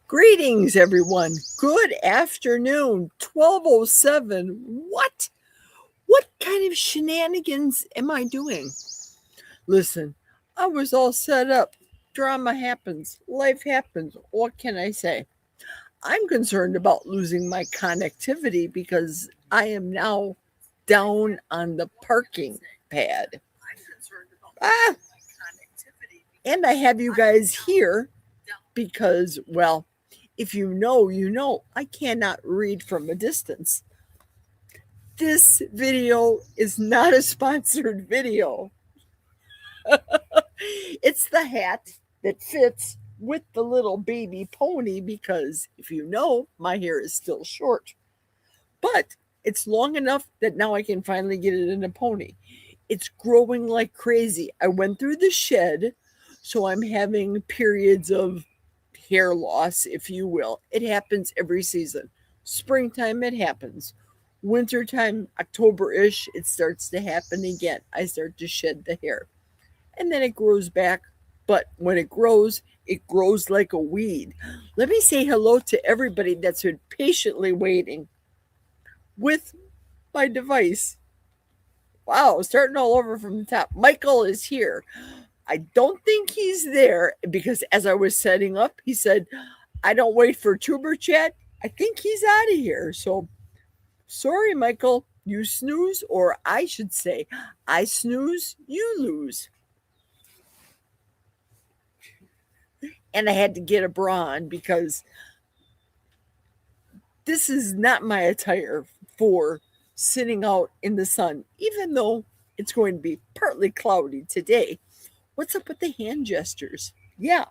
Greetings, everyone. Good afternoon. 12:07. What? What kind of shenanigans am I doing? Listen, I was all set up. Drama happens. Life happens. What can I say? I'm concerned about losing my connectivity because I am now down on the parking pad. Ah, and I have you guys here because, well, if you know, you know, I cannot read from a distance. This video is not a sponsored video. It's the hat that fits with the little baby pony because if you know, my hair is still short. But it's long enough that now I can finally get it in a pony. It's growing like crazy. I went through the shed, so I'm having periods of hair loss, if you will. It happens every season. Springtime, it happens. Wintertime, October ish, it starts to happen again. I start to shed the hair. And then it grows back. But when it grows like a weed. Let me say hello to everybody that's been patiently waiting with my device. Wow, starting all over from the top. Michael is here. I don't think he's there because as I was setting up, he said, I don't wait for Tuber Chat. I think he's out of here. So sorry, Michael, you snooze, or I should say, I snooze, you lose. And I had to get a bra on because this is not my attire for sitting out in the sun, even though it's going to be partly cloudy today. What's up with the hand gestures? Yeah.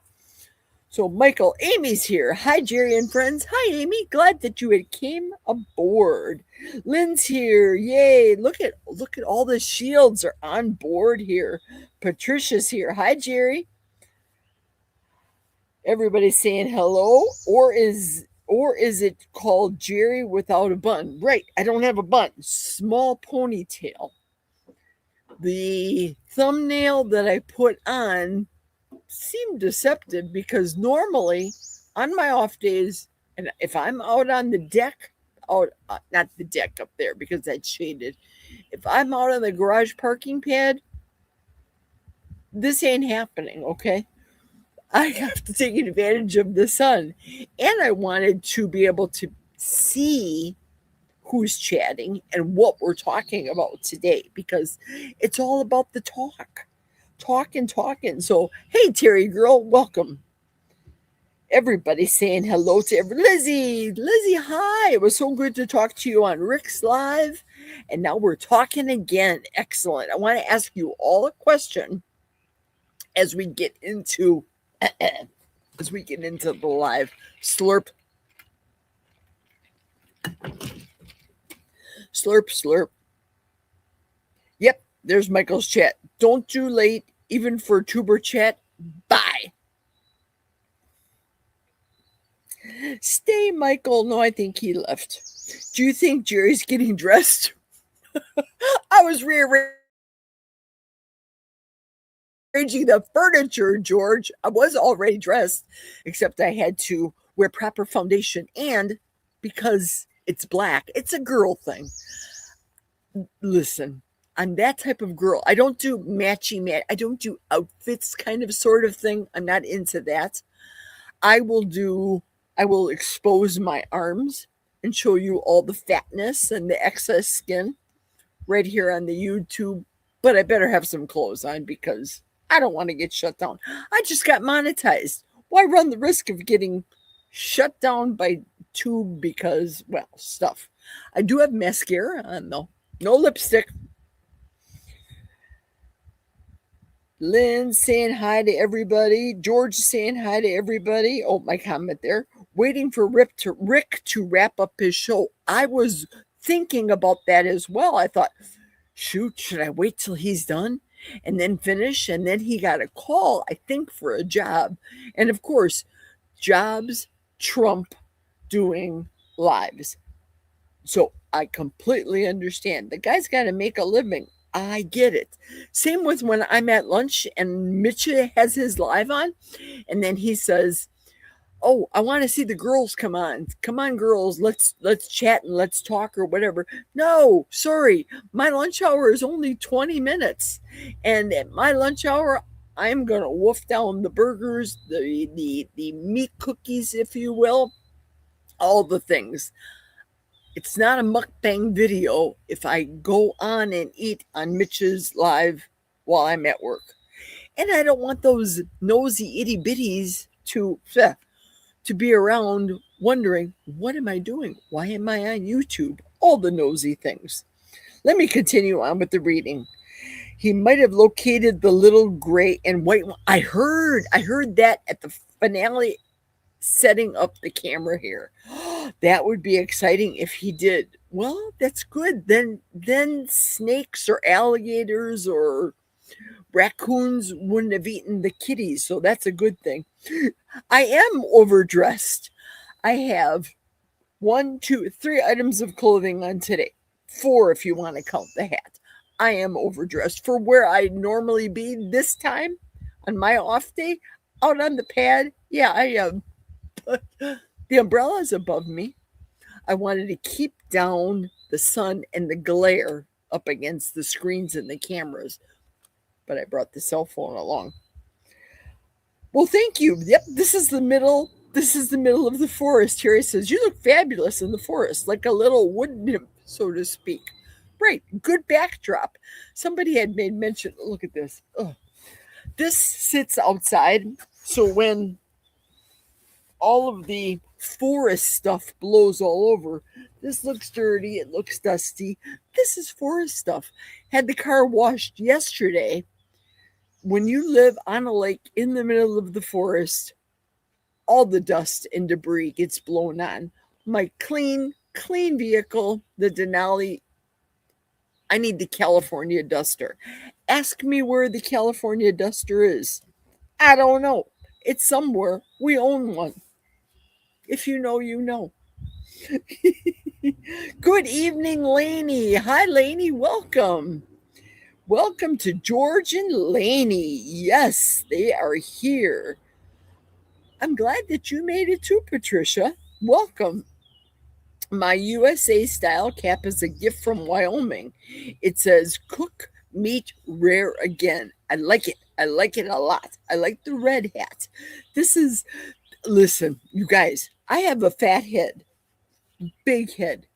So Michael, Amy's here. Hi, Jerry and friends. Hi, Amy. Glad that you had came aboard. Lynn's here. Yay! Look at all the shields are on board here. Patricia's here. Hi, Jerry. Everybody's saying hello, or is it called Jerry without a bun? Right. I don't have a bun. Small ponytail. The thumbnail that I put on seemed deceptive because normally on my off days, and if I'm out on the deck, not the deck up there because that's shaded, if I'm out on the garage parking pad, this ain't happening, okay? I have to take advantage of the sun. And I wanted to be able to see who's chatting and what we're talking about today because it's all about the talking. So, hey, Terry girl, welcome. Everybody's saying hello to Lizzie. Lizzie, hi. It was so good to talk to you on Rick's Live. And now we're talking again. Excellent. I want to ask you all a question as we get into the live. Slurp. Slurp. Yep, there's Michael's chat. Don't do late, even for Tuber Chat. Bye. Stay, Michael. No, I think he left. Do you think Jerry's getting dressed? I was rearranging the furniture, George. I was already dressed, except I had to wear proper foundation. And because it's black, it's a girl thing. Listen, I'm that type of girl. I don't do I don't do outfits kind of sort of thing. I'm not into that. I will expose my arms and show you all the fatness and the excess skin right here on the YouTube. But I better have some clothes on because I don't want to get shut down. I just got monetized. Why run the risk of getting shut down by Tube because, well, stuff. I do have mascara on though. No lipstick. Lynn saying hi to everybody. George saying hi to everybody. Oh, my comment there. Waiting for Rick to wrap up his show. I was thinking about that as well. I thought, shoot, should I wait till he's done and then finish? And then he got a call, I think, for a job. And of course, jobs trump doing lives. So I completely understand. The guy's got to make a living. I get it. Same with when I'm at lunch and Mitch has his live on, and then he says, Oh, I want to see the girls come on. Come on, girls, let's chat and let's talk or whatever. No, sorry. My lunch hour is only 20 minutes. And at my lunch hour, I'm gonna wolf down the burgers, the meat cookies, if you will, all the things. It's not a mukbang video if I go on and eat on Mitch's live while I'm at work. And I don't want those nosy itty bitties to be around wondering, what am I doing? Why am I on YouTube? All the nosy things. Let me continue on with the reading. He might have located the little gray and white one. I heard that at the finale, setting up the camera here. That would be exciting if he did. Well, that's good. Then snakes or alligators or raccoons wouldn't have eaten the kitties, so that's a good thing. I am overdressed. I have 1, 2, 3 items of clothing on today. 4 if you want to count the hat. I am overdressed for where I normally be this time on my off day out on the pad. Yeah, I am. But the umbrella is above me. I wanted to keep down the sun and the glare up against the screens and the cameras, but I brought the cell phone along. Well, thank you. Yep, this is the middle. This is the middle of the forest. Here he says, "You look fabulous in the forest, like a little wood nymph, so to speak." Right, good backdrop. Somebody had made mention. Look at this. Oh, this sits outside, so when all of the forest stuff blows all over, this looks dirty. It looks dusty. This is forest stuff. Had the car washed yesterday. When you live on a lake in the middle of the forest, all the dust and debris gets blown on. My clean vehicle, the Denali, I need the California Duster. Ask me where the California Duster is. I don't know. It's somewhere. We own one. If you know, you know. Good evening, Lainey. Hi, Lainey. Welcome. Welcome to George and Lainey. Yes, they are here. I'm glad that you made it too, Patricia. Welcome. My USA style cap is a gift from Wyoming. It says cook meat rare again. I like it. I like it a lot. I like the red hat. Listen, you guys, I have a fat head, big head,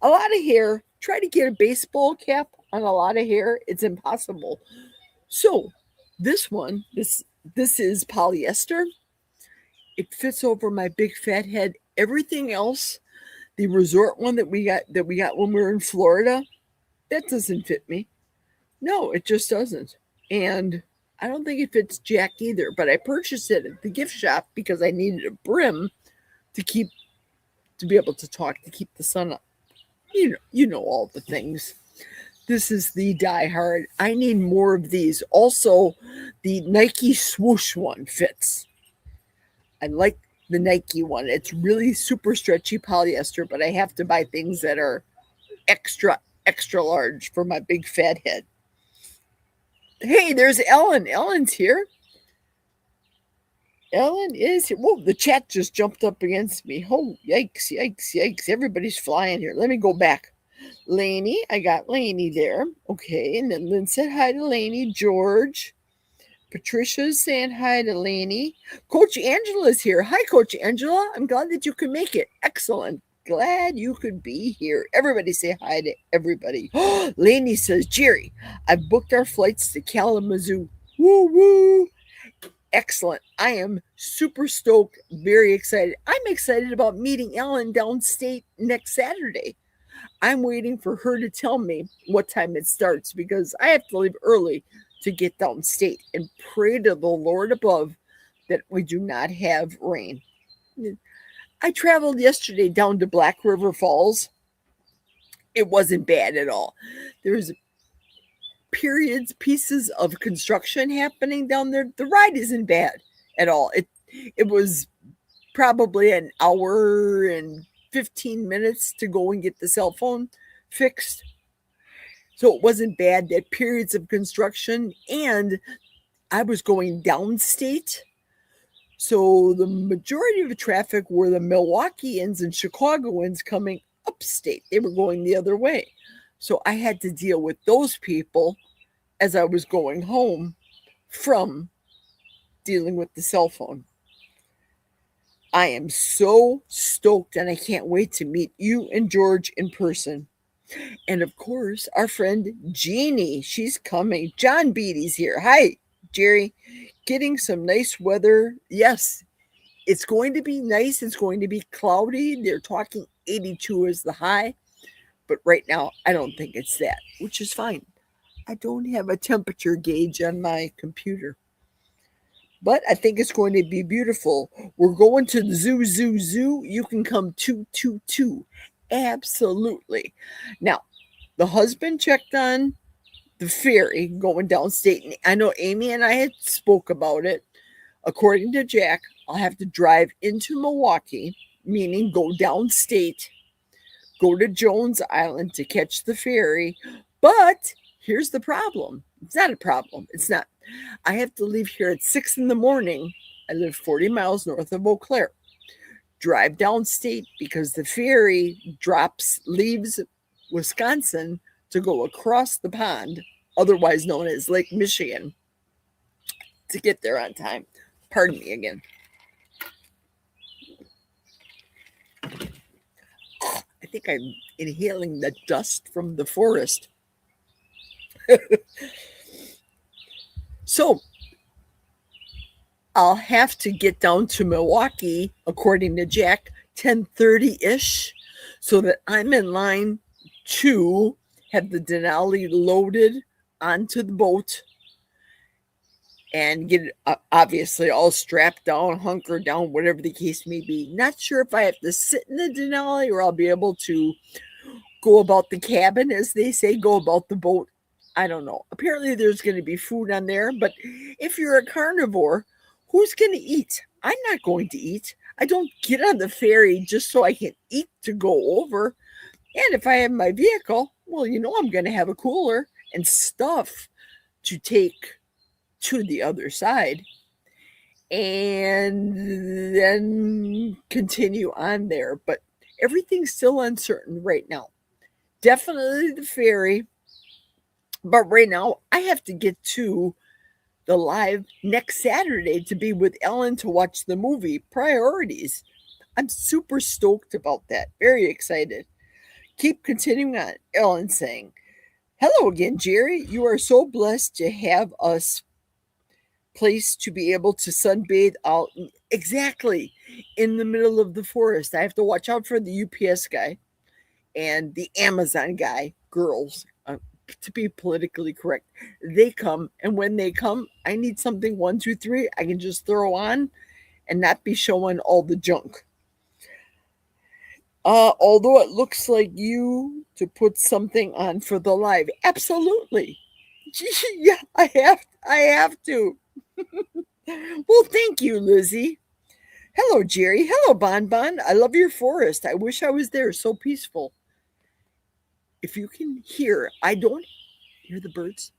a lot of hair. Try to get a baseball cap on a lot of hair. It's impossible. So this is polyester. It fits over my big fat head. Everything else, the resort one that we got when we were in Florida, that doesn't fit me. No, it just doesn't. And I don't think it fits Jack either, but I purchased it at the gift shop because I needed a brim to be able to talk, to keep the sun up. You know all the things. This is the Die Hard. I need more of these. Also, the Nike swoosh one fits. I like the Nike one. It's really super stretchy polyester, but I have to buy things that are extra large for my big fat head. Hey, there's Ellen. Ellen's here. Ellen is here. Whoa, the chat just jumped up against me. Oh, yikes. Everybody's flying here. Let me go back. Lainey, I got Lainey there. Okay, and then Lynn said hi to Lainey. George. Patricia's saying hi to Lainey. Coach Angela's here. Hi, Coach Angela. I'm glad that you could make it. Excellent. Glad you could be here. Everybody say hi to everybody. Lainey says, Jerry, I've booked our flights to Kalamazoo. Woo woo. Excellent. I am super stoked, very excited. I'm excited about meeting Ellen downstate next Saturday. I'm waiting for her to tell me what time it starts because I have to leave early to get downstate and pray to the Lord above that we do not have rain. I traveled yesterday down to Black River Falls. It wasn't bad at all. There's pieces of construction happening down there. The ride isn't bad at all. It was probably an hour and 15 minutes to go and get the cell phone fixed. So it wasn't bad. That periods of construction, and I was going downstate. So the majority of the traffic were the Milwaukeeans and Chicagoans coming upstate. They were going the other way. So I had to deal with those people as I was going home from dealing with the cell phone. I am so stoked and I can't wait to meet you and George in person. And of course, our friend Jeannie, she's coming. John Beatty's here. Hi, Jerry. Getting some nice weather. Yes, it's going to be nice. It's going to be cloudy. They're talking 82 is the high. But right now, I don't think it's that, which is fine. I don't have a temperature gauge on my computer. But I think it's going to be beautiful. We're going to the zoo. You can come too. Absolutely. Now, the husband checked on the ferry going downstate. I know Amy and I had spoke about it. According to Jack, I'll have to drive into Milwaukee, meaning go downstate, go to Jones Island to catch the ferry. But here's the problem. It's not a problem. It's not. I have to leave here at 6 in the morning. I live 40 miles north of Eau Claire. Drive downstate because the ferry leaves Wisconsin to go across the pond, otherwise known as Lake Michigan, to get there on time. Pardon me again. I think I'm inhaling the dust from the forest. So I'll have to get down to Milwaukee, according to Jack, 10:30-ish, so that I'm in line to have the Denali loaded onto the boat and get obviously all strapped down, hunkered down, whatever the case may be. Not sure if I have to sit in the Denali or I'll be able to go about the cabin, as they say, go about the boat. I don't know. Apparently there's going to be food on there, but if you're a carnivore, who's going to eat? I'm not going to eat. I don't get on the ferry just so I can eat to go over. And if I have my vehicle, well, I'm going to have a cooler and stuff to take to the other side and then continue on there. But everything's still uncertain right now. Definitely the ferry. But right now, I have to get to the live next Saturday to be with Ellen to watch the movie Priorities. I'm super stoked about that. Very excited. Keep continuing on. Ellen saying, hello again, Jerry. You are so blessed to have us place to be able to sunbathe out exactly in the middle of the forest. I have to watch out for the UPS guy and the Amazon guy, girls, to be politically correct. They come, and when they come, I need something 1, 2, 3 I can just throw on and not be showing all the junk. Although it looks like you to put something on for the live. Absolutely. Yeah, I have to. Well, thank you, Lizzie. Hello, Jerry. Hello, Bon. I love your forest. I wish I was there. So peaceful. If you can hear, I don't hear the birds.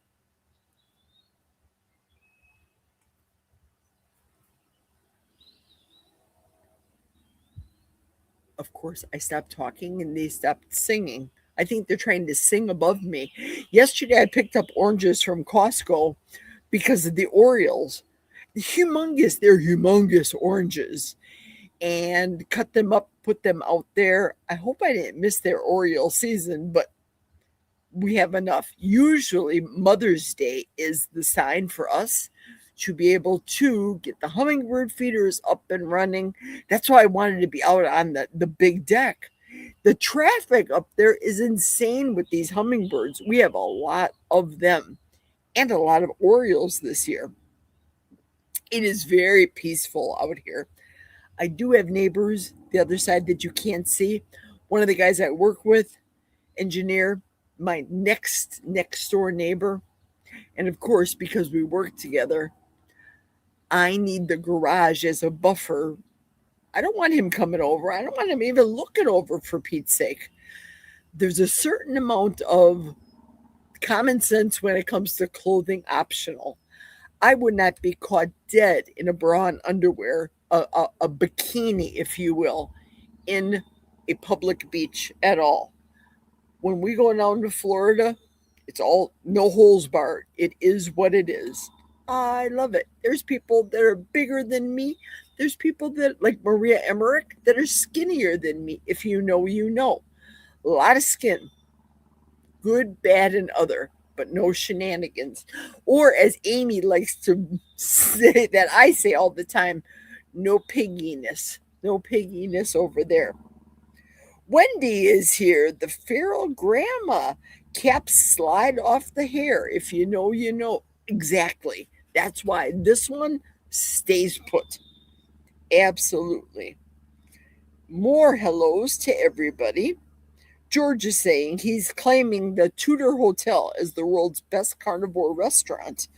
Of course, I stopped talking and they stopped singing. I think they're trying to sing above me. Yesterday, I picked up oranges from Costco because of the Orioles. They're humongous oranges. And cut them up, put them out there. I hope I didn't miss their Oriole season, but we have enough. Usually, Mother's Day is the sign for us to be able to get the hummingbird feeders up and running. That's why I wanted to be out on the big deck. The traffic up there is insane with these hummingbirds. We have a lot of them and a lot of Orioles this year. It is very peaceful out here. I do have neighbors the other side that you can't see. One of the guys I work with, engineer, my next door neighbor. And of course, because we work together, I need the garage as a buffer. I don't want him coming over. I don't want him even looking over, for Pete's sake. There's a certain amount of common sense when it comes to clothing optional. I would not be caught dead in a bra and underwear, a bikini, if you will, in a public beach at all. When we go down to Florida, it's all no holes barred. It is what it is. I love it. There's people that are bigger than me. There's people that, like Maria Emmerich, that are skinnier than me. If you know, you know. A lot of skin, good, bad, and other, but no shenanigans. Or as Amy likes to say, that I say all the time, no pigginess. No pigginess over there. Wendy is here, the feral grandma. Caps slide off the hair. If you know, you know. Exactly. That's why this one stays put. Absolutely. More hellos to everybody. George is saying he's claiming the Tudor Hotel as the world's best carnivore restaurant.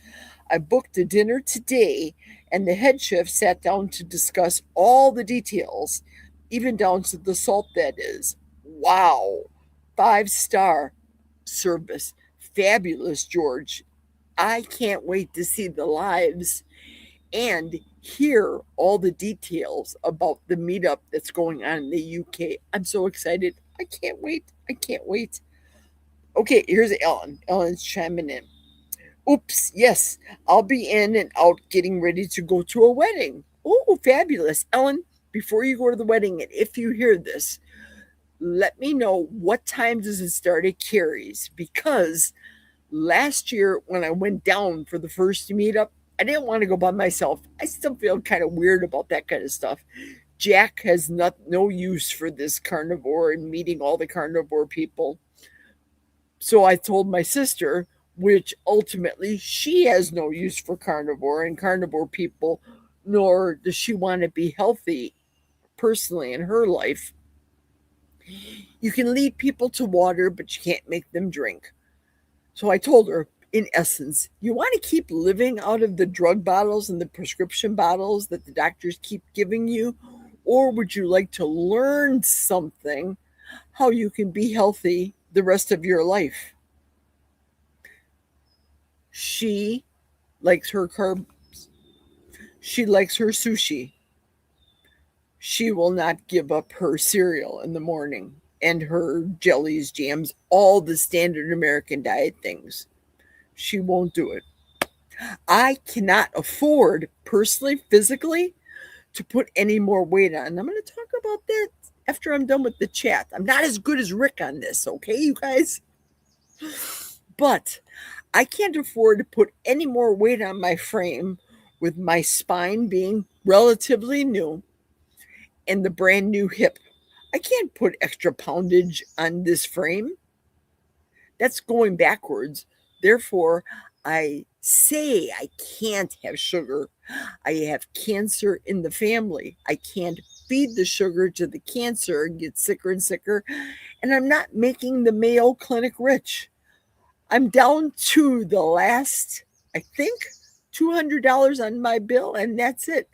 I booked a dinner today, and the head chef sat down to discuss all the details, even down to the salt that is. Wow. 5-star service. Fabulous, George. I can't wait to see the lives and hear all the details about the meetup that's going on in the UK. I'm so excited. I can't wait. I can't wait. Okay, here's Ellen. Ellen's chiming in. Oops, yes, I'll be in and out getting ready to go to a wedding. Oh, fabulous. Ellen, before you go to the wedding, and if you hear this, let me know what time does it start at Carrie's, because last year when I went down for the first meetup, I didn't want to go by myself. I still feel kind of weird about that kind of stuff. Jack has no use for this carnivore and meeting all the carnivore people. So I told my sister, which ultimately she has no use for carnivore and carnivore people, nor does she want to be healthy personally in her life. You can lead people to water, but you can't make them drink. So I told her, in essence, you want to keep living out of the drug bottles and the prescription bottles that the doctors keep giving you? Or would you like to learn something, how you can be healthy the rest of your life? She likes her carbs. She likes her sushi. She will not give up her cereal in the morning and her jellies, jams, all the standard American diet things. She won't do it. I cannot afford, personally, physically, to put any more weight on. I'm going to talk about that after I'm done with the chat. I'm not as good as Rick on this, okay, you guys? But I can't afford to put any more weight on my frame with my spine being relatively new and the brand new hip. I can't put extra poundage on this frame. That's going backwards. Therefore, I say I can't have sugar. I have cancer in the family. I can't feed the sugar to the cancer and get sicker and sicker. And I'm not making the Mayo Clinic rich. I'm down to the last, I think, $200 on my bill, and that's it.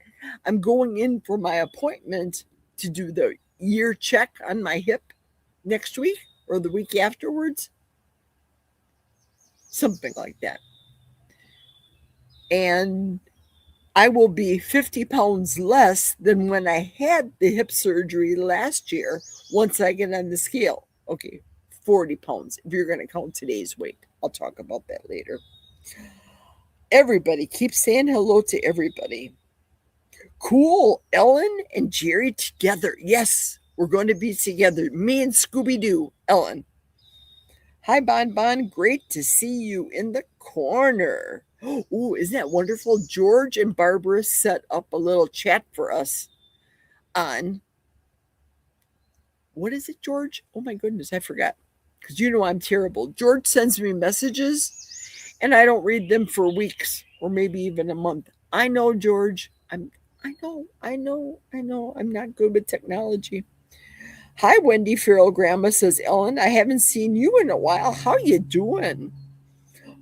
I'm going in for my appointment to do the year check on my hip next week or the week afterwards. Something like that. And I will be 50 pounds less than when I had the hip surgery last year once I get on the scale. Okay, 40 pounds if you're going to count today's weight. I'll talk about that later. Everybody, keep saying hello to everybody. Cool. Ellen and Jerry together. Yes, we're going to be together. Me and Scooby-Doo. Ellen. Hi, Bon Bon. Great to see you in the corner. Oh, isn't that wonderful? George and Barbara set up a little chat for us on, what is it, George? Oh, my goodness, I forgot. Because you know I'm terrible. George sends me messages, and I don't read them for weeks or maybe even a month. I know, George. I know. I'm not good with technology. Hi, Wendy Feral Grandma, says Ellen. I haven't seen you in a while. How you doing?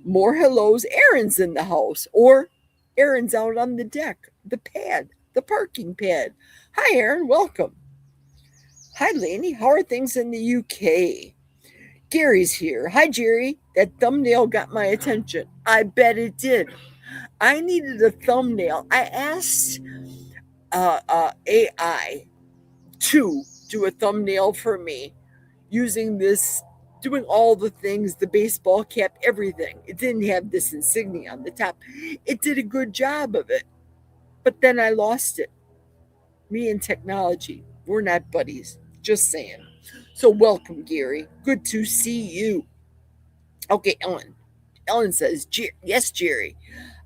More hellos. Aaron's in the house. Or Aaron's out on the deck, the pad, the parking pad. Hi, Aaron. Welcome. Hi, Lainey. How are things in the UK? Gary's here. Hi, Jerry. That thumbnail got my attention. I bet it did. I needed a thumbnail. I asked AI to do a thumbnail for me using this, doing all the things, the baseball cap, everything. It didn't have this insignia on the top. It did a good job of it, but then I lost it. Me and technology, we're not buddies. Just saying. So, welcome, Gary. Good to see you. Okay, Ellen. Ellen says, yes, Jerry.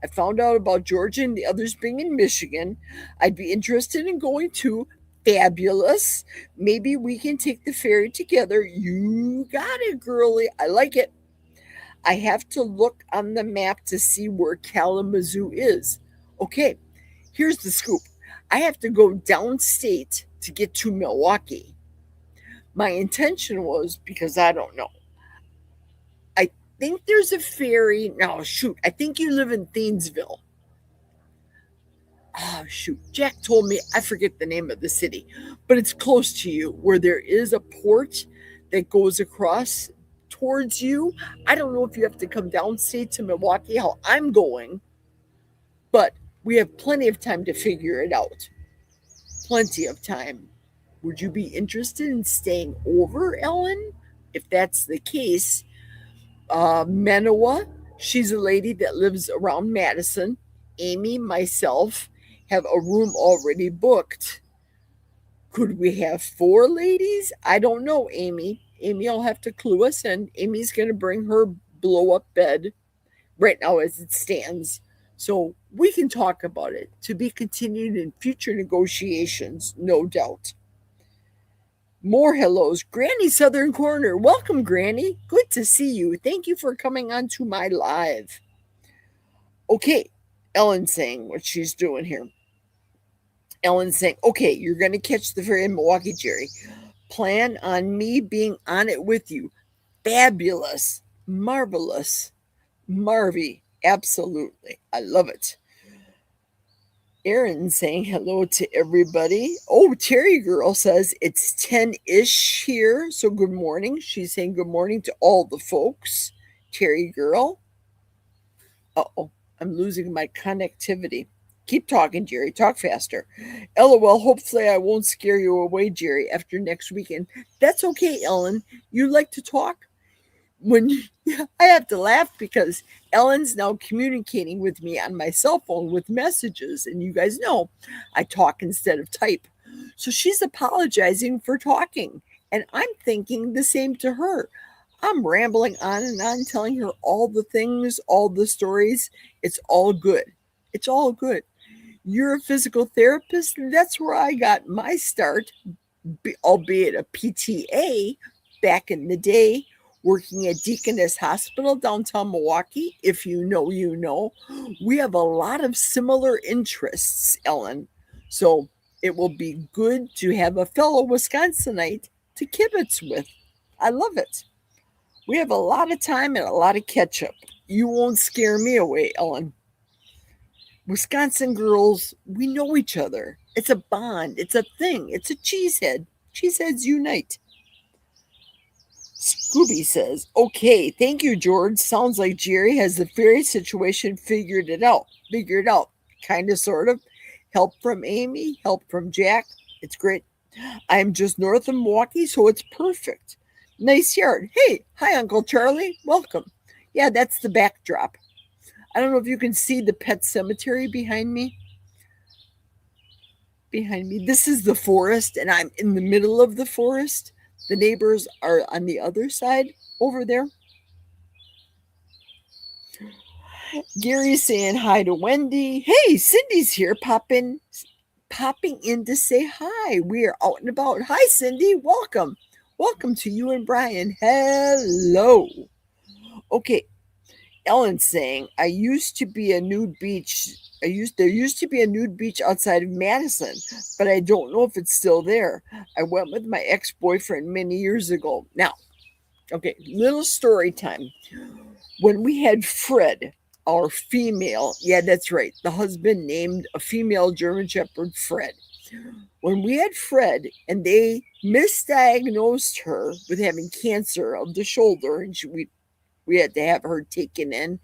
I found out about Georgia and the others being in Michigan. I'd be interested in going to. Fabulous. Maybe we can take the ferry together. You got it, girly. I like it. I have to look on the map to see where Kalamazoo is. Okay, here's the scoop. I have to go downstate to get to Milwaukee. My intention was, because I don't know, I think there's a ferry. No, shoot. I think you live in Thiensville. Oh, shoot. Jack told me, I forget the name of the city, but it's close to you where there is a port that goes across towards you. I don't know if you have to come downstate to Milwaukee, how I'm going, but we have plenty of time to figure it out. Plenty of time. Would you be interested in staying over, Ellen? If that's the case, Manoa, she's a lady that lives around Madison. Amy, myself, have a room already booked. Could we have 4 ladies? I don't know, Amy. Amy will have to clue us in. Amy's going to bring her blow up bed right now as it stands. So we can talk about it to be continued in future negotiations, no doubt. More hellos. Granny Southern Corner. Welcome, Granny. Good to see you. Thank you for coming on to my live. Okay, Ellen saying what she's doing here. Ellen saying, okay, you're going to catch the ferry in Milwaukee, Jerry. Plan on me being on it with you. Fabulous. Marvelous. Marvy. Absolutely. I love it. Erin saying hello to everybody. Oh, Terry Girl says it's 10-ish here. So good morning. She's saying good morning to all the folks. Terry Girl. Uh-oh, I'm losing my connectivity. Keep talking, Jerry. Talk faster. LOL, hopefully I won't scare you away, Jerry, after next weekend. That's okay, Ellen. You like to talk? I have to laugh because Ellen's now communicating with me on my cell phone with messages, and you guys know I talk instead of type. So she's apologizing for talking, and I'm thinking the same to her. I'm rambling on and on, telling her all the things, all the stories. It's all good. It's all good. You're a physical therapist, and that's where I got my start, albeit a PTA back in the day, working at Deaconess Hospital downtown Milwaukee. If you know, you know. We have a lot of similar interests, Ellen. So it will be good to have a fellow Wisconsinite to kibitz with. I love it. We have a lot of time and a lot of catch up. You won't scare me away, Ellen. Wisconsin girls, we know each other. It's a bond. It's a thing. It's a cheesehead. Cheeseheads unite. Scooby says, okay, thank you, George. Sounds like Jerry has the ferry situation figured out. Kind of, sort of. Help from Amy, help from Jack. It's great. I'm just north of Milwaukee, so it's perfect. Nice yard. Hey, hi, Uncle Charlie. Welcome. Yeah, that's the backdrop. I don't know if you can see the pet cemetery behind me. This is the forest, and I'm in the middle of the forest. The neighbors are on the other side over there. Gary's saying hi to Wendy. Hey, Cindy's here, popping in to say hi. We are out and about. Hi, Cindy. Welcome. Welcome to you and Brian. Hello. Okay. Ellen's saying, there used to be a nude beach outside of Madison, but I don't know if it's still there. I went with my ex-boyfriend many years ago. Now, okay, little story time. When we had Fred, our female, yeah, that's right, the husband named a female German Shepherd Fred. When we had Fred and they misdiagnosed her with having cancer of the shoulder, and We had to have her taken in,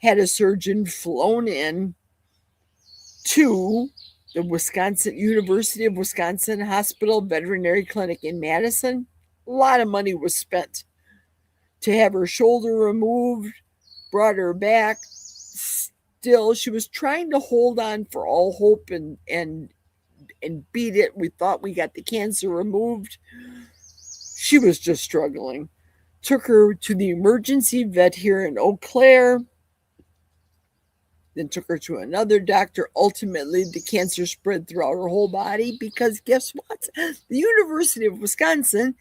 had a surgeon flown in to the University of Wisconsin Hospital Veterinary Clinic in Madison. A lot of money was spent to have her shoulder removed, brought her back. Still, she was trying to hold on for all hope and beat it. We thought we got the cancer removed. She was just struggling. Took her to the emergency vet here in Eau Claire, then took her to another doctor. Ultimately, the cancer spread throughout her whole body because guess what? The University of Wisconsin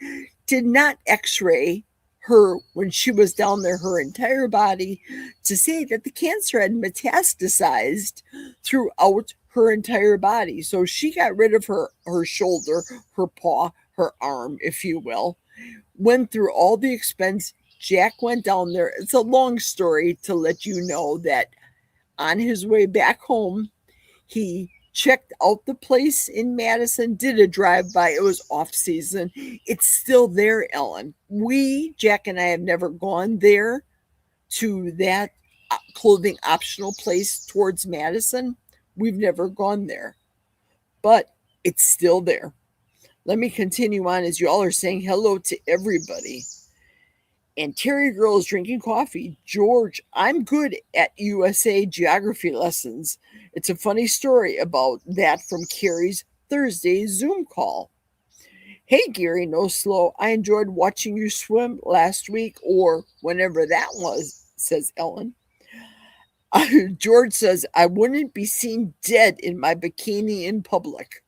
did not x-ray her when she was down there, her entire body, to say that the cancer had metastasized throughout her entire body. So she got rid of her shoulder, her paw, her arm, if you will, went through all the expense. Jack went down there. It's a long story to let you know that on his way back home, he checked out the place in Madison, did a drive-by. It was off-season. It's still there, Ellen. Jack and I, have never gone there to that clothing optional place towards Madison. We've never gone there, but it's still there. Let me continue on as you all are saying hello to everybody. And Terry Girl is drinking coffee. George, I'm good at USA geography lessons. It's a funny story about that from Carrie's Thursday Zoom call. Hey, Gary, no slow. I enjoyed watching you swim last week or whenever that was, says Ellen. George says, I wouldn't be seen dead in my bikini in public.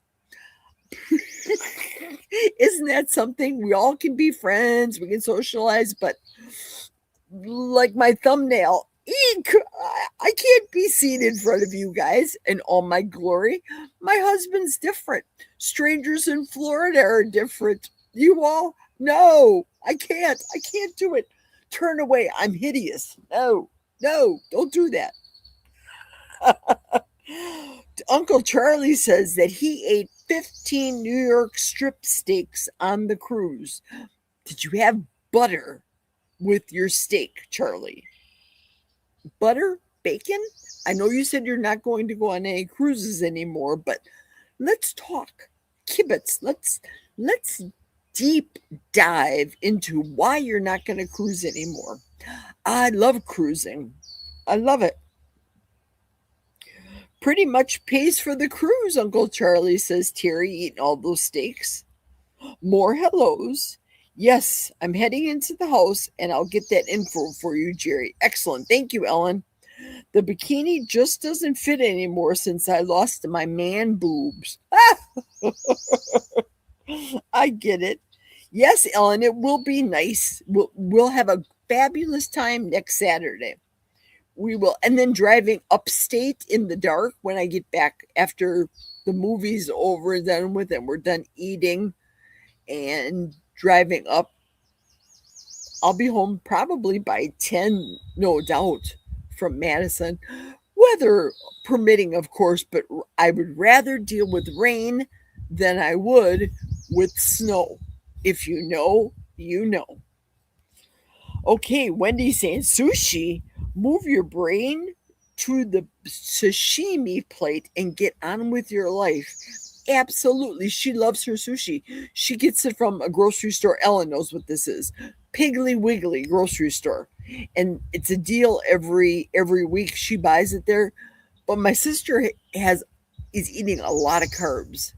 Isn't that something? We all can be friends, we can socialize, but like my thumbnail, eek, I can't be seen in front of you guys in all my glory. My husband's different. Strangers in Florida are different. You all, no, I can't do it. Turn away. I'm hideous. No, don't do that. Uncle Charlie says that he ate 15 New York strip steaks on the cruise. Did you have butter with your steak, Charlie? Butter? Bacon? I know you said you're not going to go on any cruises anymore, but let's talk kibitz. Let's deep dive into why you're not going to cruise anymore. I love cruising. I love it. Pretty much pays for the cruise, Uncle Charlie, says Terry, eating all those steaks. More hellos. Yes, I'm heading into the house and I'll get that info for you, Jerry. Excellent. Thank you, Ellen. The bikini just doesn't fit anymore since I lost my man boobs. I get it. Yes, Ellen, it will be nice. We'll have a fabulous time next Saturday. We will. And then driving upstate in the dark when I get back after the movie's over and done with and we're done eating and driving up. I'll be home probably by 10, no doubt, from Madison. Weather permitting, of course, but I would rather deal with rain than I would with snow. If you know, you know. Okay, Wendy's saying sushi. Move your brain to the sashimi plate and get on with your life. Absolutely. She loves her sushi. She gets it from a grocery store. Ellen knows what this is. Piggly Wiggly grocery store. And it's a deal every week. She buys it there. But my sister is eating a lot of carbs.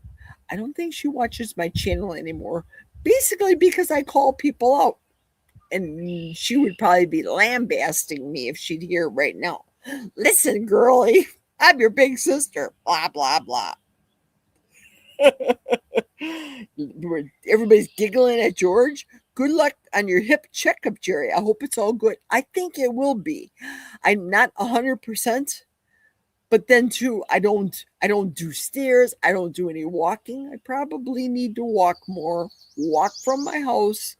I don't think she watches my channel anymore. Basically because I call people out. And she would probably be lambasting me if she'd hear right now. Listen, girlie, I'm your big sister. Blah, blah, blah. Everybody's giggling at George. Good luck on your hip checkup, Jerry. I hope it's all good. I think it will be. I'm not 100%, but then too, I don't do stairs. I don't do any walking. I probably need to walk more. Walk from my house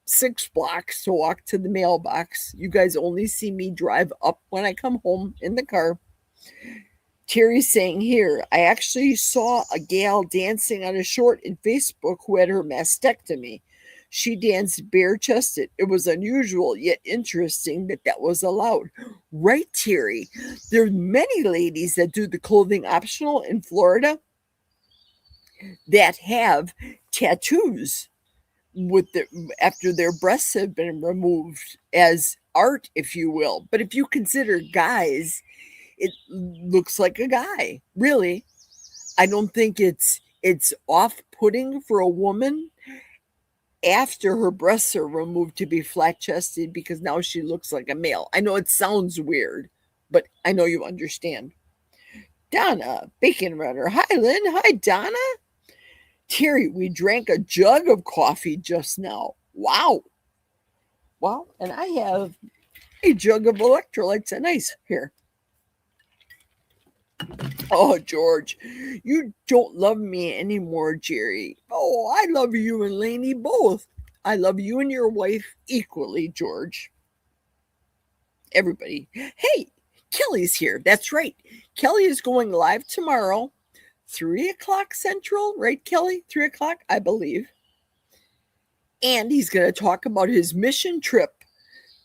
6 blocks to walk to the mailbox. You guys only see me drive up when I come home in the car. Terry's saying here, I actually saw a gal dancing on a short in Facebook who had her mastectomy. She danced bare-chested. It was unusual yet interesting that was allowed. Right, Terry. There's many ladies that do the clothing optional in Florida that have tattoos with the after their breasts have been removed as art, if you will. But if you consider guys, it looks like a guy. Really, I don't think it's off-putting for a woman after her breasts are removed to be flat-chested because now she looks like a male. I know it sounds weird, but I know you understand. Donna, Bacon Runner. Hi, Lynn. Hi, Donna. Terry, we drank a jug of coffee just now. Wow. Wow. And I have a jug of electrolytes and ice here. Oh, George, you don't love me anymore, Jerry. Oh, I love you and Lainey both. I love you and your wife equally, George. Everybody. Hey, Kelly's here. That's right. Kelly is going live tomorrow, 3 o'clock Central, right, Kelly? 3 o'clock, I believe. And he's going to talk about his mission trip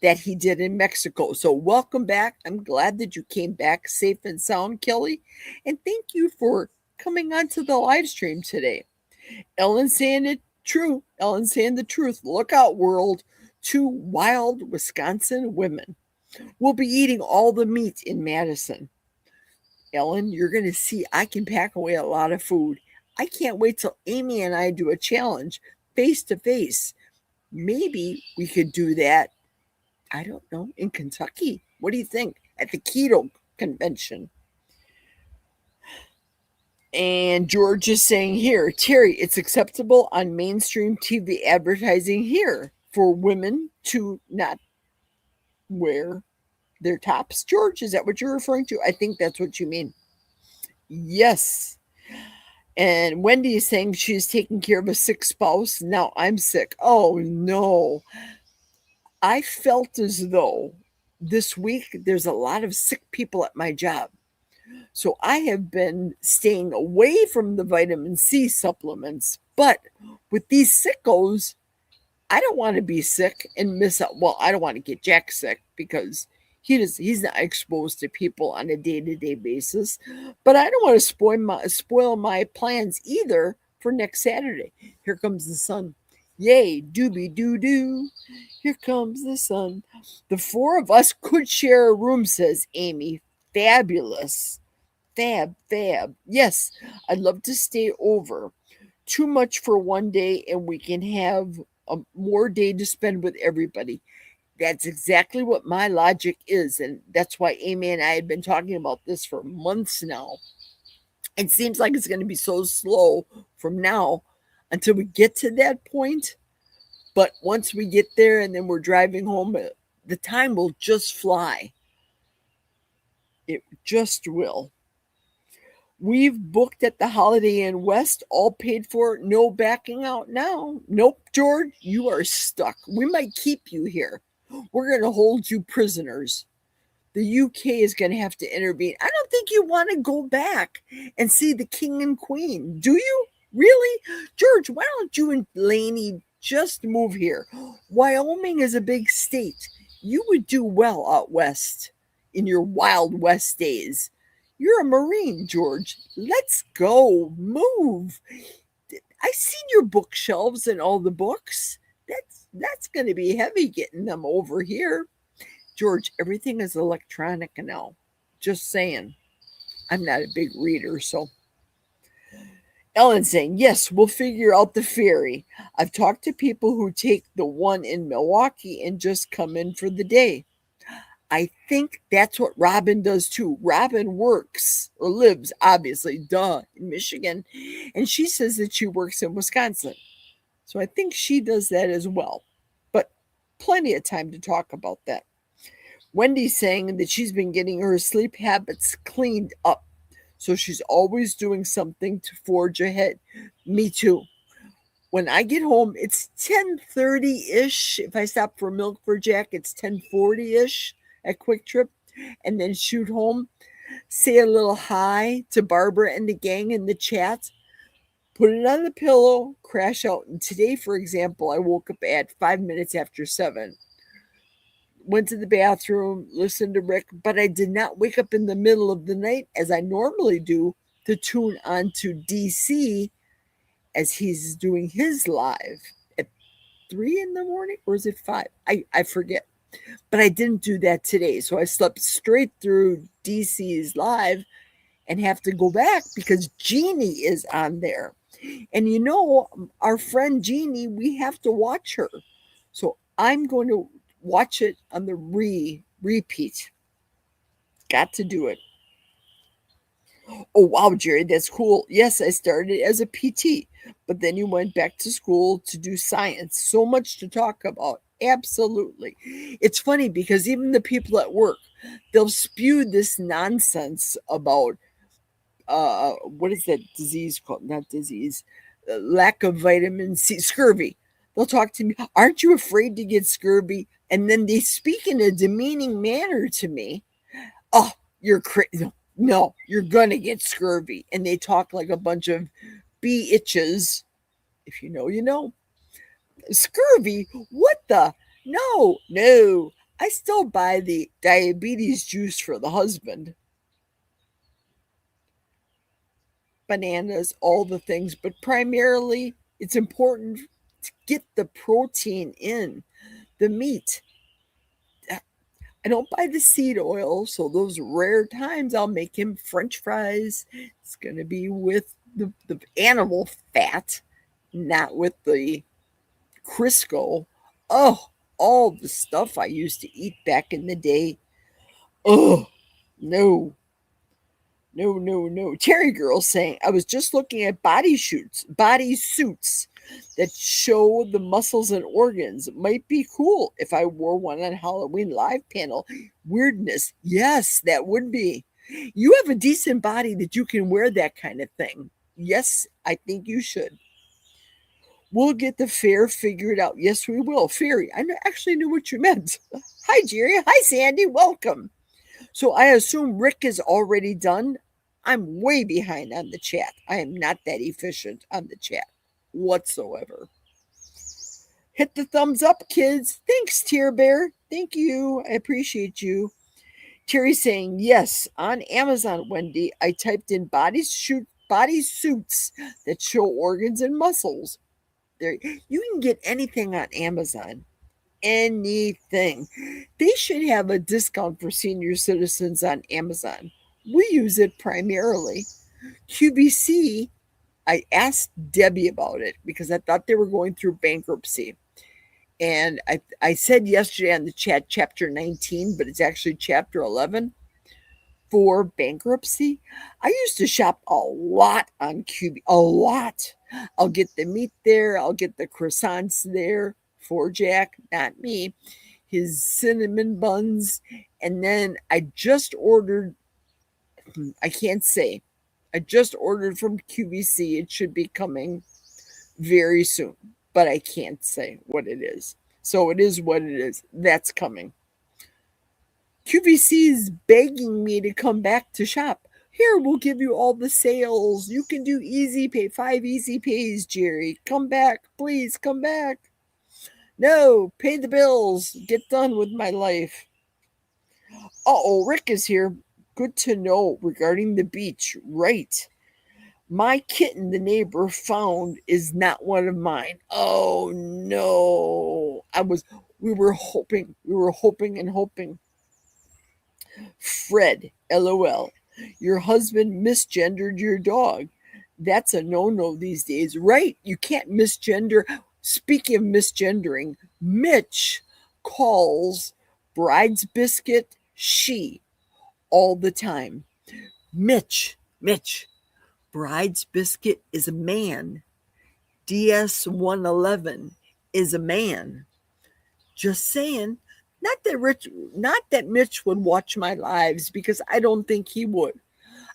that he did in Mexico. So welcome back. I'm glad that you came back safe and sound, Kelly. And thank you for coming onto the live stream today. Ellen saying it true. Ellen saying the truth. Look out, world. 2 wild Wisconsin women will be eating all the meat in Madison. Ellen, you're going to see I can pack away a lot of food. I can't wait till Amy and I do a challenge face to face. Maybe we could do that, I don't know, in Kentucky. What do you think? At the Keto Convention. And George is saying here, Terry, it's acceptable on mainstream TV advertising here for women to not wear their tops. George, is that what you're referring to? I think that's what you mean. Yes. And Wendy is saying she's taking care of a sick spouse. Now I'm sick. Oh, no. I felt as though this week there's a lot of sick people at my job. So I have been staying away from the vitamin C supplements. But with these sickos, I don't want to be sick and miss out. Well, I don't want to get Jack sick because he's not exposed to people on a day-to-day basis. But I don't want to spoil my plans either for next Saturday. Here comes the sun. Yay, doobie doo doo. Here comes the sun. The 4 of us could share a room, says Amy. Fabulous. Fab. Yes, I'd love to stay over. Too much for one day, and we can have a more day to spend with everybody. That's exactly what my logic is, and that's why Amy and I had been talking about this for months now. It seems like it's going to be so slow from now until we get to that point. But once we get there and then we're driving home, the time will just fly. It just will. We've booked at the Holiday Inn West, all paid for, no backing out now. Nope, George, you are stuck. We might keep you here. We're going to hold you prisoners. The UK is going to have to intervene. I don't think you want to go back and see the king and queen. Do you? Really? George, why don't you and Lainey just move here? Wyoming is a big state. You would do well out west in your Wild West days. You're a Marine, George. Let's go. Move. I seen your bookshelves and all the books. That's going to be heavy getting them over here. George, everything is electronic now. Just saying. I'm not a big reader, so. Ellen saying, yes, we'll figure out the ferry. I've talked to people who take the one in Milwaukee and just come in for the day. I think that's what Robin does too. Robin works or lives, obviously, in Michigan. And she says that she works in Wisconsin. So I think she does that as well. But plenty of time to talk about that. Wendy's saying that she's been getting her sleep habits cleaned up. So she's always doing something to forge ahead. Me too. When I get home, it's 10:30-ish. If I stop for milk for Jack, it's 10:40-ish at Quick Trip. And then shoot home, say a little hi to Barbara and the gang in the chat. put it on the pillow, crash out. And today, for example, I woke up at 5 minutes after 7, went to the bathroom, listened to Rick, but I did not wake up in the middle of the night as I normally do to tune on to DC as he's doing his live at 3 in the morning, or is it 5? I forget. But I didn't do that today. So I slept straight through DC's live and have to go back because Jeannie is on there. And you know, our friend Jeannie, we have to watch her. So I'm going to watch it on the repeat. Got to do it. Oh, wow, Jerry, that's cool. Yes, I started as a PT, but then you went back to school to do science. So much to talk about. Absolutely. It's funny because even the people at work, they'll spew this nonsense about what is that disease called? Not disease, lack of vitamin C, scurvy. They'll talk to me, aren't you afraid to get scurvy? And then they speak in a demeaning manner to me. Oh, you're crazy. No, you're going to get scurvy. And they talk like a bunch of bee itches. If you know, you know. Scurvy? What the? No, no. I still buy the diabetes juice for the husband. Bananas, all the things, but primarily it's important to get the protein in, the meat. I don't buy the seed oil, so those rare times I'll make him French fries. It's going to be with the animal fat, not with the Crisco. Oh, all the stuff I used to eat back in the day. Oh, no. No, no, no. Terry Girl saying, I was just looking at body suits that show the muscles and organs. It might be cool if I wore one on Halloween live panel. Weirdness. Yes, that would be. You have a decent body that you can wear that kind of thing. Yes, I think you should. We'll get the fair figured out. Yes, we will. Fairy. Actually knew what you meant. Hi, Jerry. Hi, Sandy. Welcome. So I assume Rick is already done. I'm way behind on the chat. I am not that efficient on the chat whatsoever. Hit the thumbs up, kids. Thanks, Tear Bear. Thank you. I appreciate you. Terry saying, yes, on Amazon, Wendy, I typed in body suits that show organs and muscles. There, you can get anything on Amazon. Anything. They should have a discount for senior citizens on Amazon. We use it primarily. QVC, I asked Debbie about it because I thought they were going through bankruptcy. And I said yesterday on the chat, chapter 19, but it's actually chapter 11 for bankruptcy. I used to shop a lot on QB, a lot. I'll get the meat there. I'll get the croissants there for Jack, not me, his cinnamon buns. And then I just ordered, I can't say, I just ordered from QVC. It should be coming very soon, but I can't say what it is. So it is what it is. That's coming. QVC is begging me to come back to shop. Here, we'll give you all the sales. You can do easy pay, 5 easy pays, Jerry. Come back, please, come back. No, pay the bills. Get done with my life. Uh-oh, Rick is here. Good to know regarding the beach. Right. My kitten the neighbor found is not one of mine. Oh, no. We were hoping and hoping. Fred, LOL. Your husband misgendered your dog. That's a no-no these days. Right. You can't misgender. Speaking of misgendering, Mitch calls Bride's Biscuit she all the time. Mitch. Bride's Biscuit is a man. DS111 is a man. Just saying. Not that Mitch would watch my lives because I don't think he would.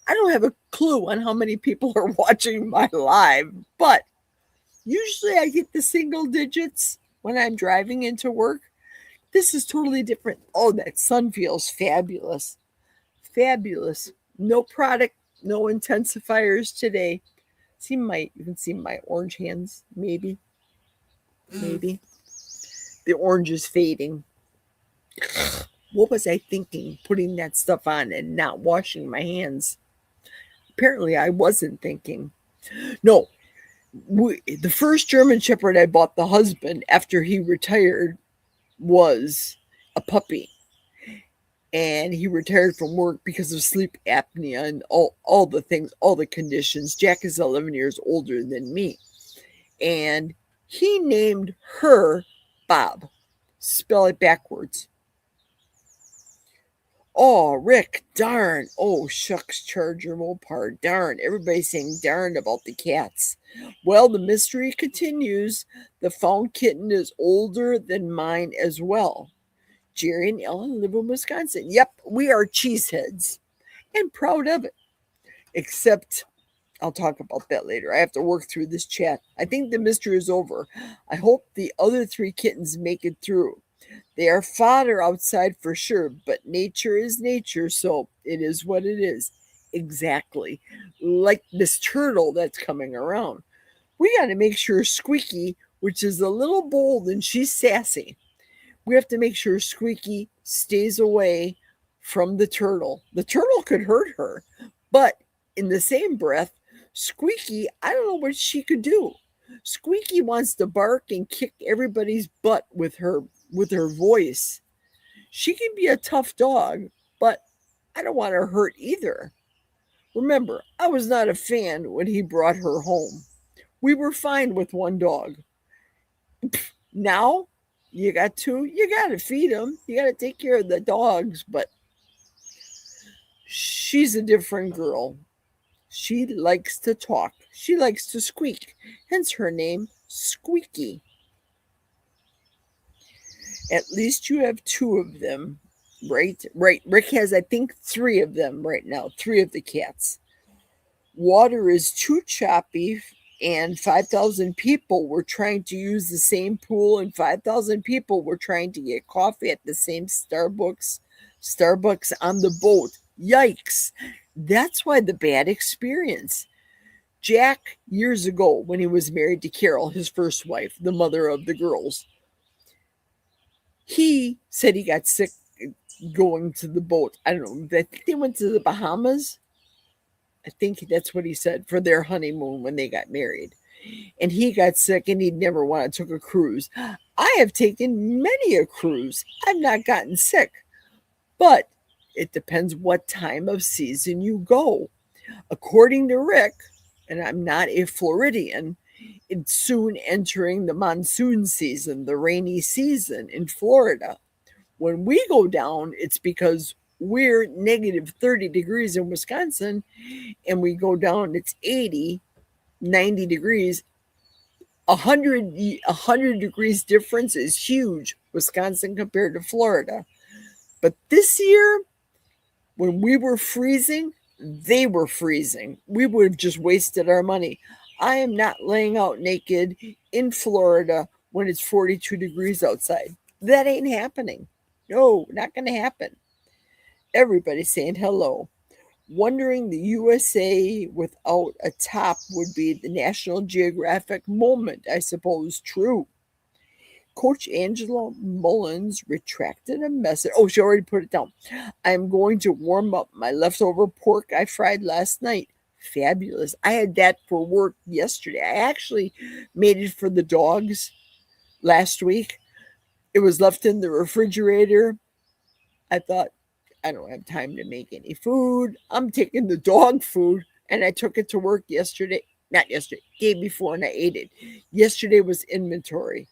I don't have a clue on how many people are watching my live, but usually I get the single digits when I'm driving into work. This is totally different. Oh, that sun feels fabulous. Fabulous. No product, no intensifiers today. You can see my orange hands, maybe. Maybe. The orange is fading. What was I thinking putting that stuff on and not washing my hands? Apparently, I wasn't thinking. No, the first German Shepherd I bought the husband after he retired was a puppy. And he retired from work because of sleep apnea and all the things, all the conditions. Jack is 11 years older than me. And he named her Bob. Spell it backwards. Oh, Rick, darn. Oh, shucks, Charger Mopar, darn. Everybody's saying darn about the cats. Well, the mystery continues. The found kitten is older than mine as well. Jerry and Ellen live in Wisconsin. Yep, we are cheeseheads and proud of it. Except, I'll talk about that later. I have to work through this chat. I think the mystery is over. I hope the other 3 kittens make it through. They are fodder outside for sure, but nature is nature, so it is what it is. Exactly. Like this turtle that's coming around. We got to make sure Squeaky, which is a little bold and she's sassy, we have to make sure Squeaky stays away from the turtle. The turtle could hurt her, but in the same breath, Squeaky, I don't know what she could do. Squeaky wants to bark and kick everybody's butt with her voice. She can be a tough dog, but I don't want her hurt either. Remember, I was not a fan when he brought her home. We were fine with one dog. Now, you got to feed them. You got to take care of the dogs, but she's a different girl. She likes to talk. She likes to squeak, hence her name, Squeaky. At least you have 2 of them, right? Right. Rick has, I think, 3 of them right now, 3 of the cats. Water is too choppy, and 5,000 people were trying to use the same pool, and 5,000 people were trying to get coffee at the same Starbucks on the boat. Yikes. That's why the bad experience. Jack, years ago, when he was married to Carol, his first wife, the mother of the girls, he said he got sick going to the boat. I don't know. I think they went to the Bahamas. I think that's what he said for their honeymoon when they got married. And he got sick and he'd never want to take a cruise. I have taken many a cruise. I've not gotten sick. But it depends what time of season you go. According to Rick, and I'm not a Floridian, it's soon entering the monsoon season, the rainy season in Florida. When we go down, it's because we're negative 30 degrees in Wisconsin, and we go down, it's 80, 90 degrees. 100 degrees difference is huge, Wisconsin compared to Florida. But this year, when we were freezing, they were freezing. We would have just wasted our money. I am not laying out naked in Florida when it's 42 degrees outside. That ain't happening. No, not going to happen. Everybody's saying hello. Wondering the USA without a top would be the National Geographic moment, I suppose. True. Coach Angela Mullins retracted a message. Oh, she already put it down. I'm going to warm up my leftover pork I fried last night. Fabulous. I had that for work yesterday. I actually made it for the dogs last week. It was left in the refrigerator. I thought, I don't have time to make any food. I'm taking the dog food, and I took it to work yesterday. Not yesterday, day before, and I ate it. Yesterday was inventory.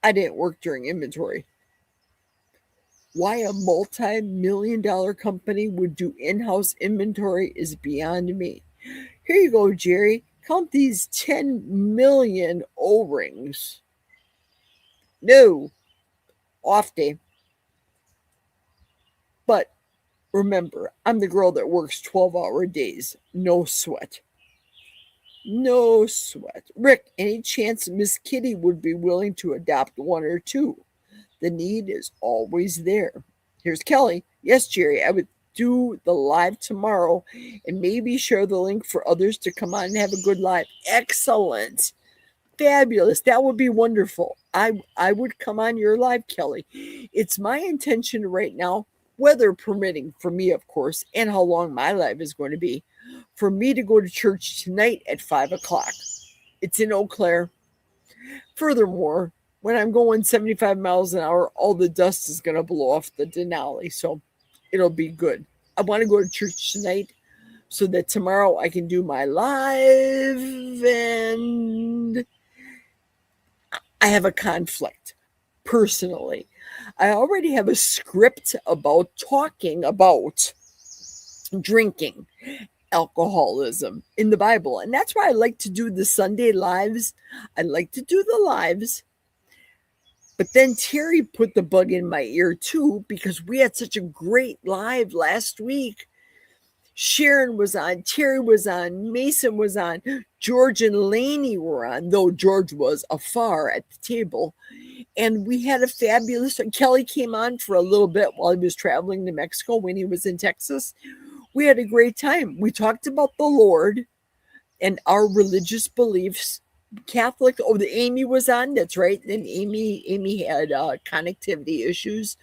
I didn't work during inventory. Why a multi-million-dollar company would do in-house inventory is beyond me. Here you go, Jerry. Count these 10 million O-rings. No. Off day. But remember, I'm the girl that works 12-hour days. No sweat. No sweat. Rick, any chance Miss Kitty would be willing to adopt 1 or 2? The need is always there. Here's Kelly. Yes, Jerry, I would do the live tomorrow and maybe share the link for others to come on and have a good live. Excellent. Fabulous. That would be wonderful. I would come on your live, Kelly. It's my intention right now, weather permitting for me, of course, and how long my live is going to be, for me to go to church tonight at 5 o'clock. It's in Eau Claire. Furthermore, when I'm going 75 miles an hour, all the dust is going to blow off the Denali. So it'll be good. I want to go to church tonight so that tomorrow I can do my live, and I have a conflict personally. I already have a script about talking about drinking, alcoholism in the Bible. And that's why I like to do the Sunday lives. I like to do the lives. But then Terry put the bug in my ear too, because we had such a great live last week. Sharon was on, Terry was on, Mason was on, George and Laney were on, though George was afar at the table. And we had a fabulous, Kelly came on for a little bit while he was traveling to Mexico when he was in Texas. We had a great time. We talked about the Lord and our religious beliefs. Catholic, Amy was on, that's right. And Amy had connectivity issues.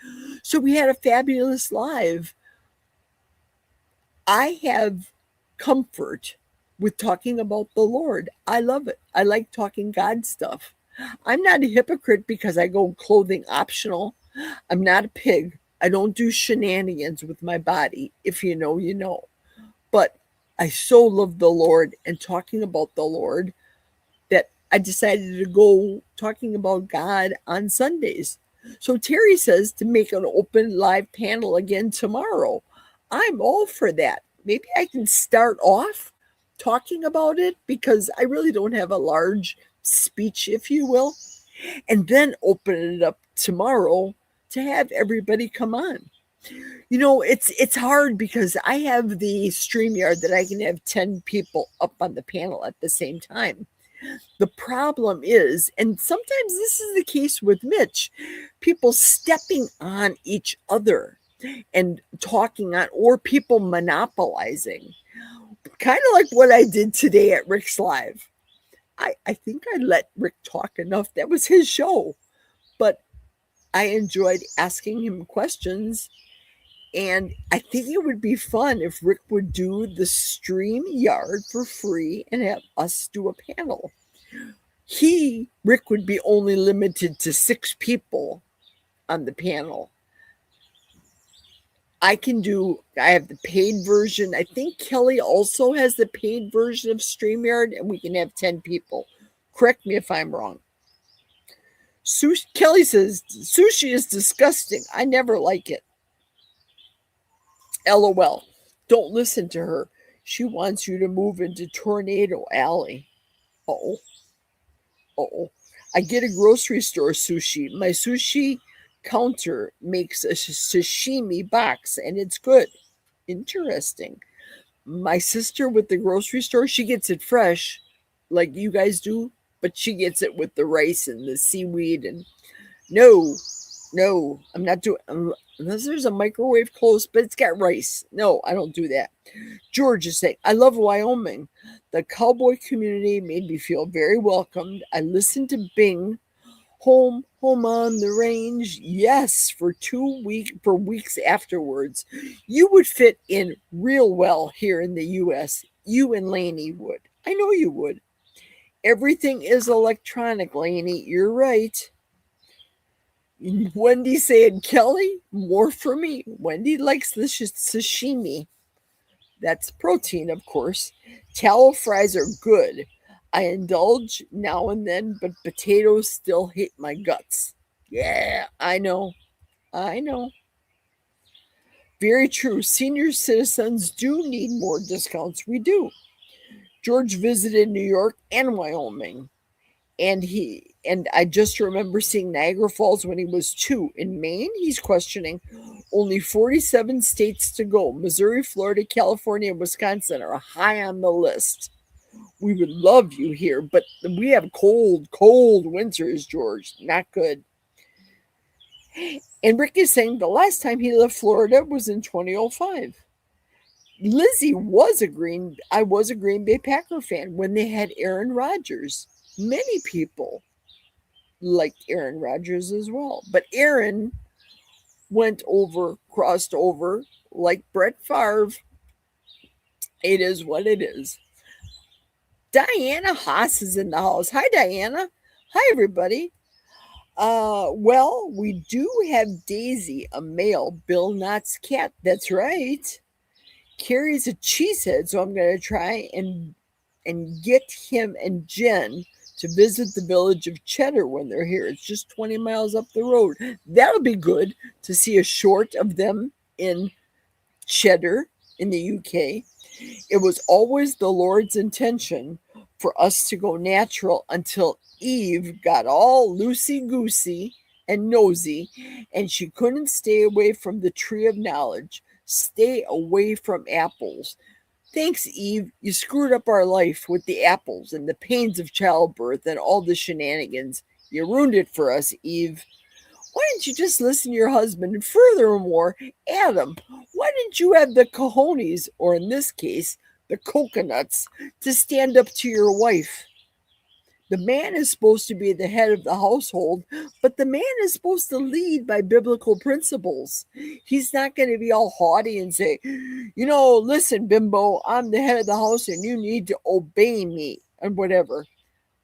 So we had a fabulous live. I have comfort with talking about the Lord. I love it. I like talking God stuff. I'm not a hypocrite because I go clothing optional. I'm not a pig. I don't do shenanigans with my body. If you know, you know. But I so love the Lord and talking about the Lord that I decided to go talking about God on Sundays. So Terry says to make an open live panel again tomorrow. I'm all for that. Maybe I can start off talking about it because I really don't have a large speech, if you will, and then open it up tomorrow to have everybody come on. You know, it's hard because I have the StreamYard that I can have 10 people up on the panel at the same time. The problem is, and sometimes this is the case with Mitch, people stepping on each other and talking on, or people monopolizing, kind of like what I did today at Rick's Live. I think I let Rick talk enough. That was his show, but I enjoyed asking him questions. And I think it would be fun if Rick would do the StreamYard for free and have us do a panel. Rick would be only limited to 6 people on the panel. I have the paid version. I think Kelly also has the paid version of StreamYard, and we can have 10 people. Correct me if I'm wrong. Kelly says, sushi is disgusting. I never like it. LOL. Don't listen to her. She wants you to move into Tornado Alley. Uh-oh. I get a grocery store sushi. My sushi counter makes a sashimi box, and it's good. Interesting. My sister with the grocery store, she gets it fresh like you guys do, but she gets it with the rice and the seaweed. And no, I'm not doing, unless there's a microwave close, but it's got rice. No, I don't do that. George is saying, I love Wyoming. The cowboy community made me feel very welcomed. I listened to Bing, Home on the Range. Yes, for weeks afterwards. You would fit in real well here in the U.S. You and Laney would. I know you would. Everything is electronic, Laney. You're right. Wendy said, Kelly, more for me. Wendy likes the sashimi. That's protein, of course. Tallow fries are good. I indulge now and then, but potatoes still hate my guts. Yeah, I know. Very true. Senior citizens do need more discounts. We do. George visited New York and Wyoming. And I just remember seeing Niagara Falls when he was 2. In Maine, he's questioning only 47 states to go. Missouri, Florida, California, and Wisconsin are high on the list. We would love you here, but we have cold winters, George. Not good. And Rick is saying the last time he left Florida was in 2005. I was a Green Bay Packer fan when they had Aaron Rodgers. Many people liked Aaron Rodgers as well. But Aaron crossed over like Brett Favre. It is what it is. Diana Haas is in the house. Hi, Diana. Hi, everybody. Well, we do have Daisy, a male Bill Knott's cat. That's right. Carrie's a cheesehead, so I'm going to try and get him and Jen to visit the village of Cheddar when they're here. It's just 20 miles up the road. That'll be good to see a short of them in Cheddar in the UK. It was always the Lord's intention for us to go natural until Eve got all loosey-goosey and nosy, and she couldn't stay away from the tree of knowledge. Stay away from apples. Thanks, Eve. You screwed up our life with the apples and the pains of childbirth and all the shenanigans. You ruined it for us, Eve. Why didn't you just listen to your husband? And furthermore, Adam, why didn't you have the cojones, or in this case, the coconuts, to stand up to your wife? The man is supposed to be the head of the household, but the man is supposed to lead by biblical principles. He's not going to be all haughty and say, listen, bimbo, I'm the head of the house and you need to obey me and whatever.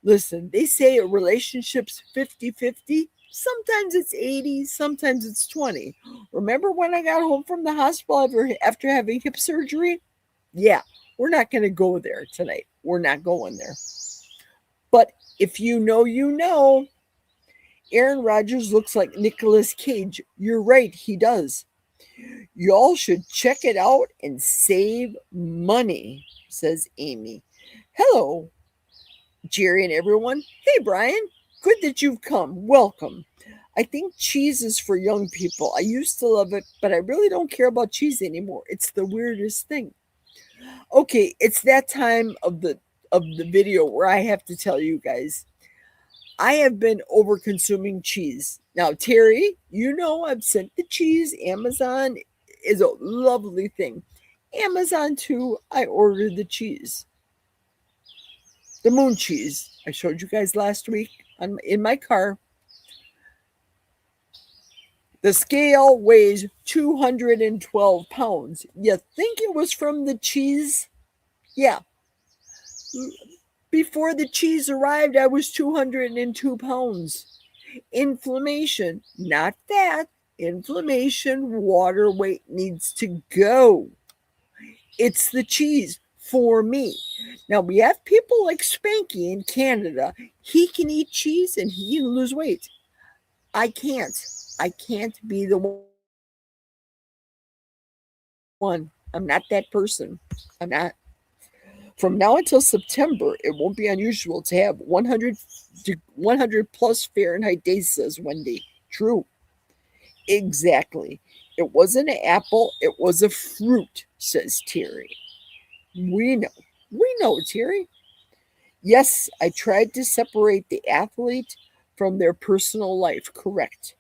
Listen, they say a relationship's 50-50. Sometimes it's 80, sometimes it's 20. Remember when I got home from the hospital after having hip surgery? Yeah, we're not going to go there tonight. We're not going there. But if you know, you know. Aaron Rodgers looks like Nicolas Cage. You're right, he does. Y'all should check it out and save money, says Amy. Hello, Jerry and everyone. Hey, Brian. Good that you've come. Welcome. I think cheese is for young people. I used to love it, but I really don't care about cheese anymore. It's the weirdest thing. Okay, it's that time of the video where I have to tell you guys, I have been over consuming cheese. Now, Terry, I've sent the cheese. Amazon is a lovely thing. Amazon too, I ordered the cheese. The moon cheese. I showed you guys last week in my car. The scale weighs 212 pounds. You think it was from the cheese? Yeah. Before the cheese arrived, I was 202 pounds. Inflammation, not fat. Inflammation, water weight needs to go. It's the cheese for me. Now, we have people like Spanky in Canada. He can eat cheese and he can lose weight. I can't. I can't be the one. I'm not that person. I'm not. From now until September, it won't be unusual to have 100 plus Fahrenheit days, says Wendy. True. Exactly. It wasn't an apple, it was a fruit, says Terry. We know. We know, Terry. Yes, I tried to separate the athlete from their personal life. Correct.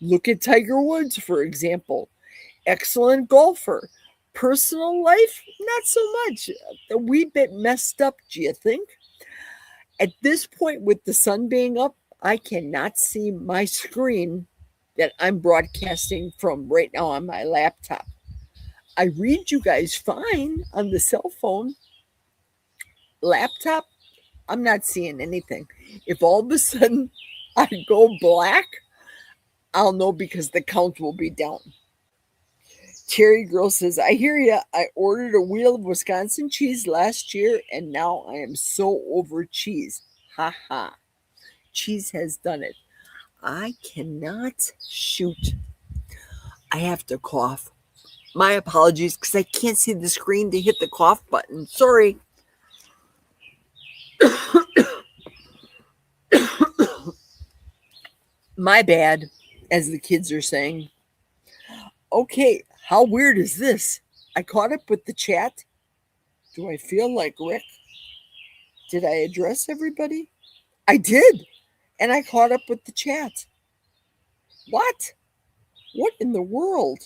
Look at Tiger Woods, for example. Excellent golfer. Personal life, not so much. A wee bit messed up, do you think? At this point, with the sun being up, I cannot see my screen that I'm broadcasting from right now on my laptop. I read you guys fine on the cell phone. Laptop, I'm not seeing anything. If all of a sudden I go black, I'll know because the count will be down. Terry Girl says, I hear ya. I ordered a wheel of Wisconsin cheese last year, and now I am so over cheese. Ha ha. Cheese has done it. I cannot shoot. I have to cough. My apologies, because I can't see the screen to hit the cough button. Sorry. My bad, as the kids are saying. Okay, how weird is this? I caught up with the chat. Do I feel like Rick? Did I address everybody? I did. And I caught up with the chat. What? What in the world?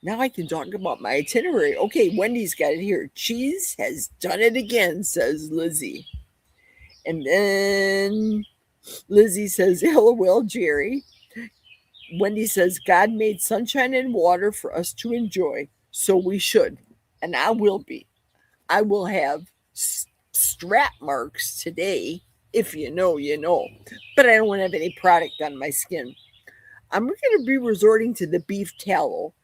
Now I can talk about my itinerary. Okay, Wendy's got it here. Cheese has done it again, says Lizzie. And then Lizzie says, LOL, Jerry. Wendy says, God made sunshine and water for us to enjoy, so we should. And I will be. I will have strap marks today. If you know, you know. But I don't have any product on my skin. I'm going to be resorting to the beef tallow.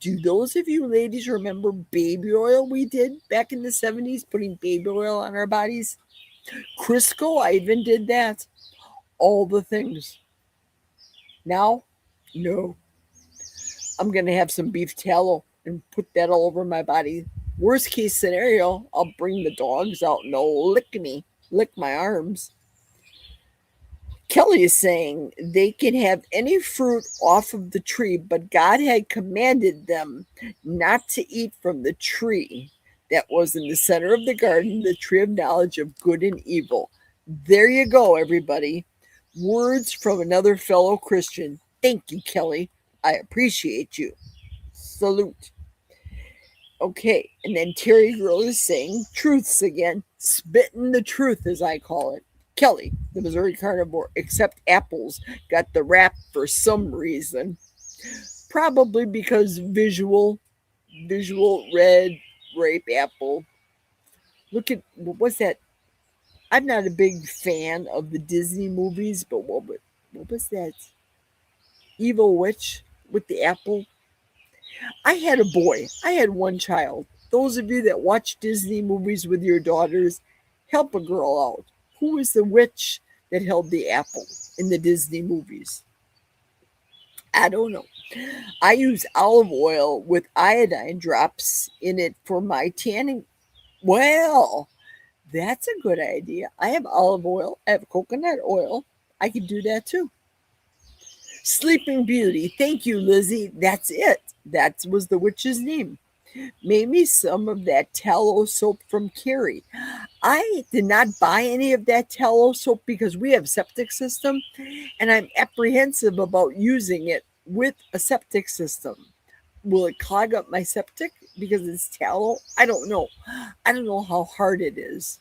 Do those of you ladies remember baby oil we did back in the 70s, putting baby oil on our bodies? Crisco, I even did that. All the things. Now, no. I'm going to have some beef tallow and put that all over my body. Worst case scenario, I'll bring the dogs out and they'll lick me, lick my arms. Kelly is saying they can have any fruit off of the tree, but God had commanded them not to eat from the tree that was in the center of the garden, the tree of knowledge of good and evil. There you go, everybody. Words from another fellow Christian. Thank you, Kelly. I appreciate you. Salute. Okay, and then Terry Girl is saying truths again, spitting the truth as I call it. Kelly, the Missouri carnivore, except apples, got the rap for some reason. Probably because visual red grape apple. Look at, what's that? I'm not a big fan of the Disney movies, but what was that? Evil Witch with the apple. I had a boy. I had one child. Those of you that watch Disney movies with your daughters, help a girl out. Who is the witch that held the apple in the Disney movies? I don't know. I use olive oil with iodine drops in it for my tanning. Well, that's a good idea. I have olive oil. I have coconut oil. I could do that too. Sleeping Beauty. Thank you, Lizzie. That's it. That was the witch's name. Made me some of that tallow soap from Carrie. I did not buy any of that tallow soap because we have septic system and I'm apprehensive about using it with a septic system. Will it clog up my septic because it's tallow? I don't know. I don't know how hard it is.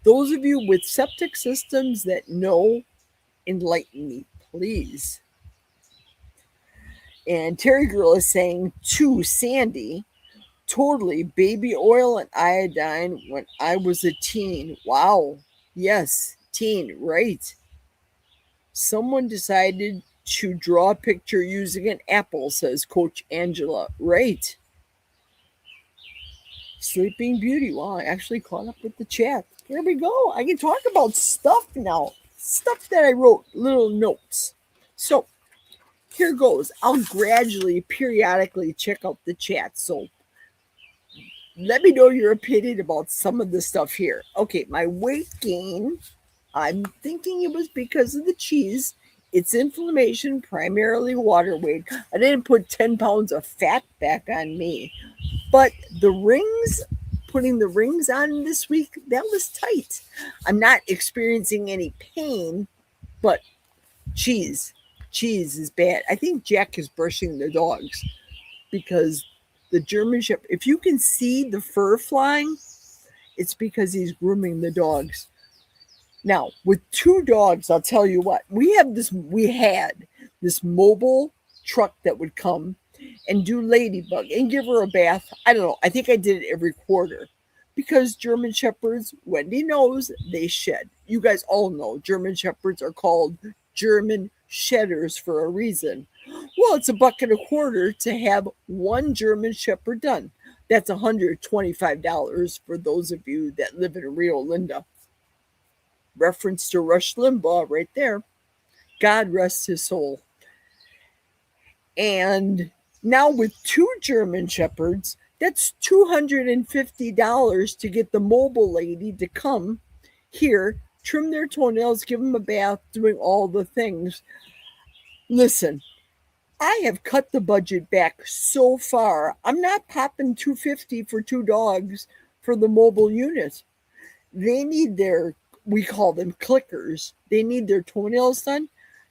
Those of you with septic systems that know, enlighten me, please. And Terry Girl is saying to Sandy, totally baby oil and iodine when I was a teen. Wow. Yes, teen, right. Someone decided to draw a picture using an apple, says Coach Angela. Right. Sleeping Beauty. Wow, I actually caught up with the chat. Here we go. I can talk about stuff now. Stuff that I wrote, little notes. So here goes. I'll gradually, periodically check out the chat. So let me know your opinion about some of the stuff here. Okay, my weight gain, I'm thinking it was because of the cheese. It's inflammation, primarily water weight. I didn't put 10 pounds of fat back on me. But the rings, putting the rings on this week, that was tight. I'm not experiencing any pain, but cheese is bad. I think Jack is brushing the dogs because the German Shepherd, if you can see the fur flying, it's because he's grooming the dogs. Now, with two dogs, I'll tell you what, we had this mobile truck that would come and do Ladybug and give her a bath. I don't know. I think I did it every quarter because German Shepherds, Wendy knows, they shed. You guys all know German Shepherds are called German shedders for a reason. Well, it's $1.25 to have one German Shepherd done. That's $125 for those of you that live in Rio Linda. Reference to Rush Limbaugh right there. God rest his soul. And now with two German Shepherds, that's $250 to get the mobile lady to come here, trim their toenails, give them a bath, doing all the things. Listen, I have cut the budget back so far. I'm not popping $250 for two dogs for the mobile unit. They need their, we call them clickers. They need their toenails done.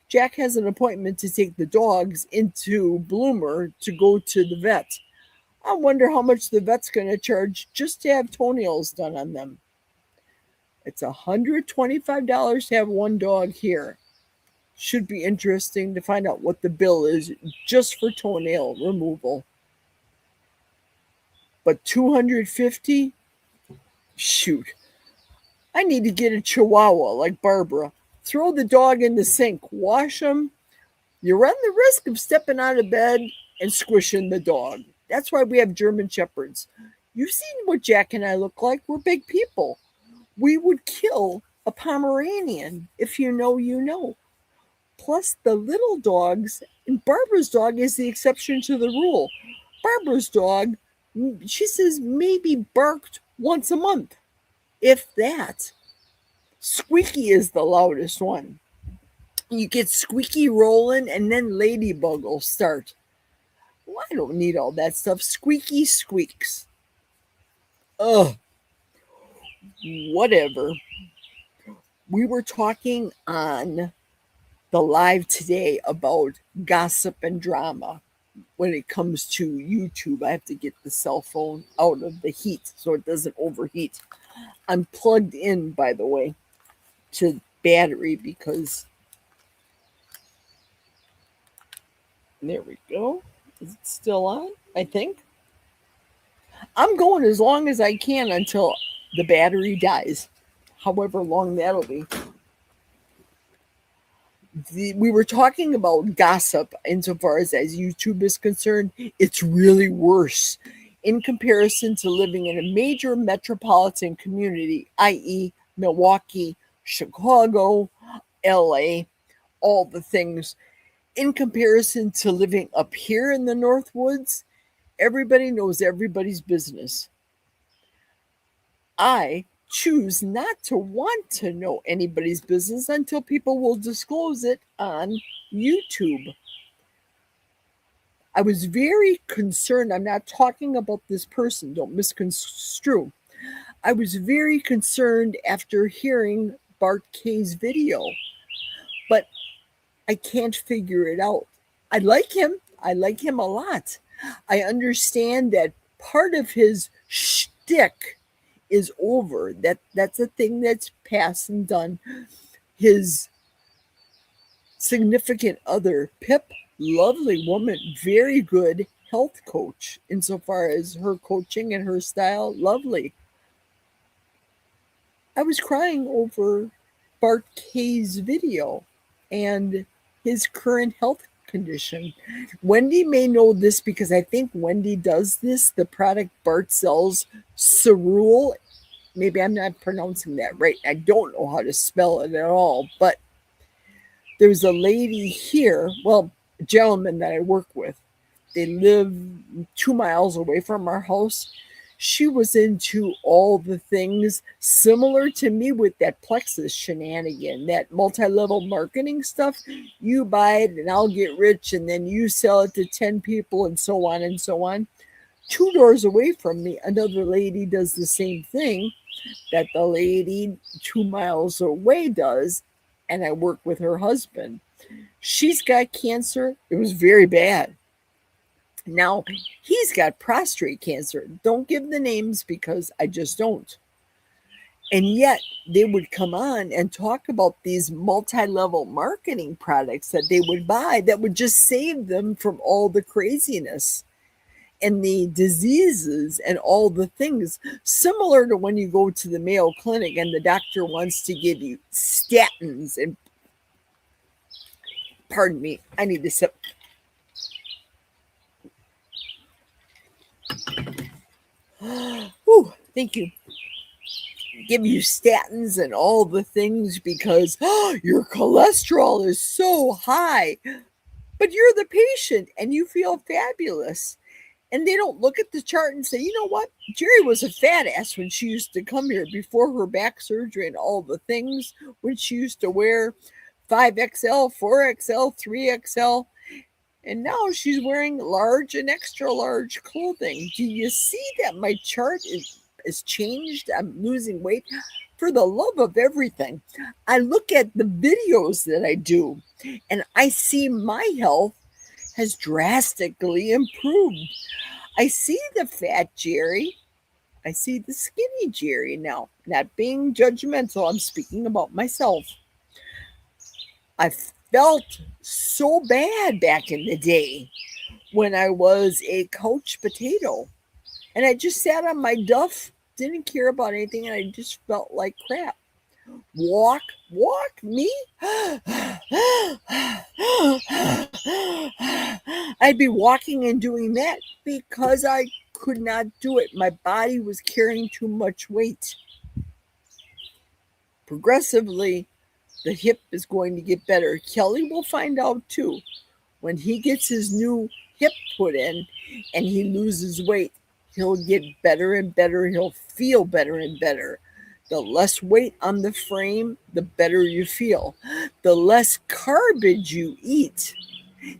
Jack has an appointment to take the dogs into Bloomer to go to the vet. I wonder how much the vet's going to charge just to have toenails done on them. It's $125 to have one dog here. Should be interesting to find out what the bill is just for toenail removal. But 250? Shoot. I need to get a chihuahua like Barbara. Throw the dog in the sink, wash him. You run the risk of stepping out of bed and squishing the dog. That's why we have German Shepherds. You've seen what Jack and I look like. We're big people. We would kill a Pomeranian. If you know, you know. Plus, the little dogs, and Barbara's dog is the exception to the rule. Barbara's dog, she says, maybe barked once a month, if that. Squeaky is the loudest one. You get Squeaky rolling, and then Ladybug will start. Well, I don't need all that stuff. Squeaky squeaks. Ugh. Whatever. We were talking on the live today about gossip and drama when it comes to YouTube. I have to get the cell phone out of the heat so it doesn't overheat. I'm plugged in, by the way, to battery because there we go. Is it still on? I think. I'm going as long as I can until the battery dies, however long that'll be. We were talking about gossip insofar as YouTube is concerned. It's really worse in comparison to living in a major metropolitan community, i.e., Milwaukee, Chicago, LA, all the things. In comparison to living up here in the North Woods, everybody knows everybody's business. I choose not to want to know anybody's business until people will disclose it on YouTube. I was very concerned. I'm not talking about this person, don't misconstrue. I was very concerned after hearing Bart K's video, but I can't figure it out. I like him a lot. I understand that part of his shtick is over. That's a thing that's past and done. His significant other, Pip, lovely woman, very good health coach insofar as her coaching and her style, lovely. I was crying over Bart K's video and his current health condition. Wendy may know this because I think Wendy does this. The product Bart sells, Cerule. Maybe I'm not pronouncing that right. I don't know how to spell it at all, but there's a lady here, well, a gentleman that I work with. They live 2 miles away from our house. She was into all the things similar to me with that Plexus shenanigan, that multi-level marketing stuff. You buy it and I'll get rich, and then you sell it to 10 people and so on and so on. 2 doors away from me, another lady does the same thing that the lady 2 miles away does, and I work with her husband. She's got cancer. It was very bad. Now, he's got prostate cancer. Don't give the names because I just don't. And yet, they would come on and talk about these multi-level marketing products that they would buy that would just save them from all the craziness and the diseases and all the things, similar to when you go to the Mayo Clinic and the doctor wants to give you statins and, pardon me, I need to sip. Ooh, thank you. Give you statins and all the things because your cholesterol is so high, but you're the patient and you feel fabulous. And they don't look at the chart and say, you know what? Jerry was a fat ass when she used to come here before her back surgery and all the things, when she used to wear 5XL, 4XL, 3XL. And now she's wearing large and extra large clothing. Do you see that my chart is changed? I'm losing weight. For the love of everything, I look at the videos that I do and I see my health has drastically improved. I see the fat Jerry. I see the skinny Jerry now. Not being judgmental, I'm speaking about myself. I felt so bad back in the day when I was a couch potato. And I just sat on my duff, didn't care about anything, and I just felt like crap. Walk, me? I'd be walking and doing that because I could not do it. My body was carrying too much weight. Progressively, the hip is going to get better. Kelly will find out too. When he gets his new hip put in and he loses weight, he'll get better and better. He'll feel better and better. The less weight on the frame, the better you feel. The less garbage you eat.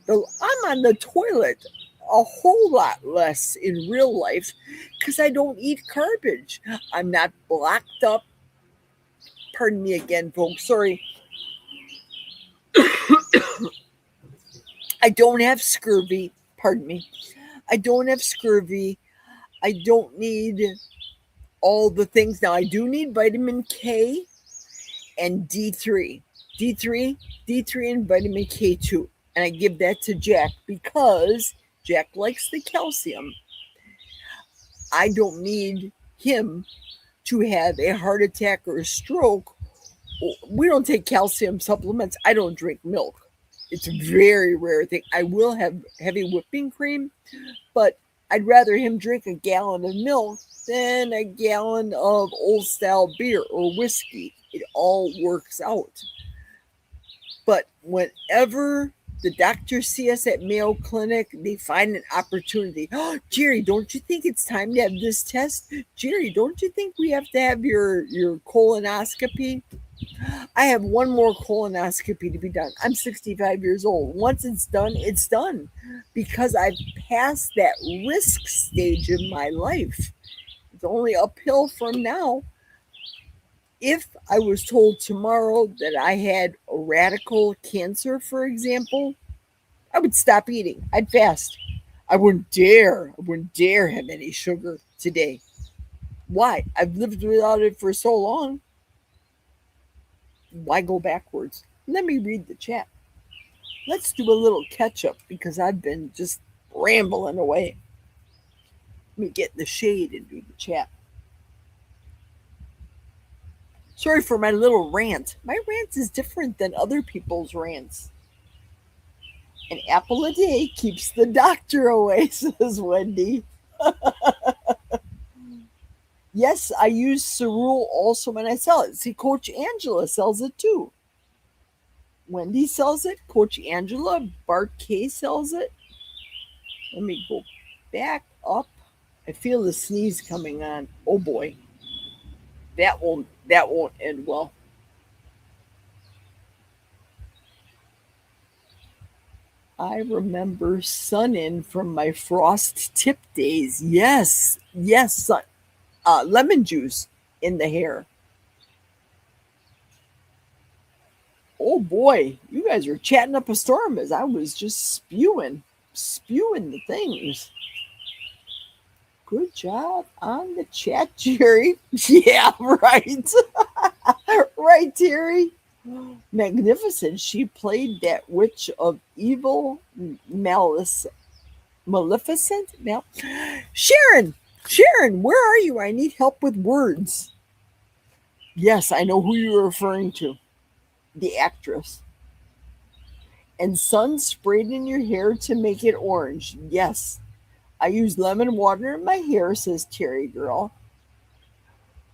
I'm on the toilet a whole lot less in real life because I don't eat garbage. I'm not blocked up. Pardon me again, folks. Sorry. I don't have scurvy. Pardon me. I don't have scurvy. I don't need all the things. Now, I do need vitamin K and D3. D3 and vitamin K2. And I give that to Jack because Jack likes the calcium. I don't need him to have a heart attack or a stroke. We don't take calcium supplements. I don't drink milk. It's a very rare thing. I will have heavy whipping cream, but I'd rather him drink a gallon of milk than a gallon of old style beer or whiskey. It all works out. But whenever the doctors see us at Mayo Clinic, they find an opportunity. Oh, Jerry, don't you think it's time to have this test? Jerry, don't you think we have to have your colonoscopy? I have one more colonoscopy to be done. I'm 65 years old. Once it's done because I've passed that risk stage in my life. It's only uphill from now. If I was told tomorrow that I had a radical cancer, for example, I would stop eating. I'd fast. I wouldn't dare have any sugar today. Why? I've lived without it for so long. Why go backwards? Let me read the chat. Let's do a little catch up because I've been just rambling away. Let me get in the shade and do the chat. Sorry for my little rant. My rant is different than other people's rants. An apple a day keeps the doctor away, says Wendy. Yes, I use Cerule also when I sell it. See, Coach Angela sells it too. Wendy sells it. Coach Angela, Bart K sells it. Let me go back up. I feel the sneeze coming on. Oh boy. That won't end well. I remember Sun-In from my frost tip days. Yes, lemon juice in the hair. Oh boy, you guys are chatting up a storm as I was just spewing the things. Good job on the chat, Jerry. Yeah, right. Right, Terry. Magnificent. She played that witch of evil, Maleficent. Now, Sharon, where are you? I need help with words. Yes, I know who you're referring to. The actress. And sun sprayed in your hair to make it orange. Yes. I use lemon water in my hair, says Terry Girl.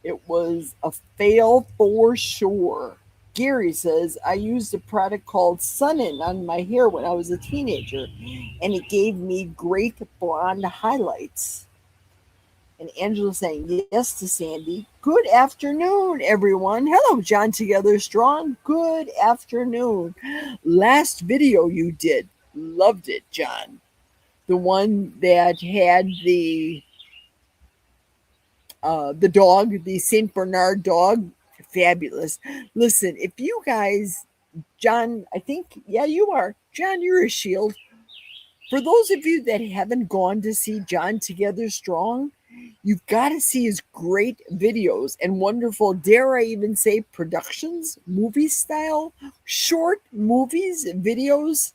It was a fail for sure. Gary says, I used a product called Sun-In on my hair when I was a teenager, and it gave me great blonde highlights. And Angela saying yes to Sandy. Good afternoon, everyone. Hello, John Together Strong. Good afternoon. Last video you did. Loved it, John. The one that had the dog, the Saint Bernard dog. Fabulous. Listen, if you guys, John, I think, yeah, you are. John, you're a shield. For those of you that haven't gone to see John Together Strong, you've got to see his great videos and wonderful, dare I even say, productions, movie style, short movies, videos.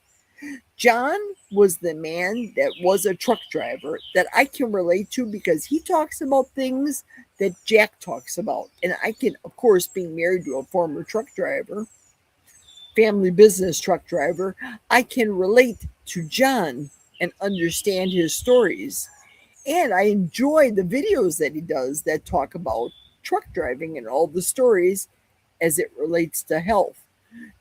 John was the man that was a truck driver that I can relate to because he talks about things that Jack talks about. And I can, of course, being married to a former truck driver, family business truck driver, I can relate to John and understand his stories. And I enjoy the videos that he does that talk about truck driving and all the stories as it relates to health.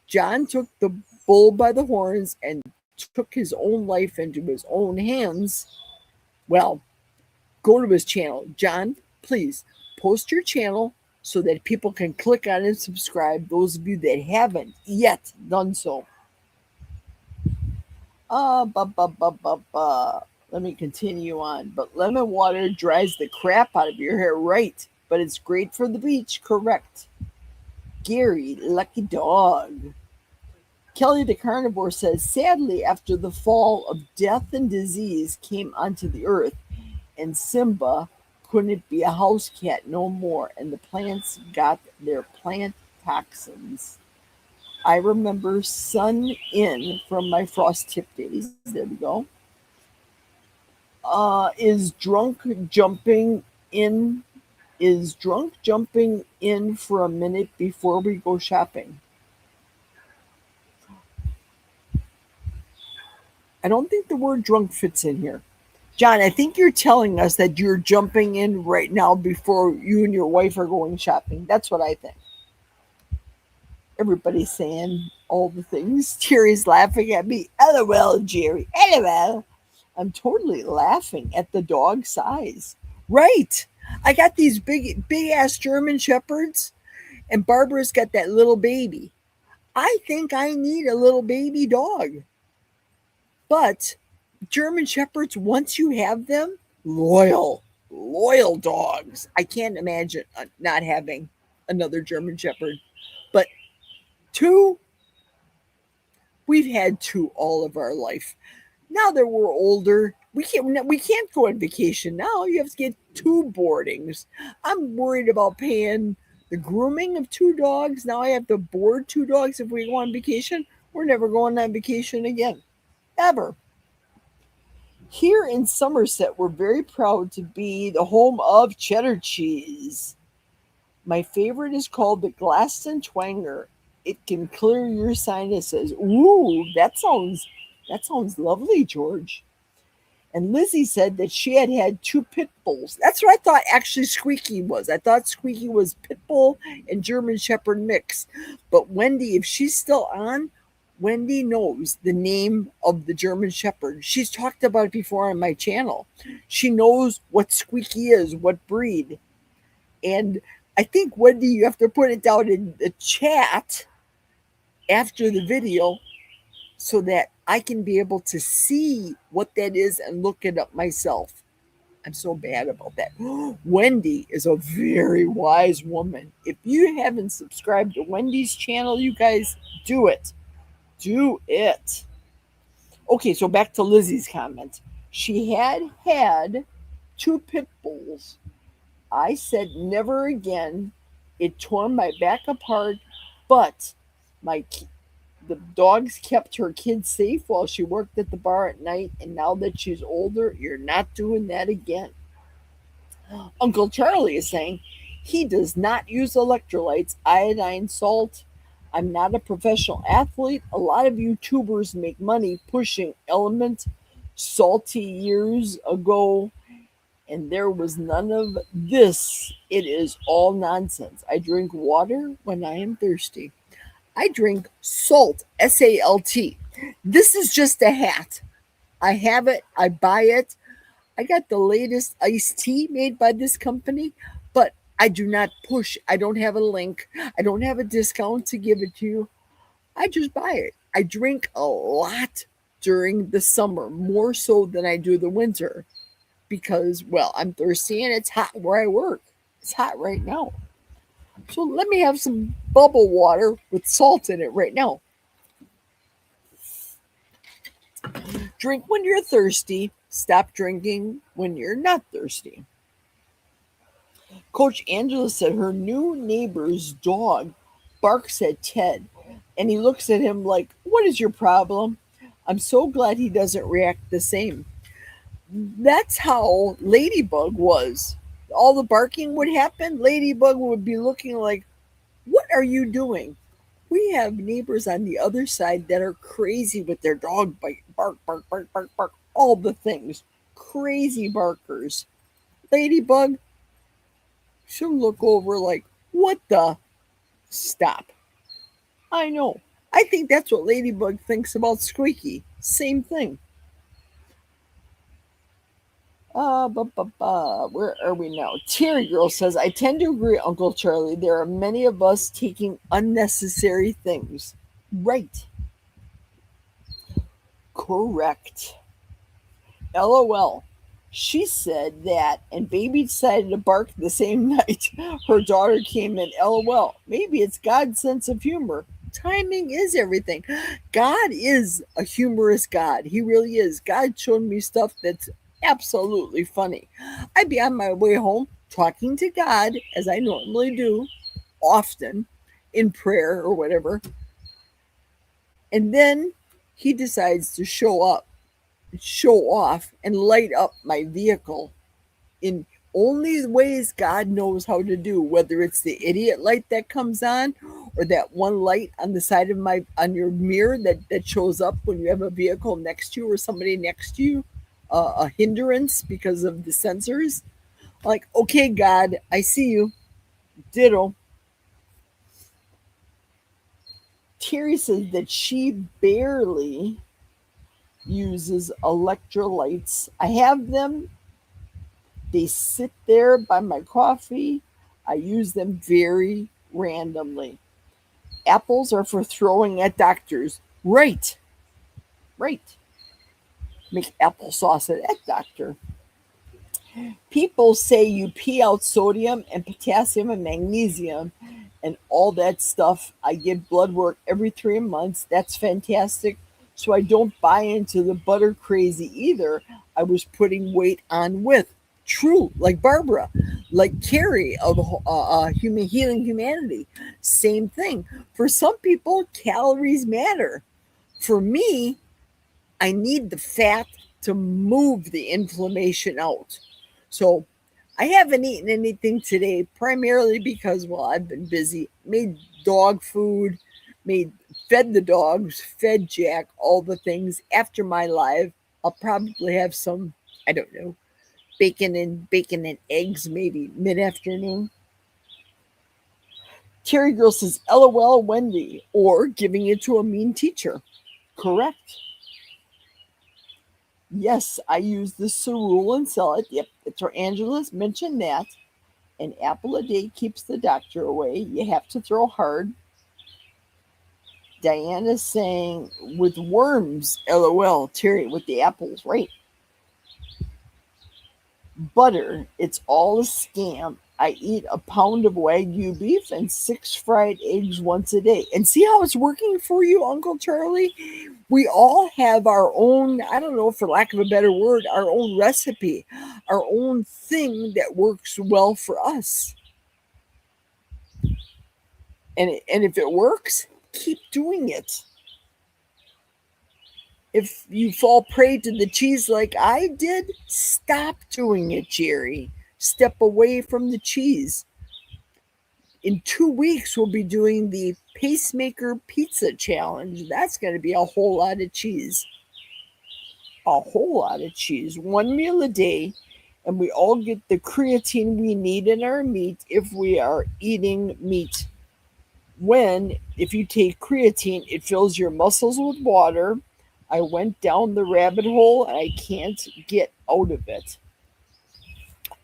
John took the bull by the horns and took his own life into his own hands. Well, go to his channel. John, please post your channel so that people can click on and subscribe, those of you that haven't yet done so. Let me continue on. But lemon water dries the crap out of your hair, right? But it's great for the beach, correct? Gary, lucky dog. Kelly the Carnivore says, sadly, after the fall of death and disease came onto the earth, and Simba couldn't be a house cat no more, and the plants got their plant toxins. I remember Sun In from my frost tip days. There we go. Is drunk jumping in? Is drunk jumping in for a minute before we go shopping? I don't think the word drunk fits in here. John, I think you're telling us that you're jumping in right now before you and your wife are going shopping. That's what I think. Everybody's saying all the things. Jerry's laughing at me. LOL, Jerry. LOL. I'm totally laughing at the dog size. Right. I got these big ass German shepherds, and Barbara's got that little baby. I think I need a little baby dog. But German shepherds, once you have them, loyal dogs. I can't imagine not having another German shepherd. But two, we've had two all of our life. Now that we're older, we can't go on vacation now. You have to get two boardings. I'm worried about paying the grooming of two dogs. Now I have to board two dogs if we go on vacation. We're never going on vacation again. Ever. Here in Somerset, we're very proud to be the home of cheddar cheese. My favorite is called the Glaston Twanger. It can clear your sinuses. Ooh, that sounds lovely, George. And Lizzie said that she had two pit bulls. That's what I thought actually Squeaky was. I thought Squeaky was pit bull and German Shepherd mix. But Wendy, if she's still on, Wendy knows the name of the German Shepherd. She's talked about it before on my channel. She knows what Squeaky is, what breed. And I think, Wendy, you have to put it down in the chat after the video so that I can be able to see what that is and look it up myself. I'm so bad about that. Wendy is a very wise woman. If you haven't subscribed to Wendy's channel, you guys, do it. Do it. Okay, so back to Lizzie's comment. She had two pit bulls. I said never again. It tore my back apart, but the dogs kept her kids safe while she worked at the bar at night, and now that she's older, you're not doing that again. Uncle Charlie is saying he does not use electrolytes, iodine, salt. I'm not a professional athlete. A lot of YouTubers make money pushing Element salty years ago, and there was none of this. It is all nonsense. I drink water when I am thirsty. I drink salt, SALT. This is just a hat. I have it. I buy it. I got the latest iced tea made by this company, but I do not push. I don't have a link. I don't have a discount to give it to you. I just buy it. I drink a lot during the summer, more so than I do the winter because, well, I'm thirsty and it's hot where I work. It's hot right now. So let me have some bubble water with salt in it right now. Drink when you're thirsty. Stop drinking when you're not thirsty. Coach Angela said her new neighbor's dog barks at Ted, and he looks at him like, "What is your problem?" I'm so glad he doesn't react the same. That's how Ladybug was. All the barking would happen. Ladybug would be looking like, "What are you doing?" We have neighbors on the other side that are crazy with their dog bite, bark, bark, bark, bark, bark, all the things. Crazy barkers. Ladybug, she'll look over like, "What the? Stop." I know. I think that's what Ladybug thinks about Squeaky. Same thing. Where are we now? Terry Girl says, I tend to agree, Uncle Charlie. There are many of us taking unnecessary things. Right. Correct. LOL. She said that, and baby decided to bark the same night her daughter came in. LOL. Maybe it's God's sense of humor. Timing is everything. God is a humorous God. He really is. God showed me stuff that's absolutely funny. I'd be on my way home talking to God, as I normally do, often in prayer or whatever. And then he decides to show off, and light up my vehicle in only ways God knows how to do, whether it's the idiot light that comes on or that one light on the side of on your mirror that shows up when you have a vehicle next to you or somebody next to you, a hindrance because of the sensors. Like, okay, God, I see you. Ditto. Terry says that she barely uses electrolytes. I have them. They sit there by my coffee. I use them very randomly. Apples are for throwing at doctors. Right. Right. Make applesauce at that doctor. People say you pee out sodium and potassium and magnesium and all that stuff. I get blood work every 3 months. That's fantastic. So I don't buy into the butter crazy either. I was putting weight on with. True, like Barbara, like Carrie of Human Healing Humanity. Same thing. For some people, calories matter. For me, I need the fat to move the inflammation out. So I haven't eaten anything today, primarily because, well, I've been busy. Made dog food, made fed the dogs, fed Jack, all the things. After my live, I'll probably have some, I don't know, bacon and eggs maybe mid-afternoon. Terry Girl says, LOL Wendy, or giving it to a mean teacher. Correct. Yes, I use the cerule and sell it. Yep, it's where Angela's mentioned that. An apple a day keeps the doctor away. You have to throw hard. Diana's saying, with worms, LOL. Terry, with the apples, right? Butter, it's all a scam. I eat a pound of Wagyu beef and 6 fried eggs once a day. And see how it's working for you, Uncle Charlie? We all have our own, I don't know, for lack of a better word, our own recipe, our own thing that works well for us. And if it works, keep doing it. If you fall prey to the cheese like I did, stop doing it, Jerry. Step away from the cheese. In 2 weeks, we'll be doing the Pacemaker Pizza Challenge. That's going to be a whole lot of cheese. A whole lot of cheese. 1 meal a day, and we all get the creatine we need in our meat if we are eating meat. If you take creatine, it fills your muscles with water. I went down the rabbit hole and I can't get out of it.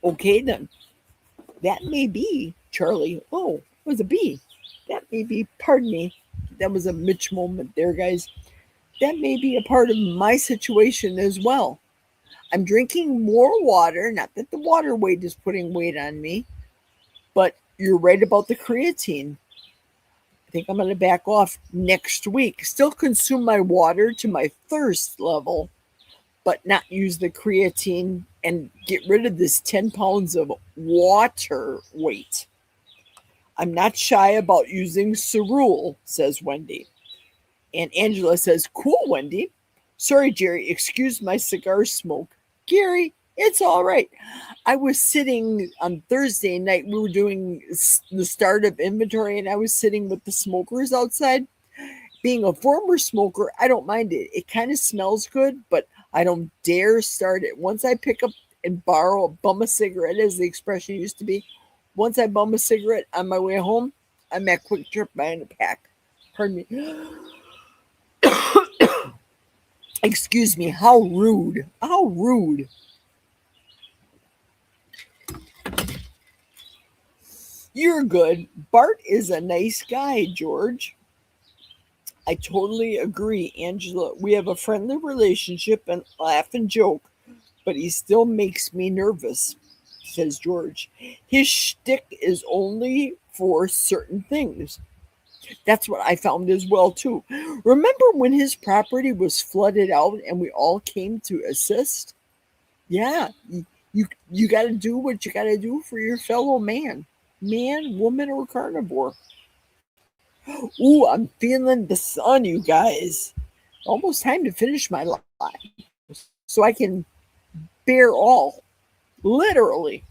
Okay, then. That may be, Charlie. Oh, it was a B. That may be, pardon me. That was a Mitch moment there, guys. That may be a part of my situation as well. I'm drinking more water. Not that the water weight is putting weight on me, but you're right about the creatine. I think I'm going to back off next week. Still consume my water to my thirst level, but not use the creatine and get rid of this 10 pounds of water weight. I'm not shy about using cerule, says Wendy. And Angela says, cool, Wendy. Sorry, Jerry, excuse my cigar smoke. Gary, it's all right. I was sitting on Thursday night, we were doing the start of inventory, and I was sitting with the smokers outside. Being a former smoker, I don't mind it. It kind of smells good, but I don't dare start it. Once I pick up and borrow a bum a cigarette, as the expression used to be, once I bum a cigarette on my way home, I'm at Quick Trip buying a pack. Pardon me. Excuse me, how rude. How rude. You're good. Bart is a nice guy, George. I totally agree, Angela. We have a friendly relationship and laugh and joke, but he still makes me nervous, says George. His shtick is only for certain things. That's what I found as well too. Remember when his property was flooded out and we all came to assist? Yeah, you got to do what you got to do for your fellow man, woman, or carnivore. Ooh, I'm feeling the sun, you guys. Almost time to finish my life so I can bear all, literally.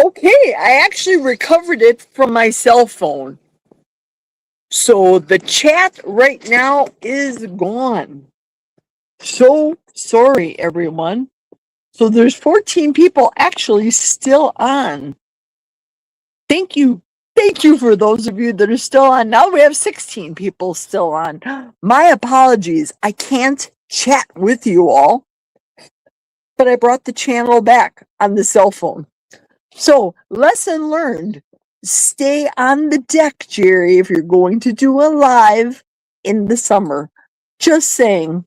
Okay, I actually recovered it from my cell phone. So the chat right now is gone. So sorry, everyone. So there's 14 people actually still on. Thank you. Thank you for those of you that are still on. Now we have 16 people still on. My apologies. I can't chat with you all, but I brought the channel back on the cell phone. So, lesson learned. Stay on the deck, Jerry, if you're going to do a live in the summer. Just saying.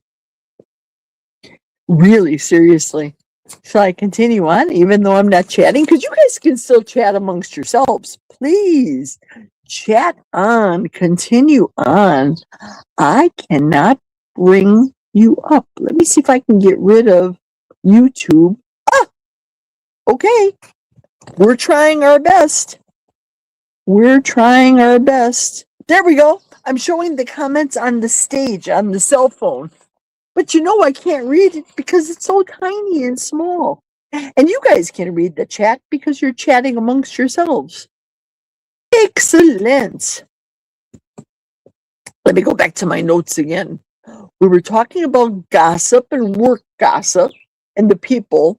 Really, seriously. Shall I continue on, even though I'm not chatting? Because you guys can still chat amongst yourselves. Please chat on, continue on. I cannot bring you up. Let me see if I can get rid of YouTube. Ah, okay. We're trying our best. We're trying our best. There we go. I'm showing the comments on the stage on the cell phone. But you know I can't read it because it's so tiny and small. And you guys can read the chat because you're chatting amongst yourselves. Excellent. Let me go back to my notes again. We were talking about gossip and work gossip, and the people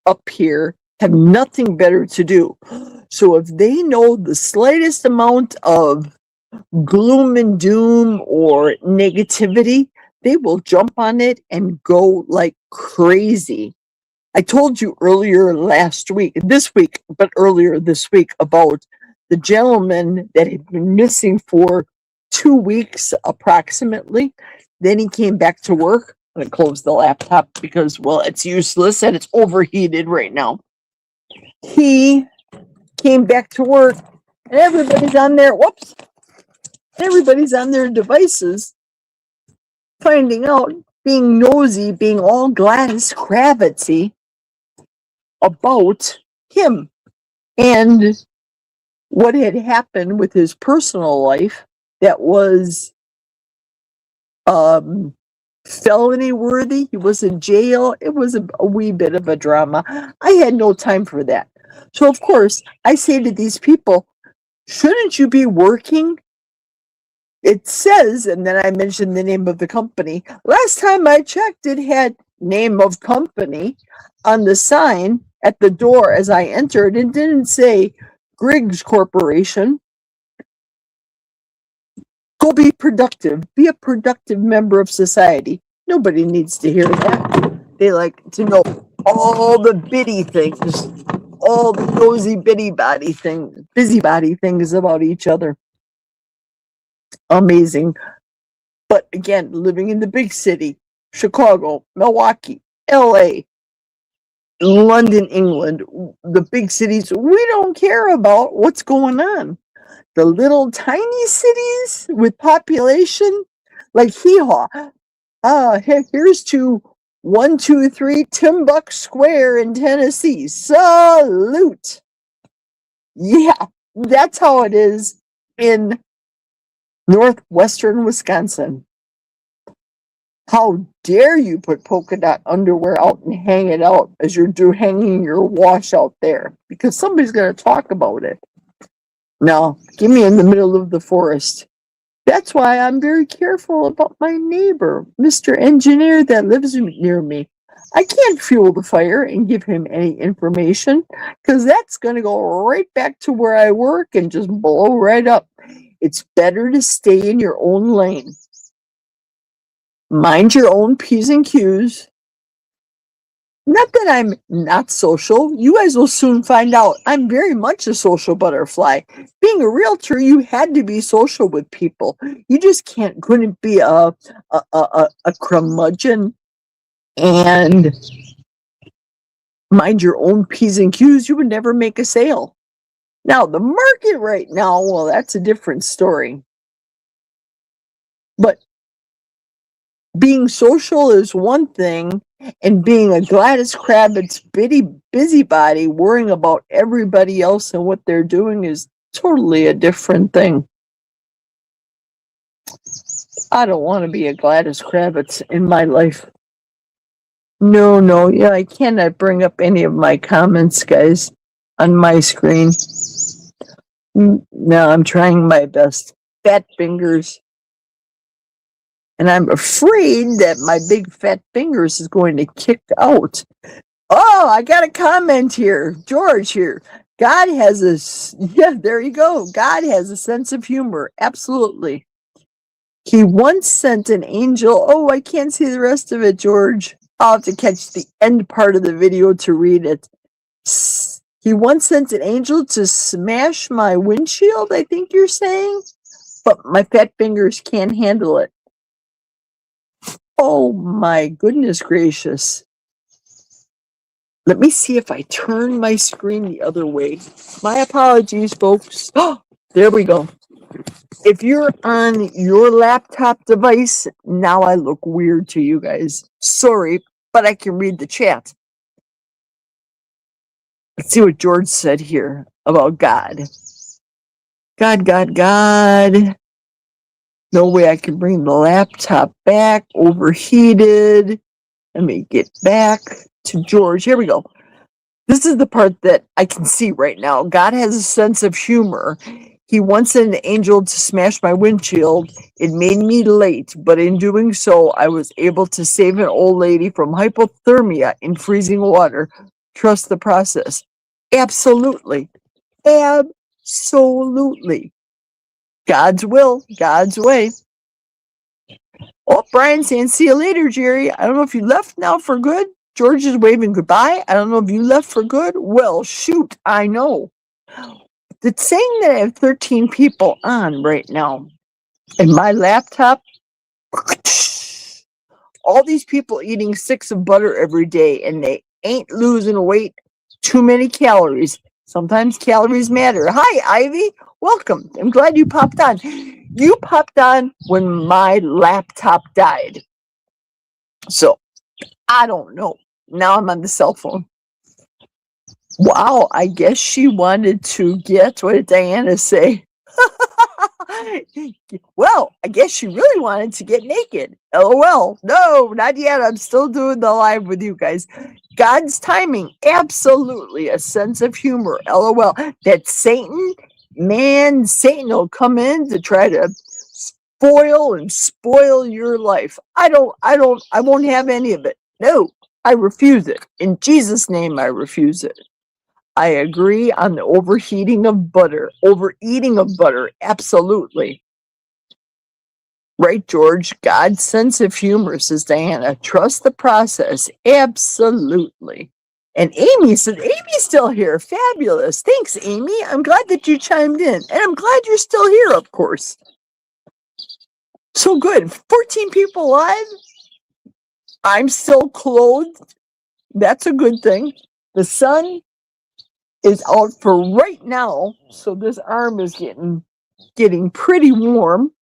up here have nothing better to do. So if they know the slightest amount of gloom and doom or negativity, they will jump on it and go like crazy. I told you earlier this week, about the gentleman that had been missing for 2 weeks approximately. Then he came back to work. I'm going to close the laptop because, well, it's useless and it's overheated right now. He came back to work and everybody's on their devices, finding out, being nosy, being all Gladys Kravitz-y about him and what had happened with his personal life that was felony worthy. He was in jail. It was a wee bit of a drama. I had no time for that. So of course I say to these people, shouldn't you be working? It says, and then I mentioned the name of the company. Last time I checked, it had name of company on the sign at the door as I entered. It didn't say Griggs Corporation. Go be productive. Be a productive member of society. Nobody needs to hear that. They like to know all the bitty things, all the nosy busybody things about each other. Amazing. But again, living in the big city, Chicago, Milwaukee, LA, London, England, the big cities, we don't care about what's going on. The little tiny cities with population, like hee-haw. Here's to 123 Timbuk Square in Tennessee. Salute. Yeah, that's how it is in northwestern Wisconsin. How dare you put polka dot underwear out and hang it out as you're hanging your wash out there, because somebody's going to talk about it. No, give me in the middle of the forest. That's why I'm very careful about my neighbor, Mr. Engineer that lives near me. I can't fuel the fire and give him any information because that's going to go right back to where I work and just blow right up. It's better to stay in your own lane. Mind your own P's and Q's. Not that I'm not social. You guys will soon find out. I'm very much a social butterfly. Being a realtor, you had to be social with people. You just couldn't be a curmudgeon and mind your own P's and Q's. You would never make a sale. Now, the market right now, well, that's a different story. But being social is one thing, and being a Gladys Kravitz busybody worrying about everybody else and what they're doing is totally a different thing. I don't want to be a Gladys Kravitz in my life. No, yeah, I cannot bring up any of my comments, guys. on my screen. Now I'm trying my best. Fat fingers. And I'm afraid that my big fat fingers is going to kick out. Oh, I got a comment here. George here. God has yeah, there you go. God has a sense of humor. Absolutely. He once sent an angel. Oh, I can't see the rest of it, George. I'll have to catch the end part of the video to read it. He once sent an angel to smash my windshield, I think you're saying, but my fat fingers can't handle it. Oh my goodness gracious. Let me see if I turn my screen the other way. My apologies, folks. Oh, there we go. If you're on your laptop device, now I look weird to you guys. Sorry, but I can read the chat. Let's see what George said here about God. God. No way I can bring the laptop back. Overheated. Let me get back to George. Here we go. This is the part that I can see right now. God has a sense of humor. He once sent an angel to smash my windshield. It made me late, but in doing so, I was able to save an old lady from hypothermia in freezing water. Trust the process. Absolutely. Absolutely. God's will, God's way. Oh, Brian saying, see you later, Jerry. I don't know if you left now for good. George is waving goodbye. I don't know if you left for good. Well, shoot, I know. It's saying that I have 13 people on right now. And my laptop, all these people eating 6 of butter every day, and they ain't losing weight. Too many calories. Sometimes calories matter. Hi, Ivy. Welcome. I'm glad you popped on. You popped on when my laptop died. So, I don't know. Now I'm on the cell phone. Wow, I guess she wanted to get, what did Diana say? Well, I guess she really wanted to get naked. LOL. No, not yet. I'm still doing the live with you guys. God's timing. Absolutely. A sense of humor. LOL. That Satan, man, Satan will come in to try to spoil your life. I won't have any of it. No, I refuse it. In Jesus' name, I refuse it. I agree on the overeating of butter. Absolutely. Right, George? God's sense of humor, says Diana. Trust the process. Absolutely. And Amy said, Amy's still here. Fabulous. Thanks, Amy. I'm glad that you chimed in. And I'm glad you're still here, of course. So good. 14 people live. I'm still clothed. That's a good thing. The sun is out for right now, so this arm is getting pretty warm.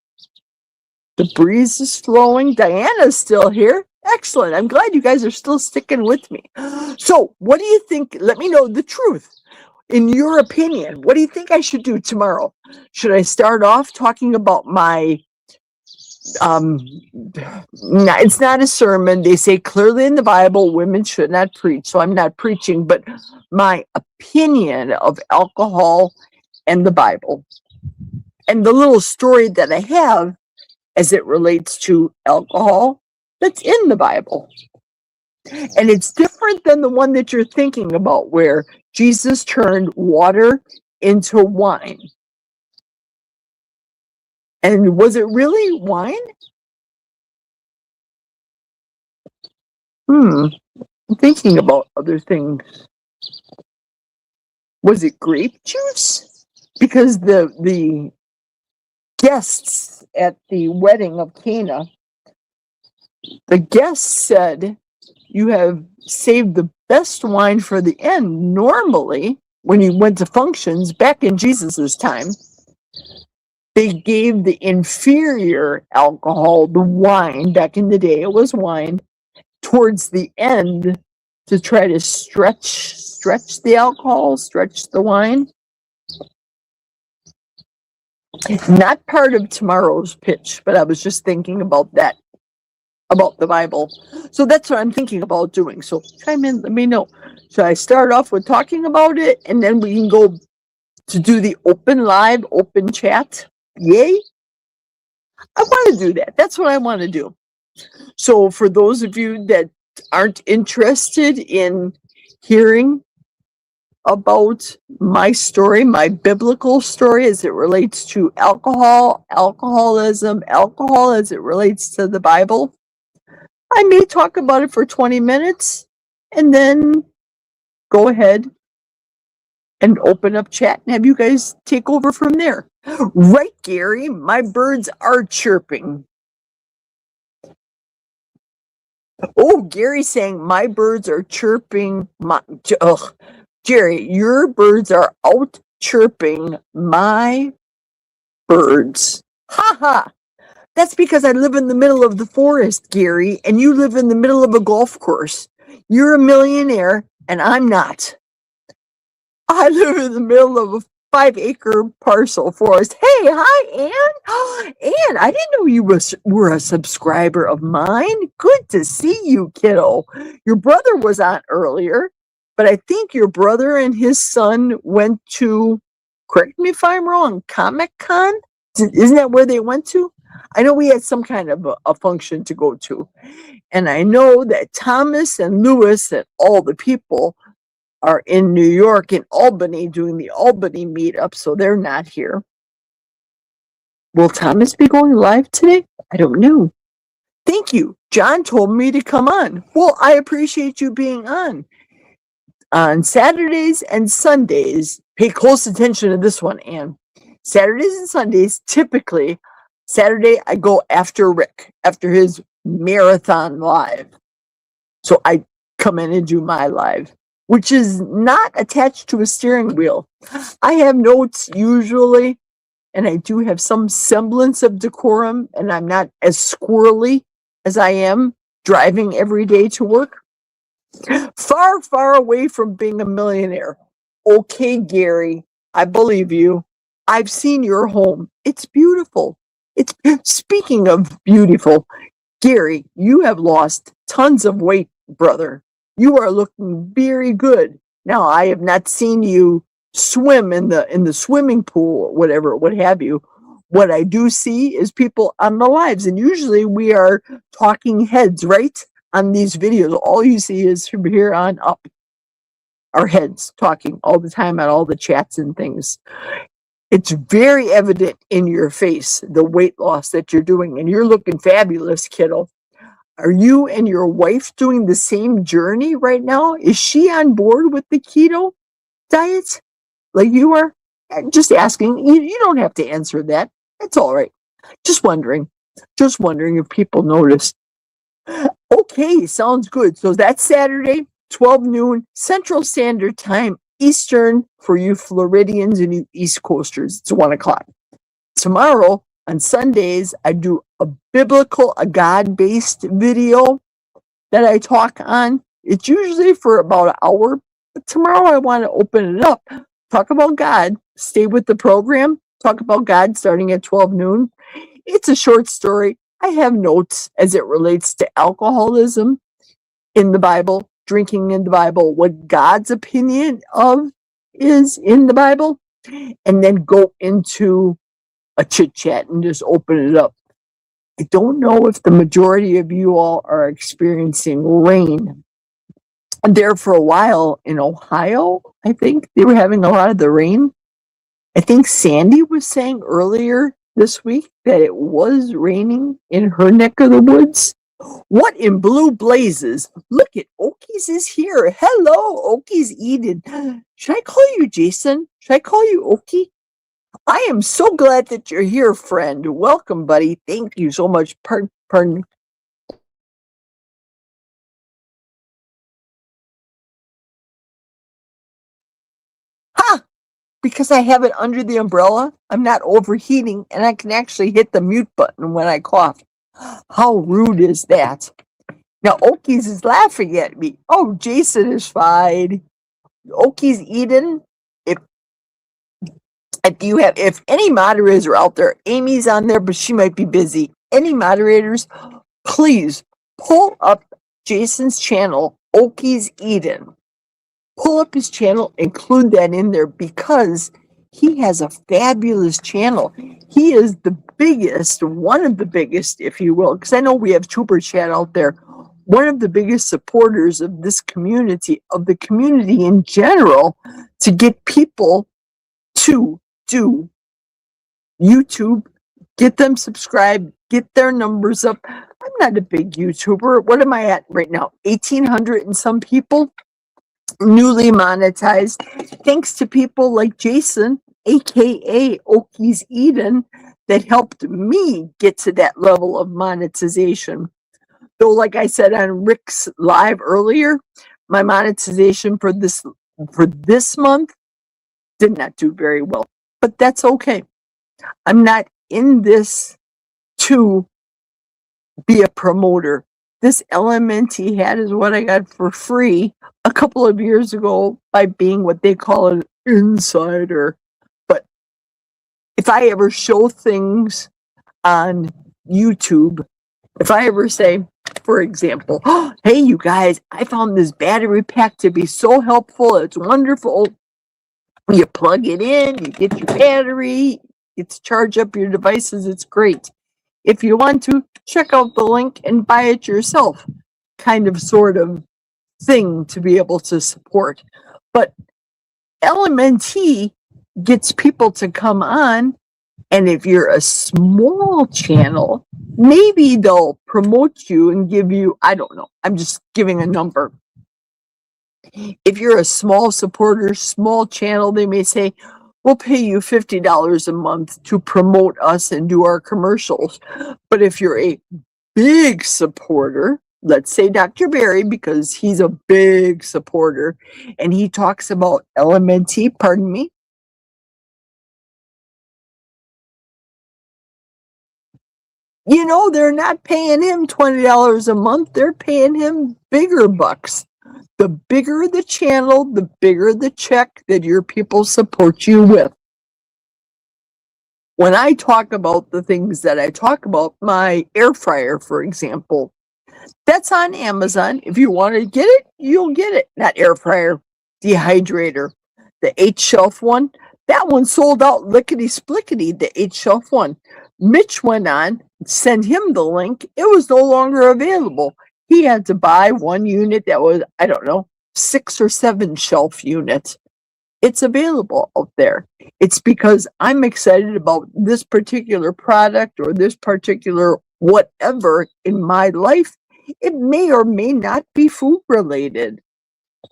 The breeze is flowing. Diana's still here. Excellent. I'm glad you guys are still sticking with me. So, what do you think? Let me know the truth. In your opinion, what do you think I should do tomorrow? Should I start off talking about my it's not a sermon. They say clearly in the Bible women should not preach, so I'm not preaching, but my opinion of alcohol and the Bible and the little story that I have as it relates to alcohol that's in the Bible. And it's different than the one that you're thinking about, where Jesus turned water into wine. And was it really wine? I'm thinking about other things. Was it grape juice? Because the guests at the wedding of Cana, the guests said, you have saved the best wine for the end. Normally, when you went to functions back in Jesus's time, they gave the inferior alcohol, the wine. Back in the day, it was wine, towards the end to try to stretch the alcohol, stretch the wine. Not part of tomorrow's pitch, but I was just thinking about that about the Bible. So that's what I'm thinking about doing. So chime in, let me know. Should I start off with talking about it and then we can go to do the open live, open chat? Yay! I want to do that. That's what I want to do. So for those of you that aren't interested in hearing about my story, my biblical story as it relates to alcohol, alcoholism, alcohol as it relates to the Bible, I may talk about it for 20 minutes and then go ahead and open up chat and have you guys take over from there. Right, Gary, my birds are chirping. Oh, Gary's saying my birds are chirping. Jerry, your birds are out chirping my birds. Ha ha. That's because I live in the middle of the forest, Gary, and you live in the middle of a golf course. You're a millionaire, and I'm not. I live in the middle of a 5-acre parcel forest. Hey, hi, Ann. Ann, I didn't know you were a subscriber of mine. Good to see you, kiddo. Your brother was on earlier, but I think your brother and his son went to, correct me if I'm wrong, Comic-Con? Isn't that where they went to? I know we had some kind of a function to go to. And I know that Thomas and Lewis and all the people are in New York, in Albany, doing the Albany meetup, so they're not here. Will Thomas be going live today? I don't know. Thank you. John told me to come on. Well, I appreciate you being on. On Saturdays and Sundays, pay close attention to this one, Ann. Saturdays and Sundays, typically, Saturday I go after Rick, after his marathon live. So I come in and do my live, which is not attached to a steering wheel. I have notes usually, and I do have some semblance of decorum, and I'm not as squirrely as I am driving every day to work. Far, far away from being a millionaire. Okay, Gary, I believe you. I've seen your home. It's beautiful. Speaking of beautiful, Gary, you have lost tons of weight, brother. You are looking very good. Now, I have not seen you swim in the swimming pool or whatever, what have you. What I do see is people on the lives, and usually we are talking heads, right? On these videos, all you see is from here on up, our heads talking all the time on all the chats and things. It's very evident in your face, the weight loss that you're doing, and you're looking fabulous, kiddo. Are you and your wife doing the same journey right now? Is she on board with the keto diet like you are? Just asking. You don't have to answer that. It's all right. Just wondering if people notice. Okay, sounds good. So that's Saturday, 12 noon, Central Standard Time, Eastern for you Floridians and you East Coasters. It's 1 o'clock. Tomorrow, on Sundays, I do a God-based video that I talk on. It's usually for about an hour. But tomorrow, I want to open it up. Talk about God. Stay with the program. Talk about God starting at 12 noon. It's a short story. I have notes as it relates to alcoholism in the Bible, drinking in the Bible, what God's opinion of is in the Bible, and then go into a chit chat and just open it up. I don't know if the majority of you all are experiencing rain. There for a while in Ohio, I think they were having a lot of the rain. I think Sandy was saying earlier this week that it was raining in her neck of the woods. What in blue blazes? Look at Okies is here. Hello, Okies Eden. Should I call you Jason? Should I call you Okie? I am so glad that you're here, friend. Welcome, buddy. Thank you so much. Pardon. Ha! Because I have it under the umbrella, I'm not overheating, and I can actually hit the mute button when I cough. How rude is that? Now, Okies is laughing at me. Oh, Jason is fine. Okies Eden, if any moderators are out there, Amy's on there, but she might be busy. Any moderators, please Pull up Jason's channel, Okies Eden. Pull up his channel, include that in there because he has a fabulous channel. He is the biggest, one of the biggest, if you will, because I know we have Tuber Chat out there, one of the biggest supporters of this community, of the community in general, to get people to do YouTube, get them subscribed, get their numbers up. I'm not a big YouTuber. What am I at right now? 1,800 and some people newly monetized, thanks to people like Jason, aka Okies Eden, that helped me get to that level of monetization. Though, like I said on Rick's live earlier, my monetization for this month did not do very well, but that's okay. I'm not in this to be a promoter. This LMNT hat is what I got for free a couple of years ago by being what they call an insider. But if I ever show things on YouTube, if I ever say, for example, oh, hey, you guys, I found this battery pack to be so helpful. It's wonderful. You plug it in, you get your battery, it's charge up your devices. It's great. If you want to, check out the link and buy it yourself, kind of sort of thing to be able to support. But LMNT gets people to come on, and if you're a small channel, maybe they'll promote you and give you, I don't know, I'm just giving a number. If you're a small supporter, small channel, they may say, we'll pay you $50 a month to promote us and do our commercials. But if you're a big supporter, let's say Dr. Barry, because he's a big supporter, and he talks about LMNT, pardon me, you know, they're not paying him $20 a month. They're paying him bigger bucks. The bigger the channel, the bigger the check that your people support you with. When I talk about the things that I talk about, my air fryer, for example, that's on Amazon. If you want to get it, you'll get it. Not air fryer, dehydrator. The 8-shelf one, that one sold out lickety-splickety, the 8-shelf one. Mitch went on, sent him the link. It was no longer available. He had to buy one unit that was, I don't know, 6 or 7 shelf units. It's available out there. It's because I'm excited about this particular product or this particular whatever in my life. It may or may not be food related,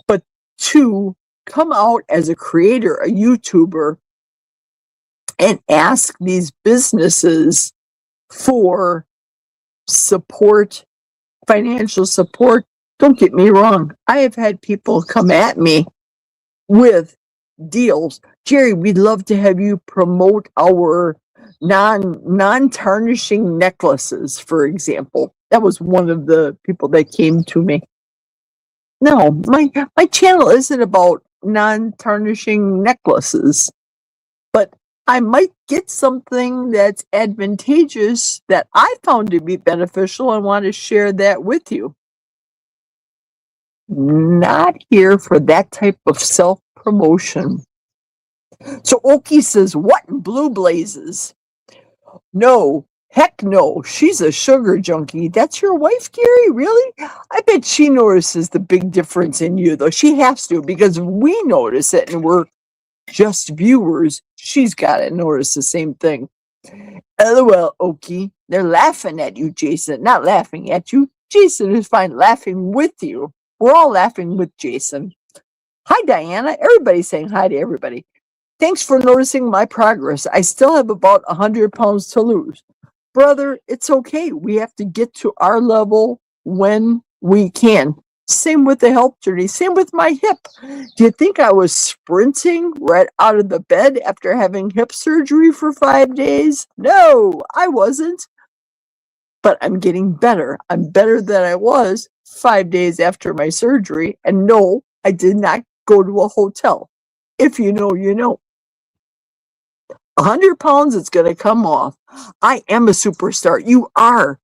but to come out as a creator, a YouTuber, and ask these businesses for support, financial support. Don't get me wrong. I have had people come at me with deals. Jerry, we'd love to have you promote our non-tarnishing necklaces, for example. That was one of the people that came to me. No, my channel isn't about non-tarnishing necklaces, but I might get something that's advantageous that I found to be beneficial. I want to share that with you. Not here for that type of self-promotion. So Oki says, what in blue blazes? No, heck no. She's a sugar junkie. That's your wife, Gary? Really? I bet she notices the big difference in you, though. She has to, because we notice it and we're just viewers. She's got to notice the same thing. LOL, Oki. They're laughing at you, Jason. Not laughing at you. Jason is fine laughing with you. We're all laughing with Jason. Hi, Diana. Everybody's saying hi to everybody. Thanks for noticing my progress. I still have about 100 pounds to lose. Brother, it's okay. We have to get to our level when we can. Same with the health journey. Same with my hip. Do you think I was sprinting right out of the bed after having hip surgery for 5 days? No, I wasn't. But I'm getting better. I'm better than I was 5 days after my surgery. And no, I did not go to a hotel. If you know, you know. 100 pounds, it's going to come off. I am a superstar. You are.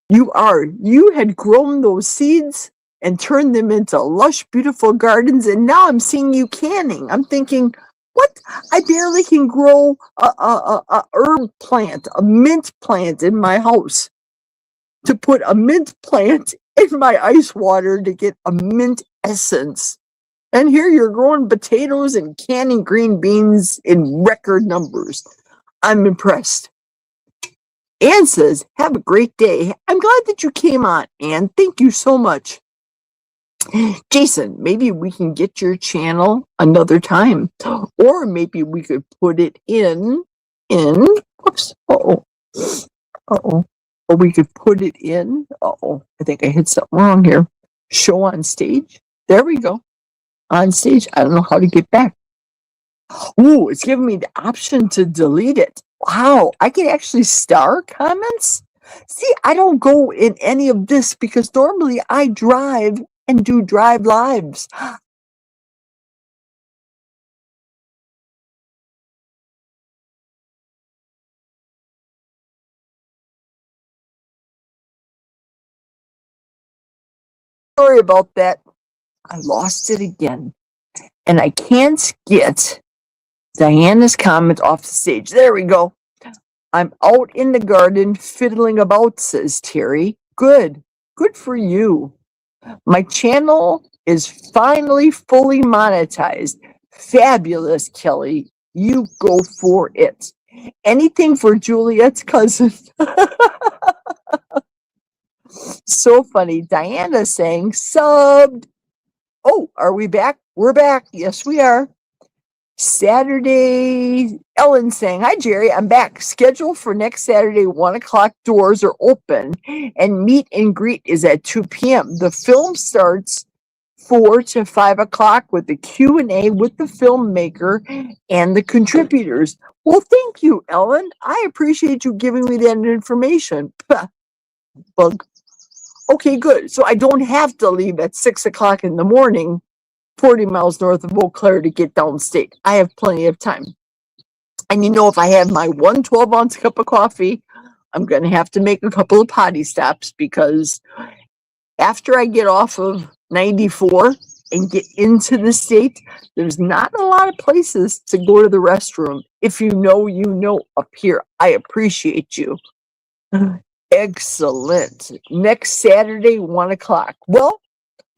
You are. You had grown those seeds and turned them into lush, beautiful gardens, and now I'm seeing you canning. I'm thinking, what? I barely can grow a herb plant, a mint plant in my house. To put a mint plant in my ice water to get a mint essence. And here you're growing potatoes and canning green beans in record numbers. I'm impressed. Anne says, have a great day. I'm glad that you came on, Anne. Thank you so much. Jason, maybe we can get your channel another time. Or maybe we could put it whoops, uh-oh. Or we could put it in, I think I hit something wrong here. Show on stage. There we go. On stage. I don't know how to get back. Ooh, it's giving me the option to delete it. Wow, I can actually star comments? See, I don't go in any of this because normally I drive and do drive lives. Sorry about that. I lost it again. And I can't get Diana's comment off the stage. There we go. I'm out in the garden fiddling about, says Terry. Good. Good for you. My channel is finally fully monetized. Fabulous, Kelly. You go for it. Anything for Juliet's cousin. So funny. Diana saying subbed. Oh, are we back? We're back. Yes, we are. Saturday, Ellen saying, hi, Jerry, I'm back. Schedule for next Saturday, 1 o'clock. Doors are open and meet and greet is at 2 p.m. The film starts 4 to 5 o'clock with the Q&A with the filmmaker and the contributors. Well, thank you, Ellen. I appreciate you giving me that information. Bug. Okay, good. So I don't have to leave at 6 o'clock in the morning 40 miles north of Eau Claire to get downstate. I have plenty of time. And if I have my 1 12-ounce cup of coffee, I'm going to have to make a couple of potty stops because after I get off of 94 and get into the state, there's not a lot of places to go to the restroom. If you know up here. I appreciate you. Excellent. Next Saturday, 1 o'clock. Well,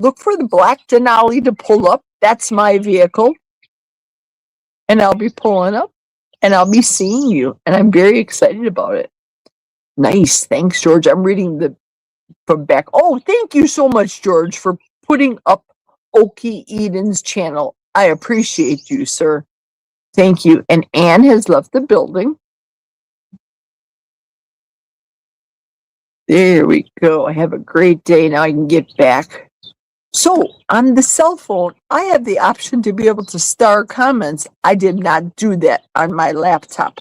look for the black Denali to pull up. That's my vehicle. And I'll be pulling up and I'll be seeing you. And I'm very excited about it. Nice. Thanks, George. I'm reading from back. Oh, thank you so much, George, for putting up Okie Eden's channel. I appreciate you, sir. Thank you. And Anne has left the building. There we go. I have a great day. Now I can get back. So on the cell phone, I have the option to be able to star comments. I did not do that on my laptop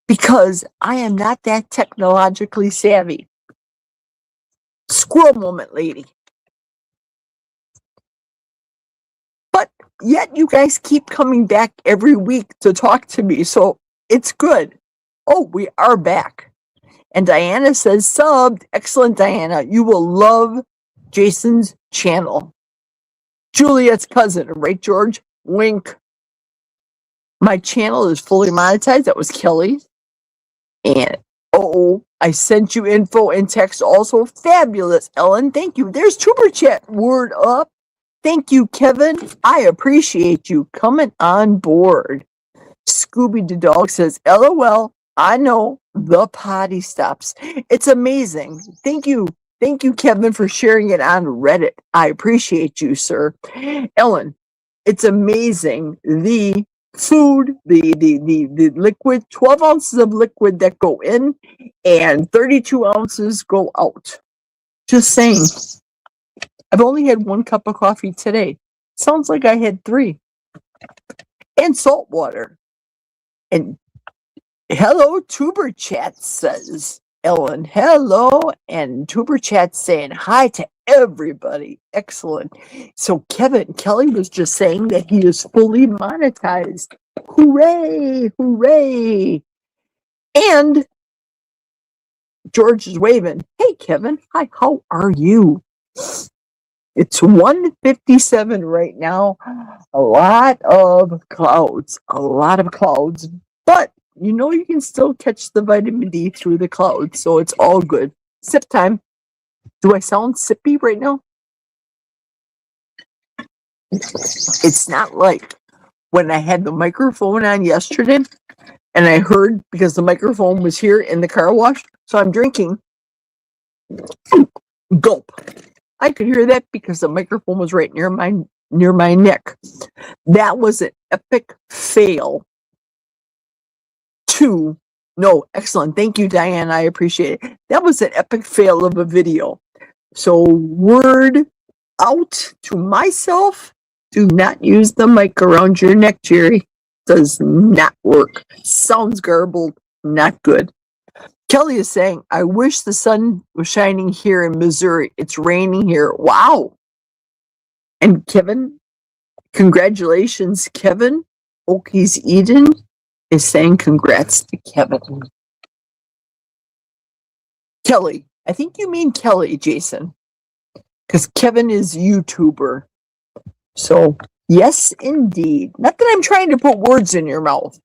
because I am not that technologically savvy. Squirrel moment, lady. But yet you guys keep coming back every week to talk to me, so it's good. Oh, we are back. And Diana says, subbed. Excellent, Diana. You will love Jason's channel. Juliet's cousin, right, George? Wink. My channel is fully monetized. That was Kelly. And I sent you info and text also. Fabulous, Ellen. Thank you. There's Tuber Chat. Word up. Thank you, Kevin. I appreciate you coming on board. Scooby the dog says, LOL. I know the potty stops. It's amazing. Thank you. Thank you, Kevin, for sharing it on Reddit. I appreciate you, sir. Ellen, it's amazing. The food, the liquid, 12 ounces of liquid that go in and 32 ounces go out. Just saying. I've only had 1 cup of coffee today. Sounds like I had 3. And salt water. And hello, Tuber Chat, says Ellen. Hello, and Tuber Chat saying hi to everybody. Excellent. So Kelly was just saying that he is fully monetized. Hooray, hooray. And George is waving. Hey, Kevin. Hi, how are you? It's 1:57 right now. A lot of clouds. But you can still catch the vitamin D through the clouds, so it's all good. Sip time. Do I sound sippy right now? It's not like when I had the microphone on yesterday and I heard because the microphone was here in the car wash, so I'm drinking. Gulp. I could hear that because the microphone was right near my neck. That was an epic fail. No, excellent. Thank you, Diane. I appreciate it. That was an epic fail of a video. So word out to myself, do not use the mic around your neck, Jerry. Does not work. Sounds garbled, not good. Kelly is saying, I wish the sun was shining here in Missouri. It's raining here. Wow. And Kevin, congratulations, Kevin. Okies Eden is saying congrats to Kevin. Kelly. I think you mean Kelly, Jason. Because Kevin is YouTuber. So, yes, indeed. Not that I'm trying to put words in your mouth.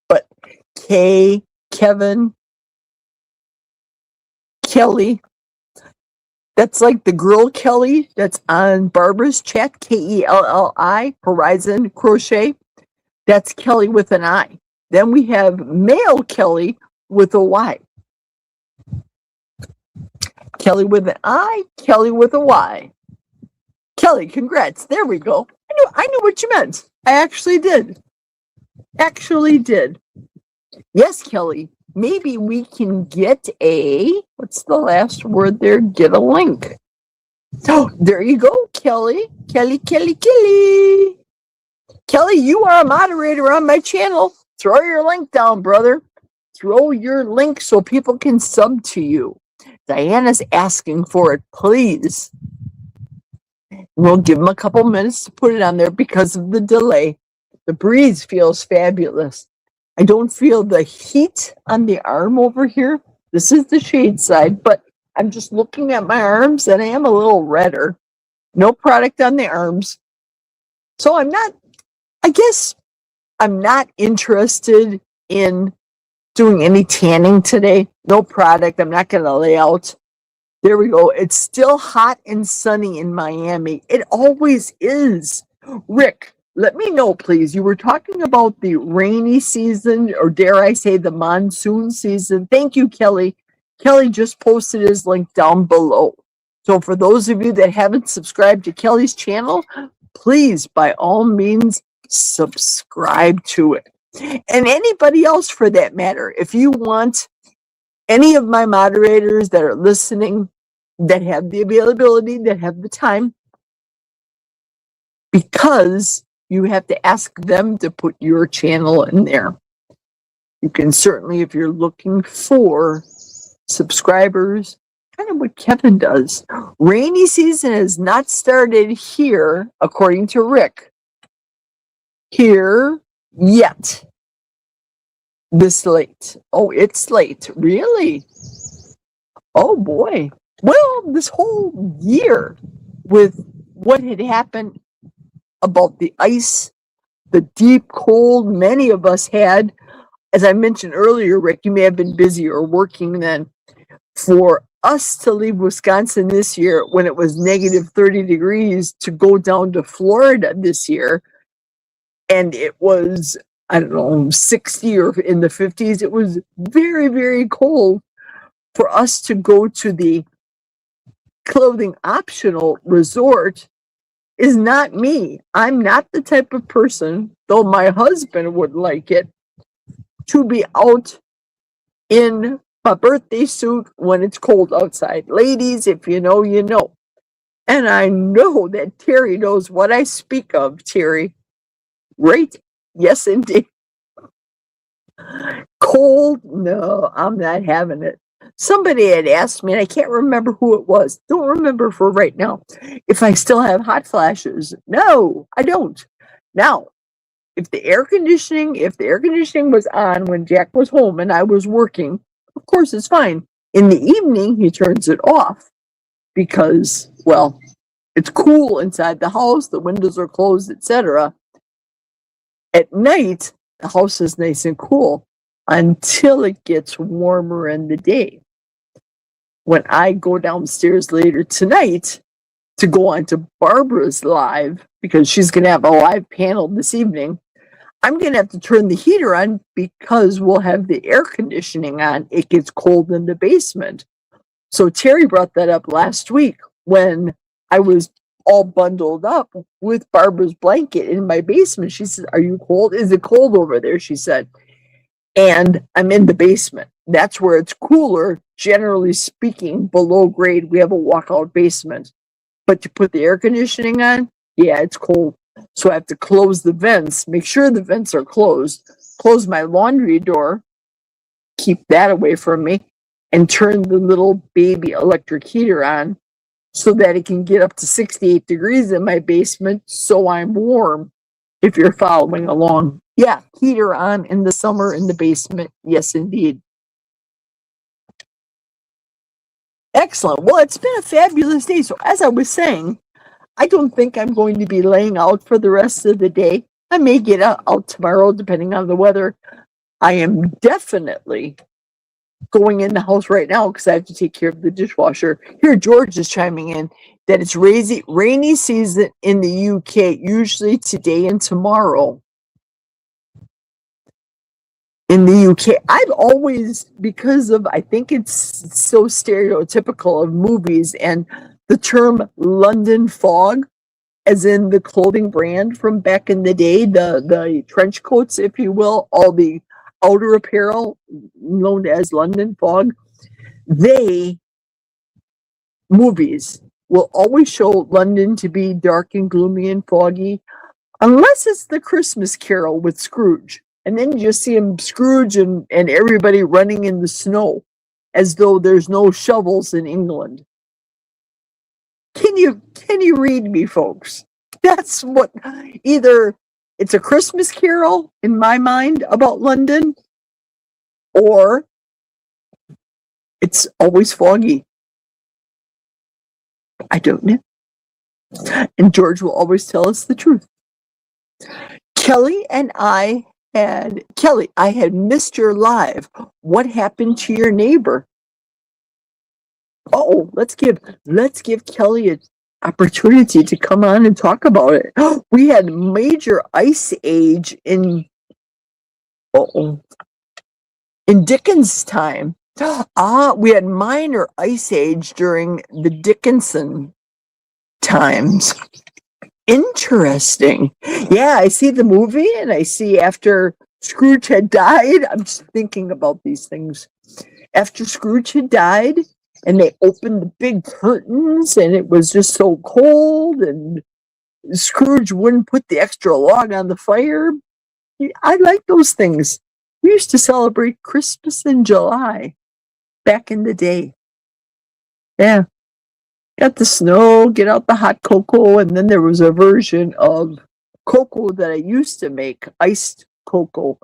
But Kevin, Kelly. That's like the girl Kelly that's on Barbara's chat. Kelli, Horizon Crochet. That's Kelly with an I. Then we have male Kelly with a Y. Kelly with an I, Kelly with a Y. Kelly, congrats. There we go. I knew what you meant. I actually did. Yes, Kelly. Maybe we can get what's the last word there? Get a link. Oh, there you go, Kelly. Kelly. Kelly, you are a moderator on my channel. Throw your link down, brother. Throw your link so people can sub to you. Diana's asking for it, please. We'll give them a couple minutes to put it on there because of the delay. The breeze feels fabulous. I don't feel the heat on the arm over here. This is the shade side, but I'm just looking at my arms and I am a little redder. No product on the arms. So I'm not interested in doing any tanning today. No product. I'm not going to lay out. There we go. It's still hot and sunny in Miami. It always is. Rick, let me know, please. You were talking about the rainy season, or dare I say the monsoon season. Thank you, Kelly. Kelly just posted his link down below. So for those of you that haven't subscribed to Kelly's channel, please, by all means, subscribe to it. And anybody else for that matter, if you want any of my moderators that are listening, that have the availability, that have the time, because you have to ask them to put your channel in there. You can certainly, if you're looking for subscribers, kind of what Kevin does. Rainy season has not started here, according to Rick, here yet. This late. Oh, it's late. Really? Oh boy. Well, this whole year with what had happened about the ice, the deep cold many of us had, as I mentioned earlier, Rick, you may have been busy or working then. For us to leave Wisconsin this year when it was negative 30 degrees to go down to Florida this year, and it was, I don't know, 60 or in the 50s. It was very, very cold. For us to go to the clothing optional resort is not me. I'm not the type of person, though my husband would like it, to be out in a birthday suit when it's cold outside. Ladies, if you know, you know. And I know that Terry knows what I speak of, Terry. Right? Yes, indeed. Cold? No, I'm not having it. Somebody had asked me, and I can't remember who it was. Don't remember for right now. If I still have hot flashes. No, I don't. Now, if the air conditioning was on when Jack was home and I was working, of course it's fine. In the evening, he turns it off because, well, it's cool inside the house, the windows are closed, etc. At night, the house is nice and cool until it gets warmer in the day. When I go downstairs later tonight to go on to Barbara's live, because she's going to have a live panel this evening, I'm going to have to turn the heater on because we'll have the air conditioning on. It gets cold in the basement. So Terry brought that up last week when I was all bundled up with Barbara's blanket in my basement. She said, "Are you cold? Is it cold over there?" She said. And I'm in the basement. That's where it's cooler, generally speaking, below grade. We have a walkout basement. But to put the air conditioning on, yeah, it's cold. So I have to close the vents, make sure the vents are closed, close my laundry door, keep that away from me, and turn the little baby electric heater on so that it can get up to 68 degrees in my basement so I'm warm, if you're following along. Yeah, heater on in the summer in the basement. Yes, indeed. Excellent. Well, it's been a fabulous day. So as I was saying, I don't think I'm going to be laying out for the rest of the day. I may get out tomorrow, depending on the weather. I am definitely going in the house right now because I have to take care of the dishwasher. Here, George is chiming in that it's rainy season in the UK, usually today and tomorrow. In the UK, I've always, because of, I think it's so stereotypical of movies and the term London fog, as in the clothing brand from back in the day, the trench coats, if you will, all the outer apparel known as London fog, movies will always show London to be dark and gloomy and foggy, unless it's the Christmas Carol with Scrooge. And then you just see him, Scrooge and everybody running in the snow as though there's no shovels in England. Can you read me, folks? That's what, either it's a Christmas Carol in my mind about London, or it's always foggy. I don't know. And George will always tell us the truth. Kelly, I had missed your live. What happened to your neighbor? Oh, let's give Kelly an opportunity to come on and talk about it. We had major ice age in Dickens' time. We had minor ice age during the Dickinson times. Interesting. Yeah, I see the movie and I see after Scrooge had died. I'm just thinking about these things. After Scrooge had died and they opened the big curtains and it was just so cold and Scrooge wouldn't put the extra log on the fire. I like those things. We used to celebrate Christmas in July back in the day. Yeah. Got the snow, get out the hot cocoa, and then there was a version of cocoa that I used to make, iced cocoa.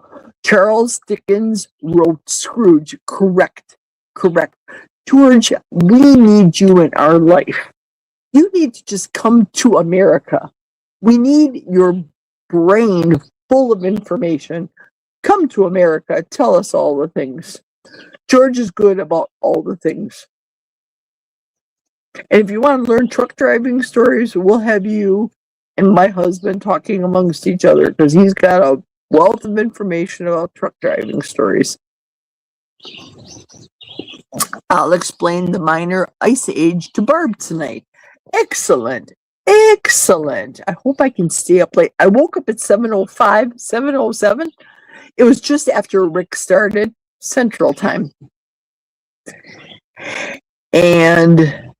Charles Dickens wrote Scrooge. Correct. George, we need you in our life. You need to just come to America. We need your brain full of information. Come to America. Tell us all the things. George is good about all the things. And if you want to learn truck driving stories, we'll have you and my husband talking amongst each other because he's got a wealth of information about truck driving stories. I'll explain the minor ice age to Barb tonight. Excellent. I hope I can stay up late. I woke up at 7:05, 7:07. It was just after Rick started Central Time. And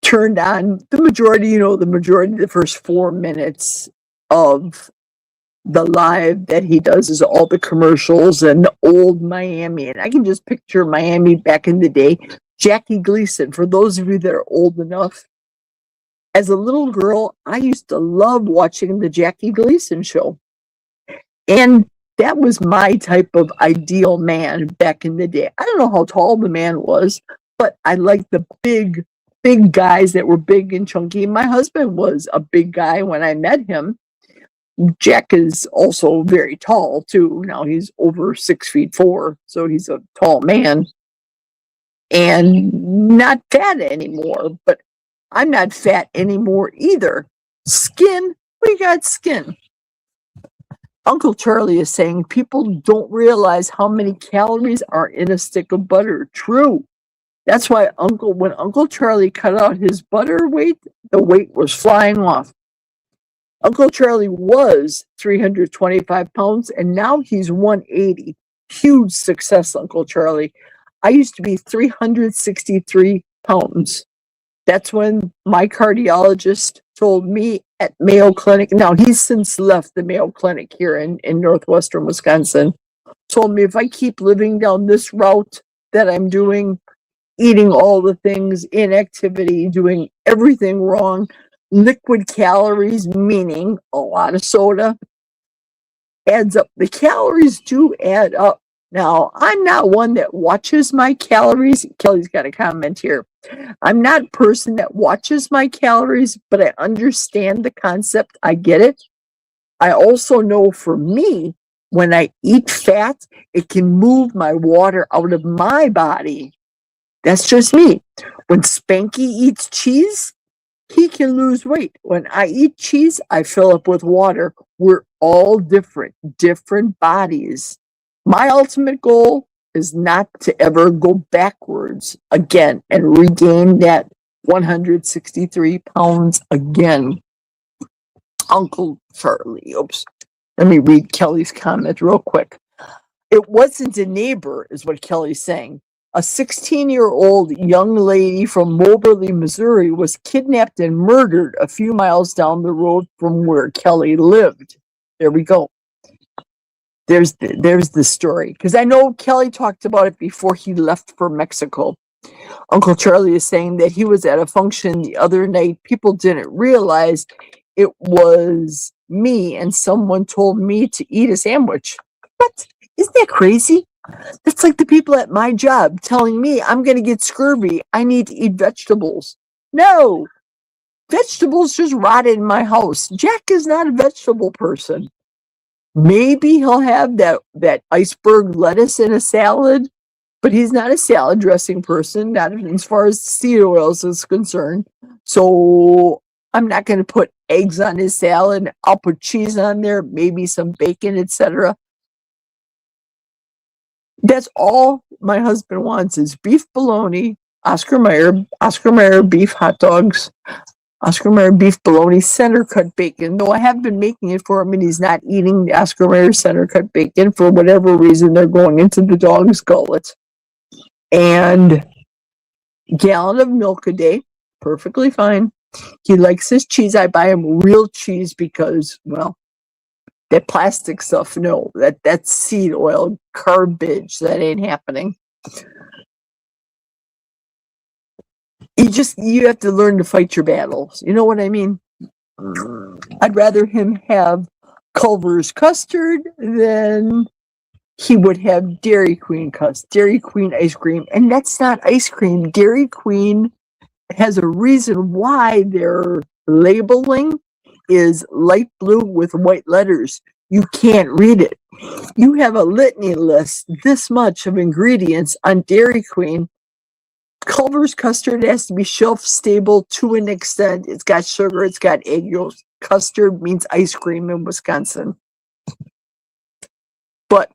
turned on the majority of the first 4 minutes of the live that he does is all the commercials and the old Miami. And I can just picture Miami back in the day. Jackie Gleason, for those of you that are old enough, as a little girl, I used to love watching the Jackie Gleason show. And That was my type of ideal man back in the day. I don't know how tall the man was, but I liked the big, big guys that were big and chunky. My husband was a big guy when I met him. Jack is also very tall too. Now he's over 6'4", so he's a tall man and not fat anymore. But I'm not fat anymore either. Skin, we got skin. Uncle Charlie is saying people don't realize how many calories are in a stick of butter. True. That's why when Uncle Charlie cut out his butter weight, the weight was flying off. Uncle Charlie was 325 pounds, and now he's 180. Huge success, Uncle Charlie. I used to be 363 pounds. That's when my cardiologist told me at Mayo Clinic. Now, he's since left the Mayo Clinic here in northwestern Wisconsin. Told me if I keep living down this route that I'm doing, eating all the things, inactivity, doing everything wrong, liquid calories, meaning a lot of soda, adds up. The calories do add up. Now, I'm not one that watches my calories. Kelly's got a comment here. I'm not a person that watches my calories, but I understand the concept. I get it. I also know for me, when I eat fat, it can move my water out of my body. That's just me. When Spanky eats cheese, he can lose weight. When I eat cheese, I fill up with water. We're all different bodies. My ultimate goal is not to ever go backwards again and regain that 163 pounds again. Uncle Charlie. Oops. Let me read Kelly's comment real quick. It wasn't a neighbor, is what Kelly's saying. A 16-year-old young lady from Moberly, Missouri was kidnapped and murdered a few miles down the road from where Kelly lived. There we go. There's the story. Because I know Kelly talked about it before he left for Mexico. Uncle Charlie is saying that he was at a function the other night. People didn't realize it was me, and someone told me to eat a sandwich. What? Isn't that crazy? That's like the people at my job telling me I'm going to get scurvy. I need to eat vegetables. No, vegetables just rotted in my house. Jack is not a vegetable person. Maybe he'll have that iceberg lettuce in a salad, but he's not a salad dressing person, not as far as seed oils is concerned. So I'm not going to put eggs on his salad. I'll put cheese on there, maybe some bacon, etc. That's all my husband wants is beef bologna, Oscar Mayer beef hot dogs, Oscar Mayer beef bologna, center cut bacon. Though I have been making it for him and he's not eating the Oscar Mayer center cut bacon for whatever reason. They're going into the dog's gullet. And gallon of milk a day, perfectly fine. He likes his cheese. I buy him real cheese because, well, that plastic stuff, no, that's seed oil, garbage. That ain't happening. You have to learn to fight your battles. You know what I mean? I'd rather him have Culver's custard than he would have Dairy Queen ice cream. And that's not ice cream. Dairy Queen has a reason why their labeling is light blue with white letters. You can't read it. You have a litany list, this much of ingredients on Dairy Queen. Culver's custard has to be shelf stable to an extent. It's got sugar, it's got egg yolks. Custard means ice cream in Wisconsin. But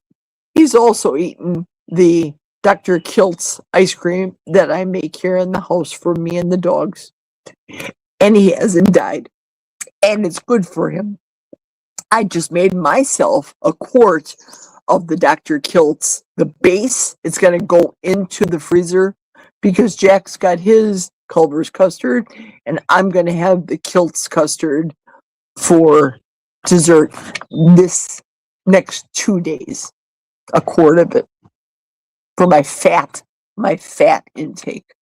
he's also eaten the Dr. Kilt's ice cream that I make here in the house for me and the dogs. And he hasn't died. And it's good for him. I just made myself a quart of the Dr. Kilt's. The base, it's going to go into the freezer because Jack's got his Culver's custard, and I'm going to have the Kilt's custard for dessert this next 2 days. A quart of it for my fat intake.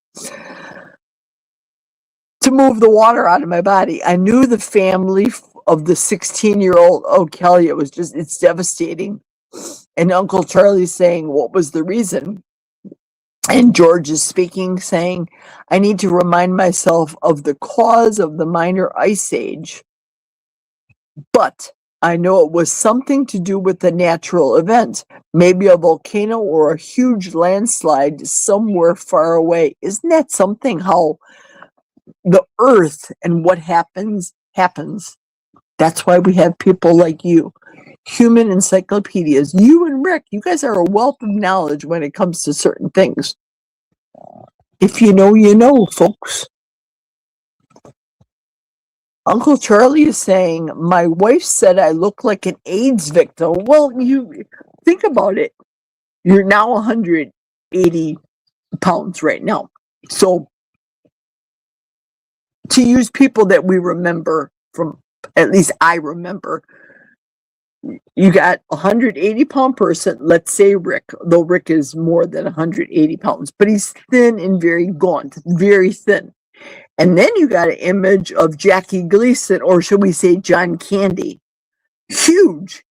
To move the water out of my body. I knew the family of the 16-year-old. Oh, Kelly, it's devastating. And Uncle Charlie's saying, what was the reason? And George is speaking, saying, I need to remind myself of the cause of the minor ice age, but I know it was something to do with a natural event, maybe a volcano or a huge landslide somewhere far away. Isn't that something, how the earth and what happens? That's why we have people like you, human encyclopedias. You and Rick, you guys are a wealth of knowledge when it comes to certain things. If you know, folks. Uncle Charlie is saying, my wife said I look like an AIDS victim. Well, you think about it. You're now 180 pounds right now. So to use people that we remember from, at least I remember, you got a 180-pound person, let's say Rick, though Rick is more than 180 pounds, but he's thin and very gaunt, very thin. And then you got an image of Jackie Gleason, or should we say John Candy. Huge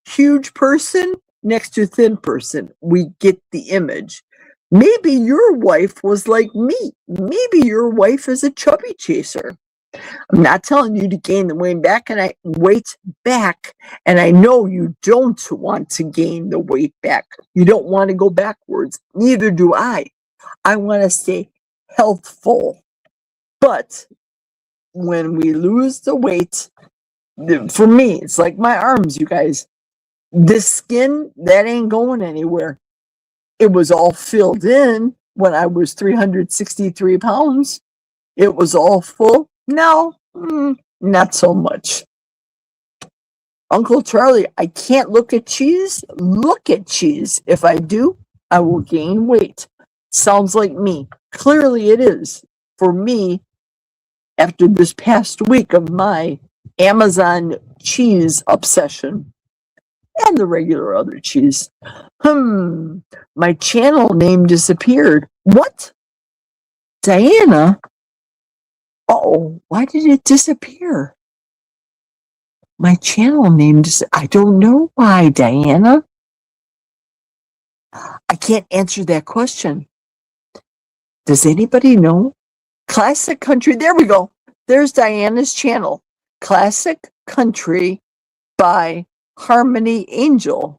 person next to thin person. We get the image. Maybe your wife was like me. Maybe your wife is a chubby chaser. I'm not telling you to gain the weight back, and I know you don't want to gain the weight back. You don't want to go backwards. Neither do I. I want to stay healthful. But when we lose the weight, for me, it's like my arms, you guys. This skin, that ain't going anywhere. It was all filled in when I was 363 pounds. It was all full. Now, not so much. Uncle Charlie, I can't look at cheese. Look at cheese. If I do, I will gain weight. Sounds like me. Clearly it is. For me, after this past week of my Amazon cheese obsession and the regular other cheese. My channel name disappeared. What? Diana? Oh, why did it disappear? My channel name I don't know why, Diana. I can't answer that question. Does anybody know? Classic Country. There we go. There's Diana's channel. Classic Country by Harmony Angel.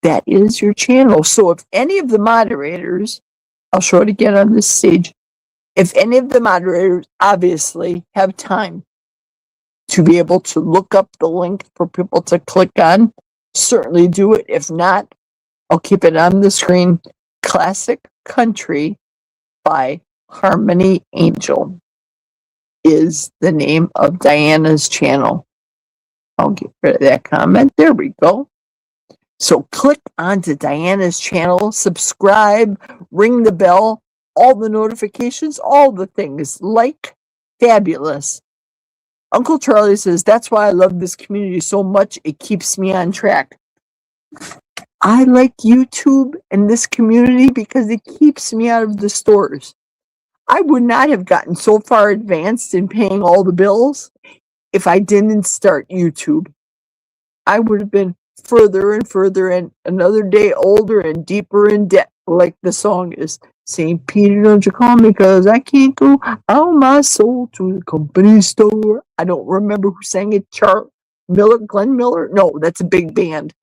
That is your channel. So if any of the moderators, I'll show it again on this stage. If any of the moderators obviously have time to be able to look up the link for people to click on, certainly do it. If not, I'll keep it on the screen. Classic Country by Harmony Angel is the name of Diana's channel. I'll get rid of that comment. There we go. So click onto Diana's channel, subscribe, ring the bell, all the notifications, all the things. Like, fabulous. Uncle Charlie says, that's why I love this community so much. It keeps me on track. I like YouTube and this community because it keeps me out of the stores. I would not have gotten so far advanced in paying all the bills if I didn't start YouTube. I would have been further and further and another day older and deeper in debt, like the song is. St. Peter, don't you call me, because I can't go out my soul to the company store. I don't remember who sang it. Glenn Miller? No, that's a big band.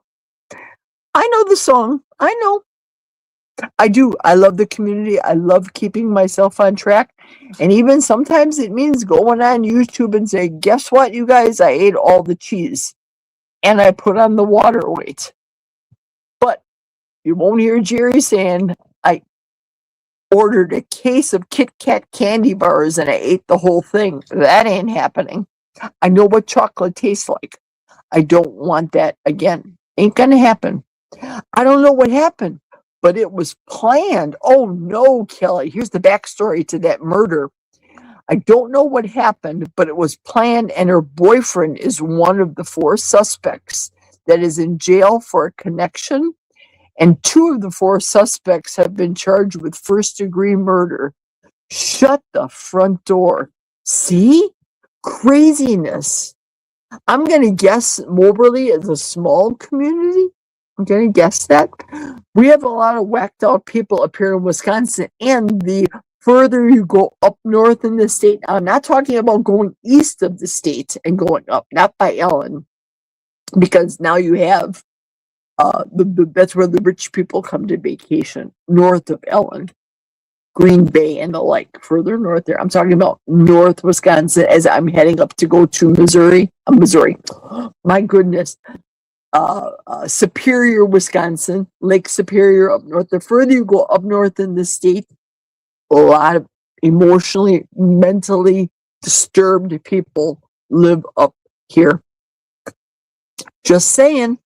I know the song. I know. I do. I love the community. I love keeping myself on track. And even sometimes it means going on YouTube and say, guess what, you guys? I ate all the cheese. And I put on the water weight. But you won't hear Jerry saying, I ordered a case of Kit Kat candy bars and I ate the whole thing. That ain't happening. I know what chocolate tastes like. I don't want that again. Ain't gonna happen. I don't know what happened, but it was planned. Oh no, Kelly. Here's the backstory to that murder. I don't know what happened, but it was planned, and her boyfriend is one of the 4 suspects that is in jail for a connection, and 2 of the 4 suspects have been charged with first-degree murder. Shut the front door. See? Craziness. I'm going to guess Moberly is a small community. I'm going to guess that. We have a lot of whacked out people up here in Wisconsin, and the further you go up north in the state, I'm not talking about going east of the state and going up, not by Ellen, because now you have that's where the rich people come to vacation, north of Ellen, Green Bay and the like, further north there. I'm talking about North Wisconsin as I'm heading up to go to Missouri. Missouri. My goodness. Superior, Wisconsin, Lake Superior up north. The further you go up north in the state, a lot of emotionally, mentally disturbed people live up here. Just saying.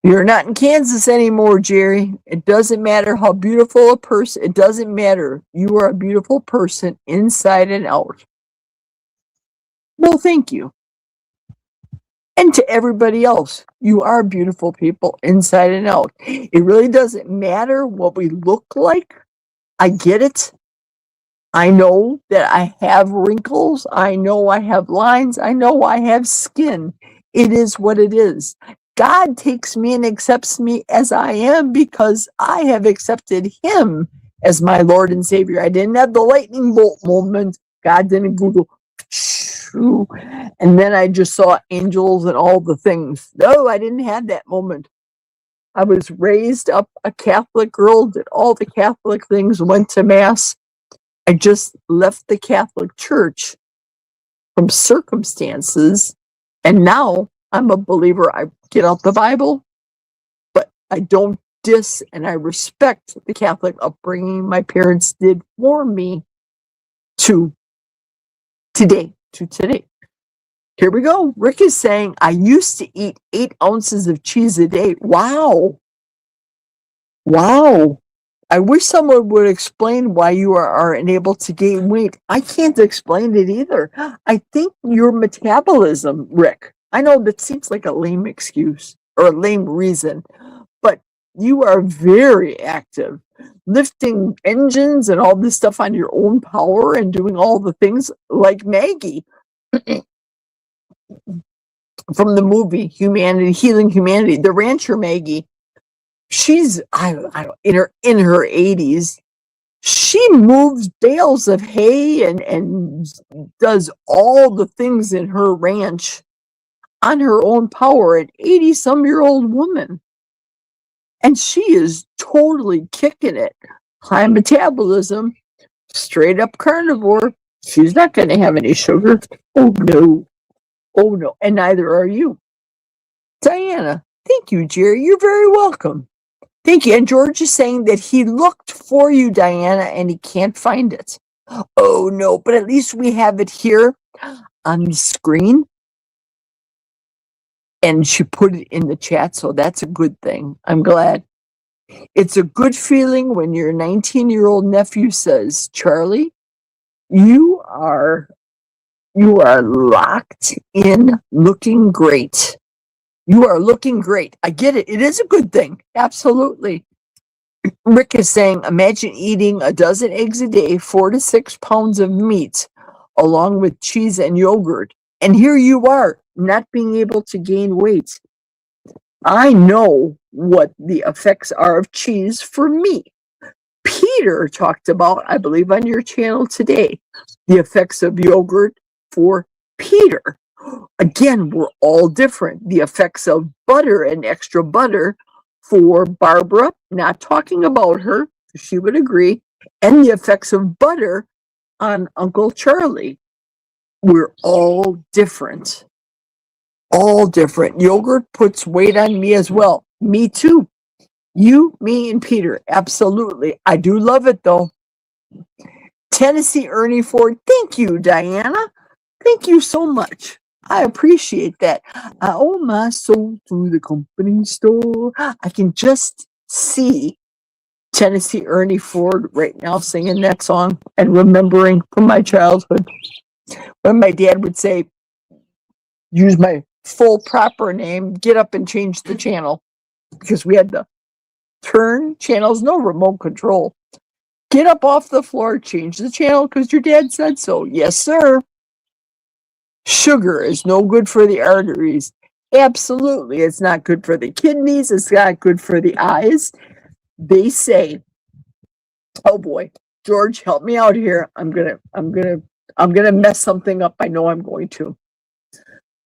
You're not in Kansas anymore, Jerry. It doesn't matter how beautiful a person, it doesn't matter. You are a beautiful person inside and out. Well, thank you. And to everybody else, you are beautiful people inside and out. It really doesn't matter what we look like. I get it. I know that I have wrinkles. I know I have lines. I know I have skin. It is what it is. God takes me and accepts me as I am because I have accepted him as my Lord and Savior. I didn't have the lightning bolt moment. God didn't go, and then I just saw angels and all the things. No, I didn't have that moment. I was raised up a Catholic girl, did all the Catholic things, went to Mass. I just left the Catholic Church from circumstances, and now I'm a believer. I get out the Bible, but I don't diss and I respect the Catholic upbringing my parents did for me to today. Here we go. Rick is saying, I used to eat 8 ounces of cheese a day. Wow. I wish someone would explain why you are unable to gain weight. I can't explain it either. I think your metabolism, Rick. I know that seems like a lame excuse or a lame reason, but you are very active, lifting engines and all this stuff on your own power and doing all the things like Maggie from the movie Healing Humanity, the rancher Maggie. She's in her 80s. She moves bales of hay and does all the things in her ranch on her own power, an 80-some-year-old woman. And she is totally kicking it. High metabolism, straight up carnivore. She's not going to have any sugar. Oh, no. And neither are you. Diana, thank you, Jerry. You're very welcome. Thank you. And George is saying that he looked for you, Diana, and he can't find it. Oh, no, but at least we have it here on the screen. And she put it in the chat, so that's a good thing. I'm glad. It's a good feeling when your 19-year-old nephew says, Charlie, you are locked in, looking great. You are looking great. I get it. It is a good thing. Absolutely. Rick is saying, imagine eating a dozen eggs a day, 4 to 6 pounds of meat, along with cheese and yogurt. And here you are, not being able to gain weight. I know what the effects are of cheese for me. Peter talked about, I believe on your channel today, the effects of yogurt for Peter. Again, we're all different. The effects of butter and extra butter for Barbara, not talking about her, she would agree, and the effects of butter on Uncle Charlie. We're all different. All different. Yogurt puts weight on me as well. Me too. You, me, and Peter. Absolutely. I do love it though. Tennessee Ernie Ford. Thank you, Diana. Thank you so much. I appreciate that. I owe my soul to the company store. I can just see Tennessee Ernie Ford right now singing that song and remembering from my childhood when my dad would say, use my full proper name, get up and change the channel, because we had to turn channels, no remote control. Get up off the floor, change the channel because your dad said so. Yes, sir. Sugar is no good for the arteries. Absolutely, it's not good for the kidneys. It's not good for the eyes. They say, oh boy, George, help me out here. I'm gonna mess something up. I know I'm going to.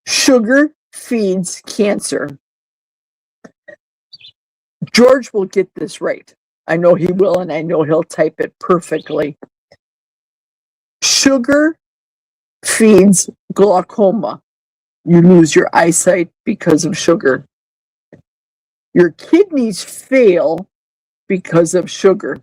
Sugar feeds cancer. George will get this right. I know he will, and I know he'll type it perfectly. Sugar feeds glaucoma. You lose your eyesight because of sugar. Your kidneys fail because of sugar.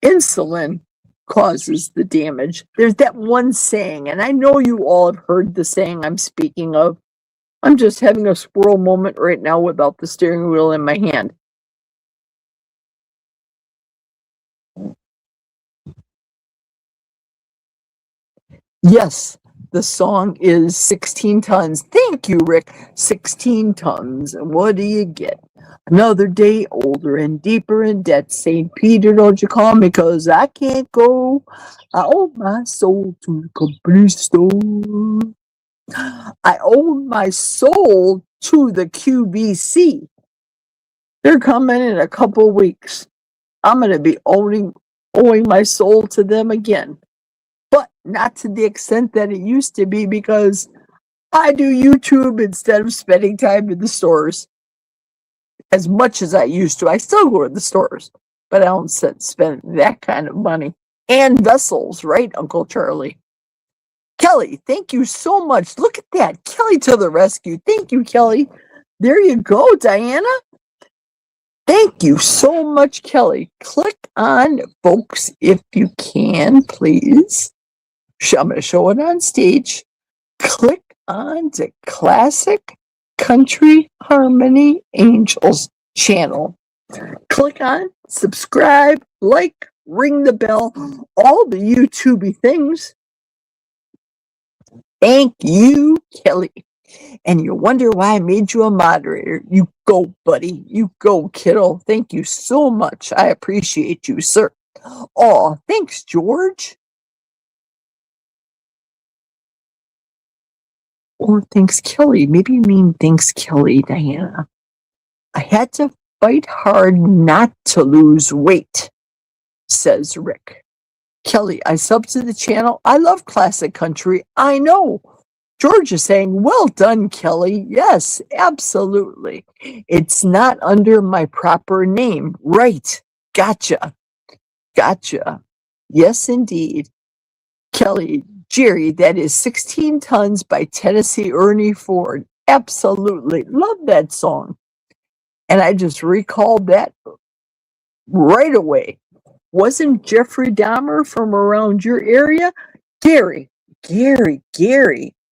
Insulin causes the damage. There's that one saying, and I know you all have heard the saying I'm speaking of. I'm just having a squirrel moment right now without the steering wheel in my hand. Yes, the song is 16 tons. Thank you, Rick. 16 tons. And what do you get? Another day older and deeper in debt. St. Peter, don't you call me, 'cause I can't go. I owe my soul to the company store. I owe my soul to the QVC. They're coming in a couple weeks. I'm going to be owing my soul to them again. But not to the extent that it used to be, because I do YouTube instead of spending time in the stores as much as I used to. I still go to the stores, but I don't spend that kind of money. And vessels, right, Uncle Charlie? Kelly, thank you so much. Look at that. Kelly to the rescue. Thank you, Kelly. There you go, Diana. Thank you so much, Kelly. Click on, folks, if you can, please. I'm going to show it on stage. Click on the Classic Country Harmony Angels channel. Click on, subscribe, like, ring the bell, all the YouTubey things. Thank you, Kelly. And you wonder why I made you a moderator. You go, buddy. You go, kiddo. Thank you so much. I appreciate you, sir. Oh, thanks, George. Or thanks, Kelly. Maybe you mean thanks, Kelly, Diana. I had to fight hard not to lose weight, says Rick. Kelly, I sub to the channel. I love classic country. I know. George is saying, well done, Kelly. Yes, absolutely. It's not under my proper name. Right. Gotcha. Yes, indeed. Kelly, Jerry, that is 16 Tons by Tennessee Ernie Ford. Absolutely. Love that song. And I just recalled that right away. Wasn't Jeffrey Dahmer from around your area? Gary.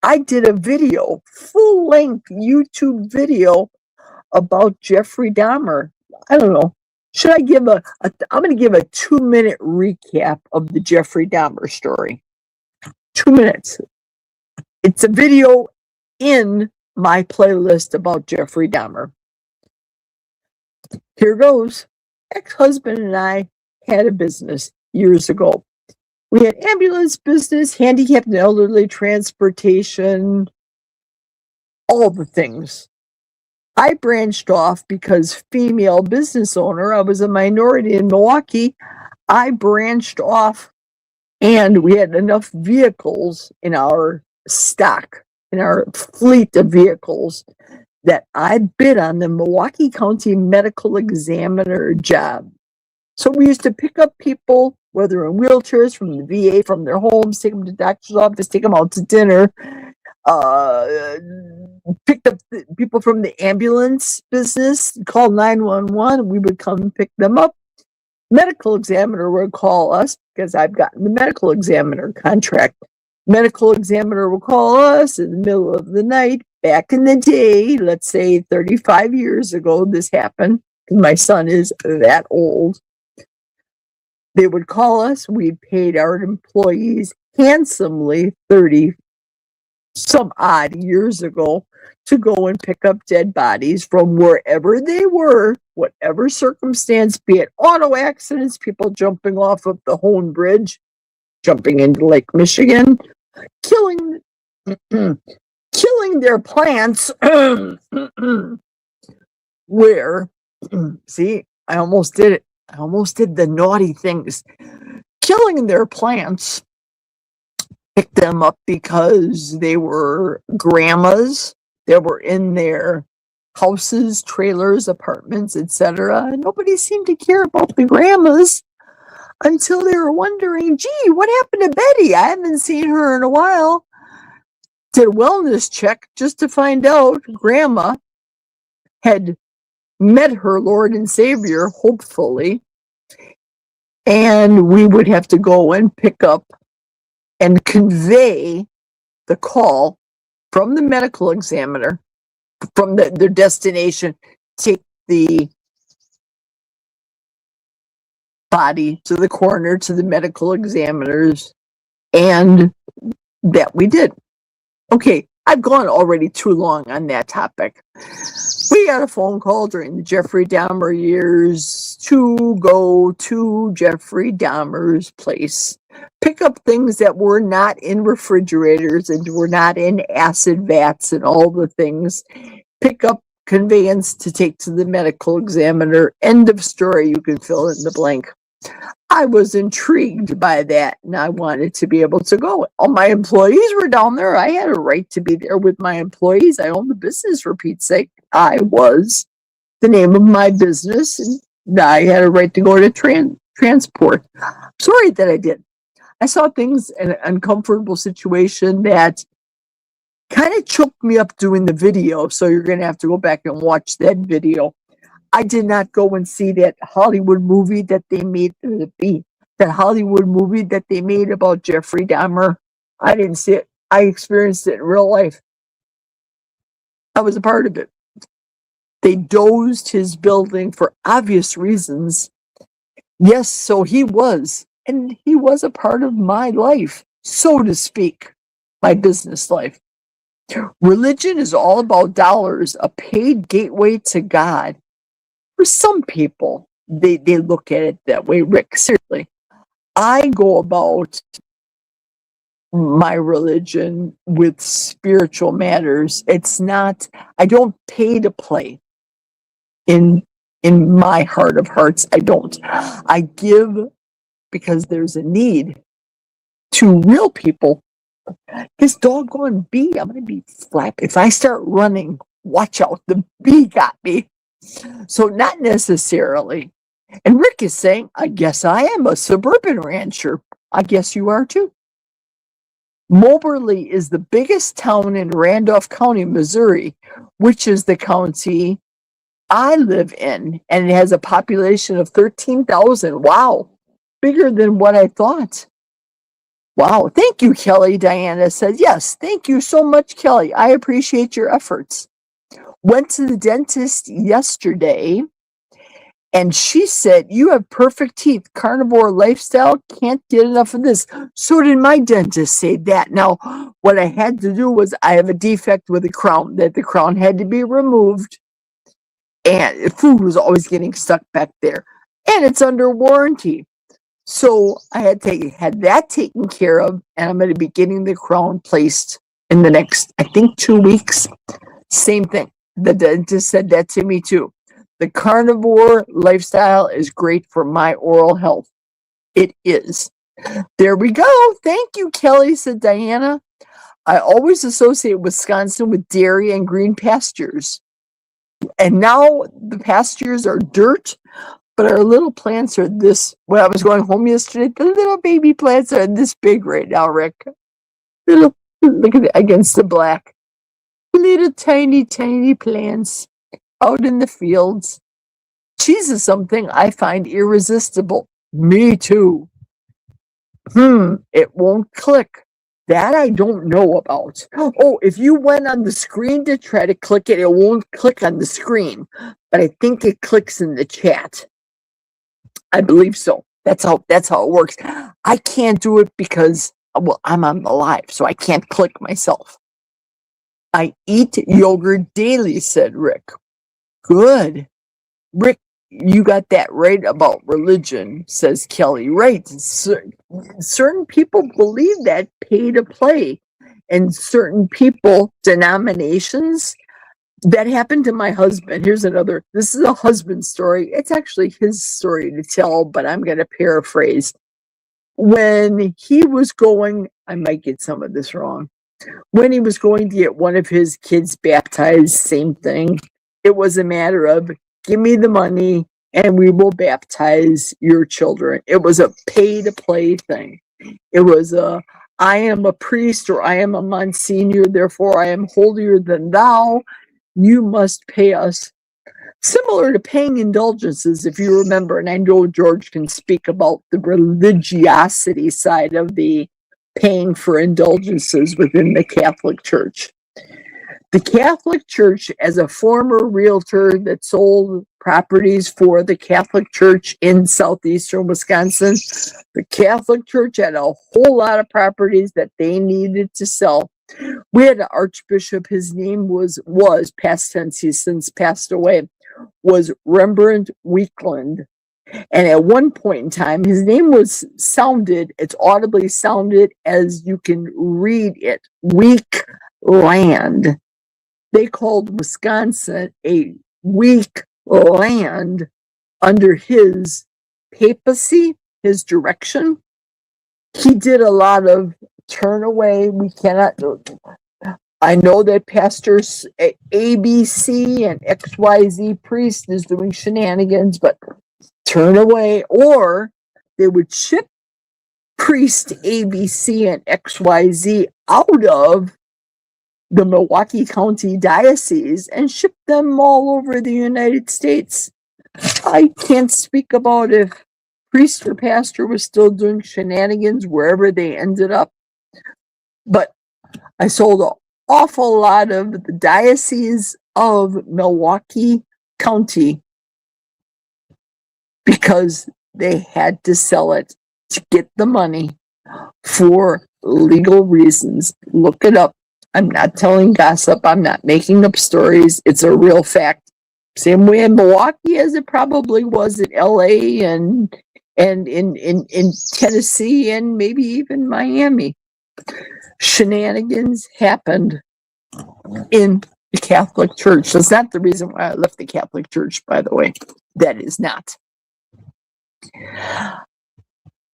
I did a video, full-length YouTube video about Jeffrey Dahmer. I don't know. Should I give I'm going to give a 2-minute recap of the Jeffrey Dahmer story. 2 minutes. It's a video in my playlist about Jeffrey Dahmer. Here goes. Ex-husband and I had a business years ago. We had ambulance business, handicapped and elderly transportation, all the things. I branched off because female business owner, I was a minority in Milwaukee. I branched off, and we had enough vehicles in our stock, in our fleet of vehicles, that I bid on the Milwaukee County Medical Examiner job. So we used to pick up people, whether in wheelchairs, from the VA, from their homes, take them to the doctor's office, take them out to dinner, picked up people from the ambulance business, call 911, we would come and pick them up. Medical examiner would call us, because I've gotten the medical examiner contract. Medical examiner will call us in the middle of the night. Back in the day, let's say 35 years ago, this happened. My son is that old. They would call us. We paid our employees handsomely 30 some odd years ago to go and pick up dead bodies from wherever they were, whatever circumstance, be it auto accidents, people jumping off of the Hone Bridge, jumping into Lake Michigan, killing killing their plants. Where, see, I almost did it. I almost did the naughty things. Killing their plants, picked them up because they were grandmas that were in their houses, trailers, apartments, etc. And nobody seemed to care about the grandmas until they were wondering, gee, what happened to Betty? I haven't seen her in a while. Did a wellness check just to find out grandma had met her Lord and Savior, hopefully, and we would have to go and pick up and convey the call from the medical examiner, from their destination, take the body to the coroner, to the medical examiners, and that we did. Okay, I've gone already too long on that topic. We got a phone call during the Jeffrey Dahmer years to go to Jeffrey Dahmer's place, pick up things that were not in refrigerators and were not in acid vats and all the things, pick up conveyance to take to the medical examiner. End of story. You can fill in the blank. I was intrigued by that, and I wanted to be able to go. All my employees were down there. I had a right to be there with my employees. I owned the business, for Pete's sake. I was the name of my business, and I had a right to go to transport. Sorry that I did. I saw things in an uncomfortable situation that kind of choked me up doing the video, so you're going to have to go back and watch that video. I did not go and see that Hollywood movie that they made, that Hollywood movie that they made about Jeffrey Dahmer. I didn't see it. I experienced it in real life. I was a part of it. They dozed his building for obvious reasons. Yes, so he was, and he was a part of my life, so to speak, my business life. Religion is all about dollars, a paid gateway to God. For some people, they look at it that way. Rick, seriously, I go about my religion with spiritual matters. It's not, I don't pay to play in my heart of hearts. I don't. I give because there's a need to real people. This doggone bee, I'm going to be flapped. If I start running, watch out, the bee got me. So not necessarily. And Rick is saying, I guess I am a suburban rancher. I guess you are too. Moberly is the biggest town in Randolph County, Missouri, which is the county I live in, and it has a population of 13,000. Wow, bigger than what I thought. Wow, thank you, Kelly. Diana said, yes, thank you so much, Kelly. I appreciate your efforts. Went to the dentist yesterday, and she said, you have perfect teeth, carnivore lifestyle, can't get enough of this. So did my dentist say that. Now, what I had to do was I have a defect with the crown, that the crown had to be removed, and food was always getting stuck back there, and it's under warranty. So I had that taken care of, and I'm going to be getting the crown placed in the next, I think, 2 weeks. Same thing. The dentist said that to me too. The carnivore lifestyle is great for my oral health. It is. There we go. Thank you, Kelly, said Diana. I always associate Wisconsin with dairy and green pastures. And now the pastures are dirt, but our little plants are this. When I was going home yesterday, the little baby plants are this big right now, Rick. Look at it against the black. Little tiny, tiny plants out in the fields. Cheese is something I find irresistible. Me too. It won't click. That I don't know about. Oh, if you went on the screen to try to click it, it won't click on the screen. But I think it clicks in the chat. I believe so. That's how it works. I can't do it because, well, I'm on the live, so I can't click myself. I eat yogurt daily, said Rick. Good. Rick, You got that right about religion, says Kelly. Right. Certain people believe that pay to play, and certain people, denominations, that happened to my husband. This is a husband story. It's actually his story to tell, but I'm going to paraphrase. When he was going, I might get some of this wrong. When he was going to get one of his kids baptized, same thing. It was a matter of, give me the money and we will baptize your children. It was a pay to play thing. It was I am a priest, or I am a Monsignor, therefore I am holier than thou. You must pay us. Similar to paying indulgences, if you remember, and I know George can speak about the religiosity side of the paying for indulgences within the Catholic Church. The Catholic Church, as a former realtor that sold properties for the Catholic Church in southeastern Wisconsin, the Catholic Church had a whole lot of properties that they needed to sell. We had an archbishop, his name was past tense, he's since passed away, was Rembrandt Weekland. And at one point in time, his name was it's audibly sounded as you can read it, weak land. They called Wisconsin a weak land under his papacy, his direction. He did a lot of turn away. I know that pastors ABC and XYZ priest is doing shenanigans, but turn away, or they would ship priest ABC and XYZ out of the Milwaukee County Diocese and ship them all over the United States. I can't speak about if priest or pastor was still doing shenanigans wherever they ended up, but I sold an awful lot of the Diocese of Milwaukee County because they had to sell it to get the money for legal reasons. Look it up. I'm not telling gossip. I'm not making up stories. It's a real fact. Same way in Milwaukee as it probably was in LA and in Tennessee and maybe even Miami. Shenanigans happened in the Catholic Church. That's not the reason why I left the Catholic Church, by the way. That is not.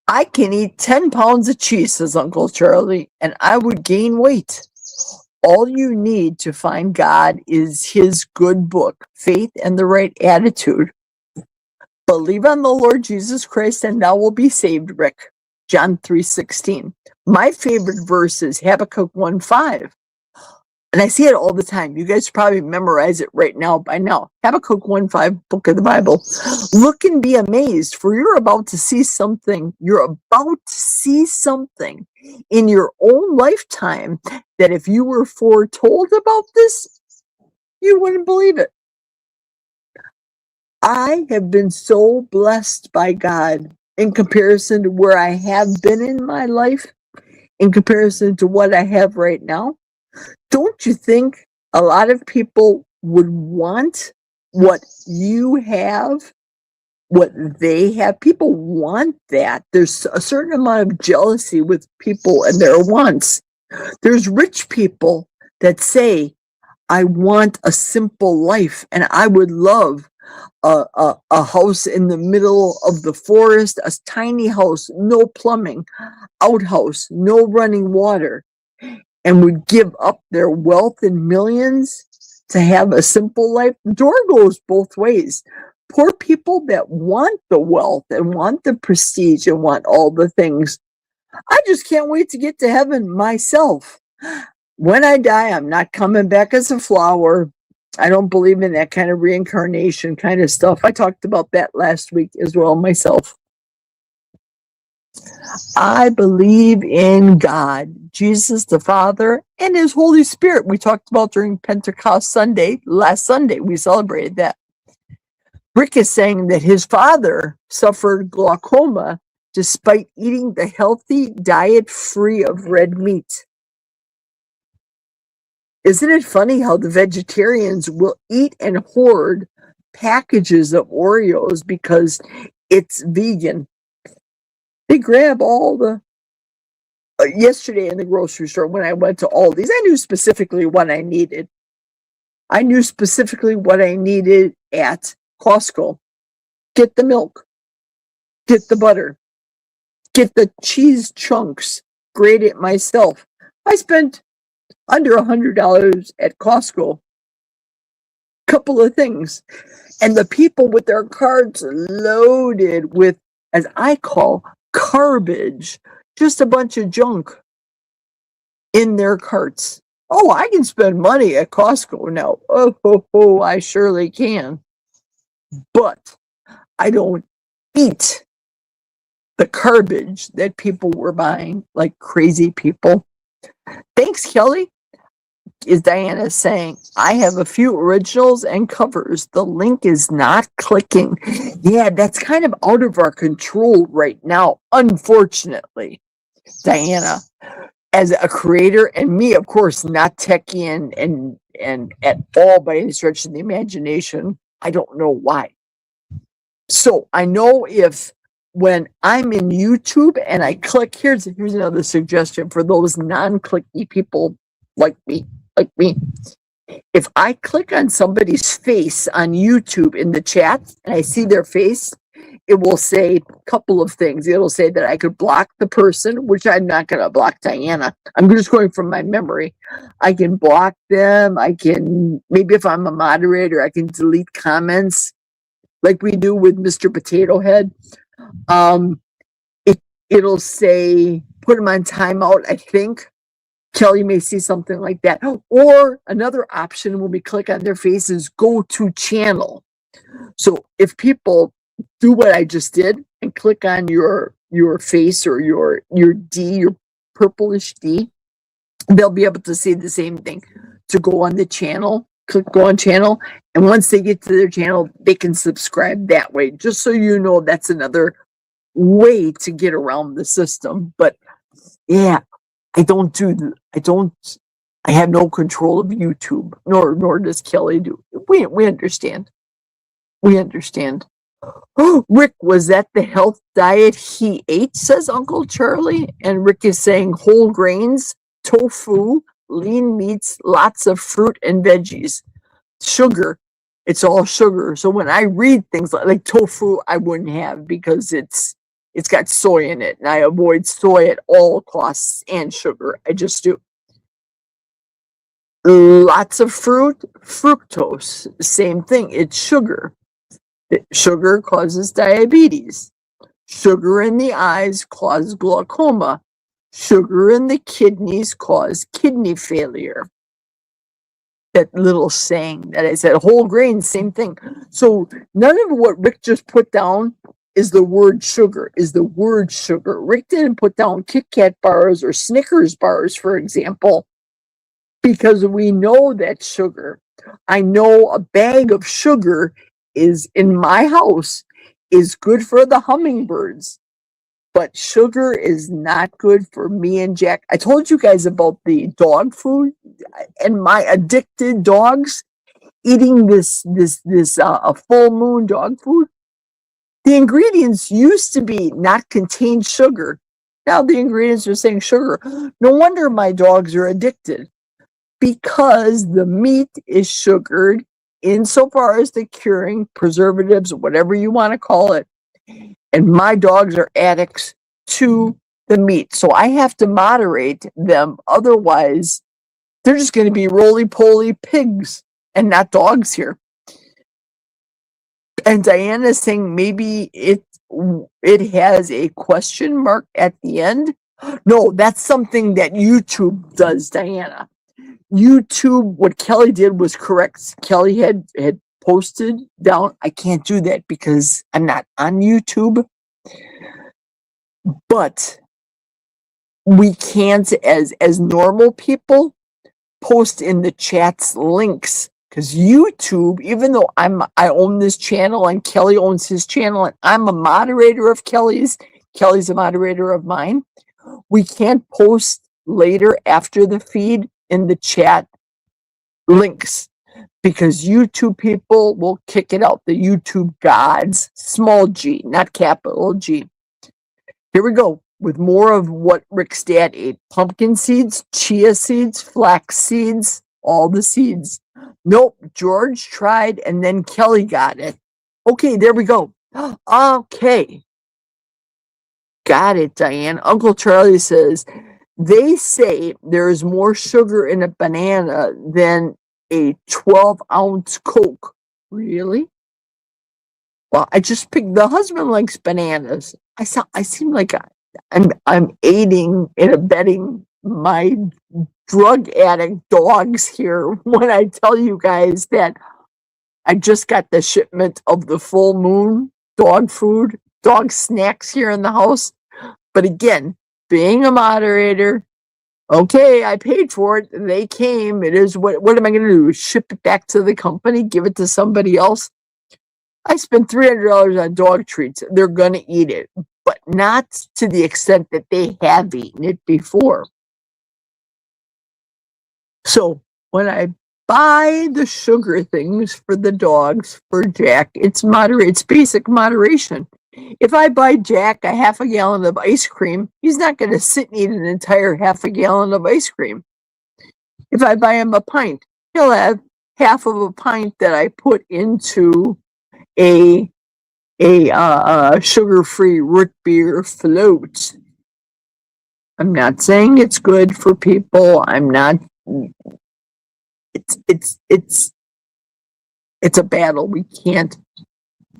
I can eat 10 pounds of cheese, says Uncle Charlie, and I would gain weight. All you need to find God is his good book, Faith and the Right Attitude. Believe on the Lord Jesus Christ and thou will be saved, Rick. John 3:16. My favorite verse is Habakkuk 1:5. And I see it all the time. You guys probably memorize it right now by now. Habakkuk 1:5, book of the Bible. Look and be amazed, for you're about to see something. You're about to see something in your own lifetime that if you were foretold about this, you wouldn't believe it. I have been so blessed by God in comparison to where I have been in my life, in comparison to what I have right now. Don't you think a lot of people would want what you have, what they have? People want that. There's a certain amount of jealousy with people and their wants. There's rich people that say, I want a simple life and I would love a house in the middle of the forest, a tiny house, no plumbing, outhouse, no running water, and would give up their wealth in millions to have a simple life. The door goes both ways. Poor people that want the wealth and want the prestige and want all the things. I just can't wait to get to heaven myself. When I die, I'm not coming back as a flower. I don't believe in that kind of reincarnation kind of stuff. I talked about that last week as well myself. I believe in God, Jesus the Father, and his Holy Spirit. We talked about during Pentecost Sunday. Last Sunday, we celebrated that. Rick is saying that his father suffered glaucoma despite eating the healthy diet free of red meat. Isn't it funny how the vegetarians will eat and hoard packages of Oreos because it's vegan. They grab all the yesterday in the grocery store when I went to Aldi's, I knew specifically what I needed. I knew specifically what I needed at Costco. Get the milk, get the butter, get the cheese chunks, grate it myself. I spent under $100 at Costco. Couple of things. And the people with their carts loaded with, as I call, garbage, just a bunch of junk in their carts. Oh, I can spend money at Costco now. Oh, I surely can. But I don't eat the garbage that people were buying like crazy people. Thanks, Kelly. Is Diana saying, I have a few originals and covers. The link is not clicking. Yeah, that's kind of out of our control right now, unfortunately. Diana, as a creator, and me, of course, not techie and at all by any stretch of the imagination, I don't know why. So I know if when I'm in YouTube and I click, here's another suggestion for those non-clicky people like me. If I click on somebody's face on YouTube in the chat and I see their face, it will say a couple of things. It'll say that I could block the person, which I'm not going to block Diana. I'm just going from my memory. I can block them. I can, maybe if I'm a moderator, I can delete comments like we do with Mr. Potato Head. It'll say, put them on timeout, I think. Kelly may see something like that. Or another option when we click on their face is go to channel. So if people do what I just did and click on your face or your D, your purplish D, they'll be able to see the same thing. To go on the channel, click go on channel, and once they get to their channel, they can subscribe that way. Just so you know, that's another way to get around the system. But yeah, I have no control of YouTube, nor does Kelly do. We understand. We understand. Oh, Rick, was that the health diet he ate, says Uncle Charlie? And Rick is saying whole grains, tofu, lean meats, lots of fruit and veggies. Sugar, it's all sugar. So when I read things like tofu, I wouldn't have because it's got soy in it, and I avoid soy at all costs and sugar. I just do. Lots of fruit, fructose, same thing. It's sugar. Sugar causes diabetes. Sugar in the eyes causes glaucoma. Sugar in the kidneys cause kidney failure. That little saying that I said, whole grain, same thing. So none of what Rick just put down is the word sugar, Rick didn't put down Kit Kat bars or Snickers bars, for example, because we know that sugar. I know a bag of sugar is in my house is good for the hummingbirds, but sugar is not good for me and Jack. I told you guys about the dog food and my addicted dogs eating this a full moon dog food. The ingredients used to be not contain sugar. Now the ingredients are saying sugar. No wonder my dogs are addicted, because the meat is sugared insofar as the curing, preservatives, whatever you want to call it. And my dogs are addicts to the meat. So I have to moderate them. Otherwise, they're just going to be roly-poly pigs and not dogs here. And Diana is saying maybe it has a question mark at the end. No, that's something that YouTube does, Diana. YouTube, what Kelly did was correct. Kelly had posted down. I can't do that because I'm not on YouTube. But we can't, as normal people, post in the chats links. Because YouTube, even though I own this channel and Kelly owns his channel and I'm a moderator of Kelly's a moderator of mine, we can't post later after the feed in the chat links. because YouTube people will kick it out. The YouTube gods, small g, not capital G. Here we go with more of what Rick's dad ate. Pumpkin seeds, chia seeds, flax seeds, all the seeds. Nope, George tried and then Kelly got it. Okay, there we go. Okay. Got it, Diane. Uncle Charlie says, they say there's more sugar in a banana than a 12-ounce Coke. Really? Well, I just picked, the husband likes bananas. I seem like I'm aiding and abetting my drug addict dogs here when I tell you guys that I just got the shipment of the full moon dog food, dog snacks here in the house. But again, being a moderator, okay, I paid for it. They came. It is what am I going to do? Ship it back to the company? Give it to somebody else? I spent $300 on dog treats. They're going to eat it, but not to the extent that they have eaten it before. So when I buy the sugar things for the dogs, for Jack, it's basic moderation. If I buy Jack a half a gallon of ice cream, he's not going to sit and eat an entire half a gallon of ice cream. If I buy him a pint, he'll have half of a pint that I put into a sugar-free root beer float. I'm not saying it's good for people. I'm not. It's a battle. We can't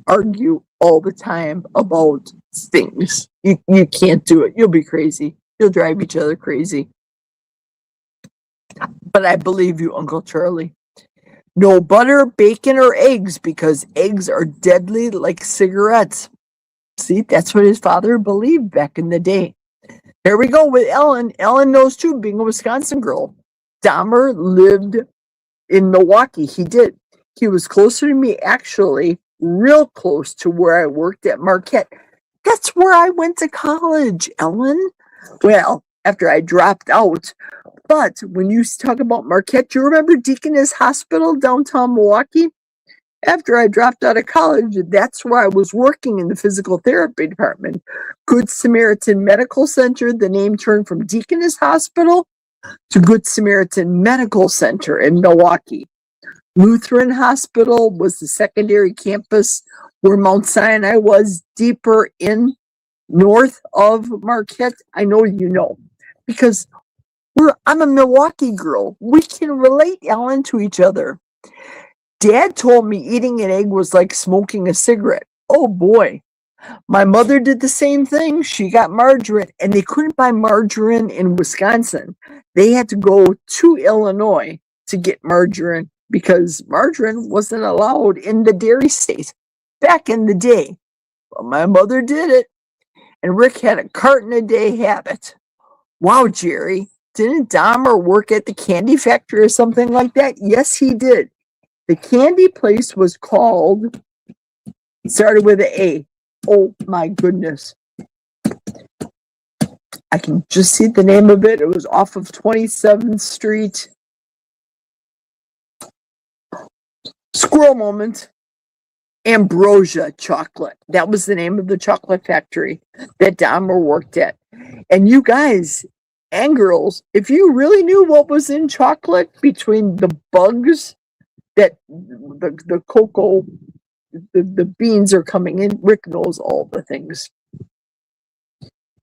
argue all the time about things. You can't do it. You'll be crazy. You'll drive each other crazy. But I believe you, Uncle Charlie. No butter, bacon, or eggs, because eggs are deadly like cigarettes. See, that's what his father believed back in the day. Here we go with Ellen. Ellen knows too, being a Wisconsin girl. Dahmer lived in Milwaukee. He did. He was closer to me, actually, real close to where I worked at Marquette. That's where I went to college, Ellen. Well, after I dropped out. But when you talk about Marquette, do you remember Deaconess Hospital downtown Milwaukee? After I dropped out of college, that's where I was working in the physical therapy department. Good Samaritan Medical Center, the name turned from Deaconess Hospital to Good Samaritan Medical Center in Milwaukee. Lutheran Hospital was the secondary campus where Mount Sinai was, deeper in north of Marquette. I know you know, because I'm a Milwaukee girl. We can relate, Ellen, to each other. Dad told me eating an egg was like smoking a cigarette. Oh boy. My mother did the same thing. She got margarine, and they couldn't buy margarine in Wisconsin. They had to go to Illinois to get margarine because margarine wasn't allowed in the dairy state back in the day. But my mother did it, and Rick had a carton a day habit. Wow, Jerry. Didn't Dahmer work at the candy factory or something like that? Yes, he did. The candy place was called, started with an A. Oh my goodness. I can just see the name of it. It was off of 27th Street. Squirrel moment. Ambrosia Chocolate. That was the name of the chocolate factory that Dahmer worked at. And you guys and girls, if you really knew what was in chocolate between the bugs that the cocoa, the beans are coming in, Rick knows all the things.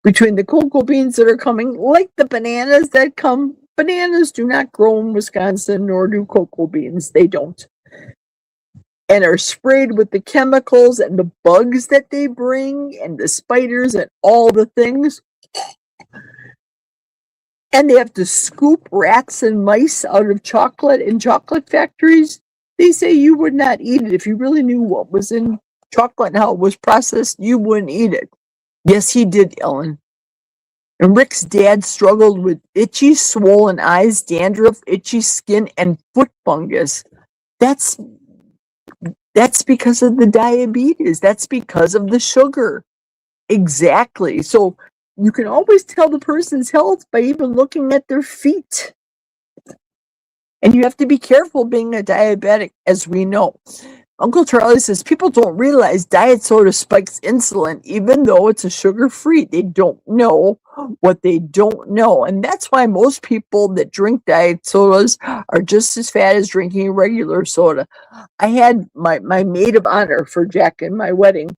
Between the cocoa beans that are coming, like the bananas that come, bananas do not grow in Wisconsin, nor do cocoa beans. They don't. And are sprayed with the chemicals and the bugs that they bring and the spiders and all the things. And they have to scoop rats and mice out of chocolate in chocolate factories. They say you would not eat it. If you really knew what was in chocolate and how it was processed, you wouldn't eat it. Yes, he did, Ellen. And Rick's dad struggled with itchy, swollen eyes, dandruff, itchy skin, and foot fungus. That's because of the diabetes. That's because of the sugar. Exactly. So you can always tell the person's health by even looking at their feet. And you have to be careful being a diabetic, as we know. Uncle Charlie says people don't realize diet soda spikes insulin, even though it's a sugar-free. They don't know what they don't know. And that's why most people that drink diet sodas are just as fat as drinking regular soda. I had my maid of honor for Jack in my wedding.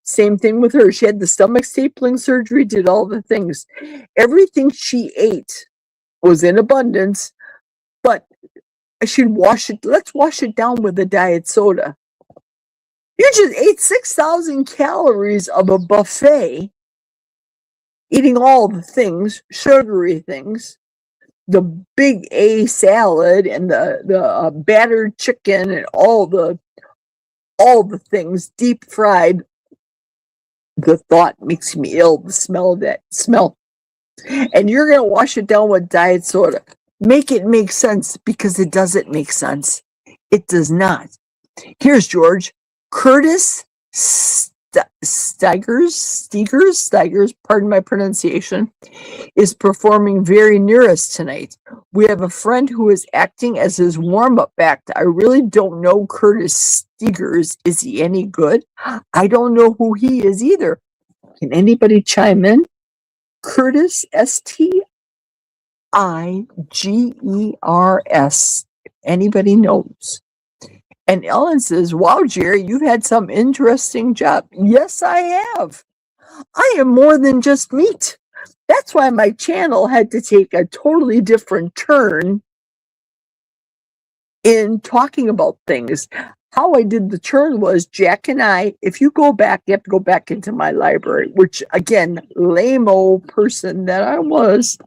Same thing with her. She had the stomach stapling surgery, did all the things. Everything she ate was in abundance, but she'd let's wash it down with a diet soda. You just ate 6,000 calories of a buffet, eating all the things, sugary things, the big A salad and the battered chicken and all the things, deep fried. The thought makes me ill, the smell of that smell. And you're going to wash it down with diet soda. Make it make sense, because it doesn't make sense. It does not. Here's George. Curtis Stigers, pardon my pronunciation, is performing very near us tonight. We have a friend who is acting as his warm-up act. I really don't know Curtis Stigers. Is he any good? I don't know who he is either. Can anybody chime in? Curtis, Stigers. If anybody knows. And Ellen says, wow, Jerry, you've had some interesting job. Yes, I have. I am more than just meat. That's why my channel had to take a totally different turn in talking about things. How I did the turn was Jack and I, if you go back, you have to go back into my library, which again, lame-o person that I was.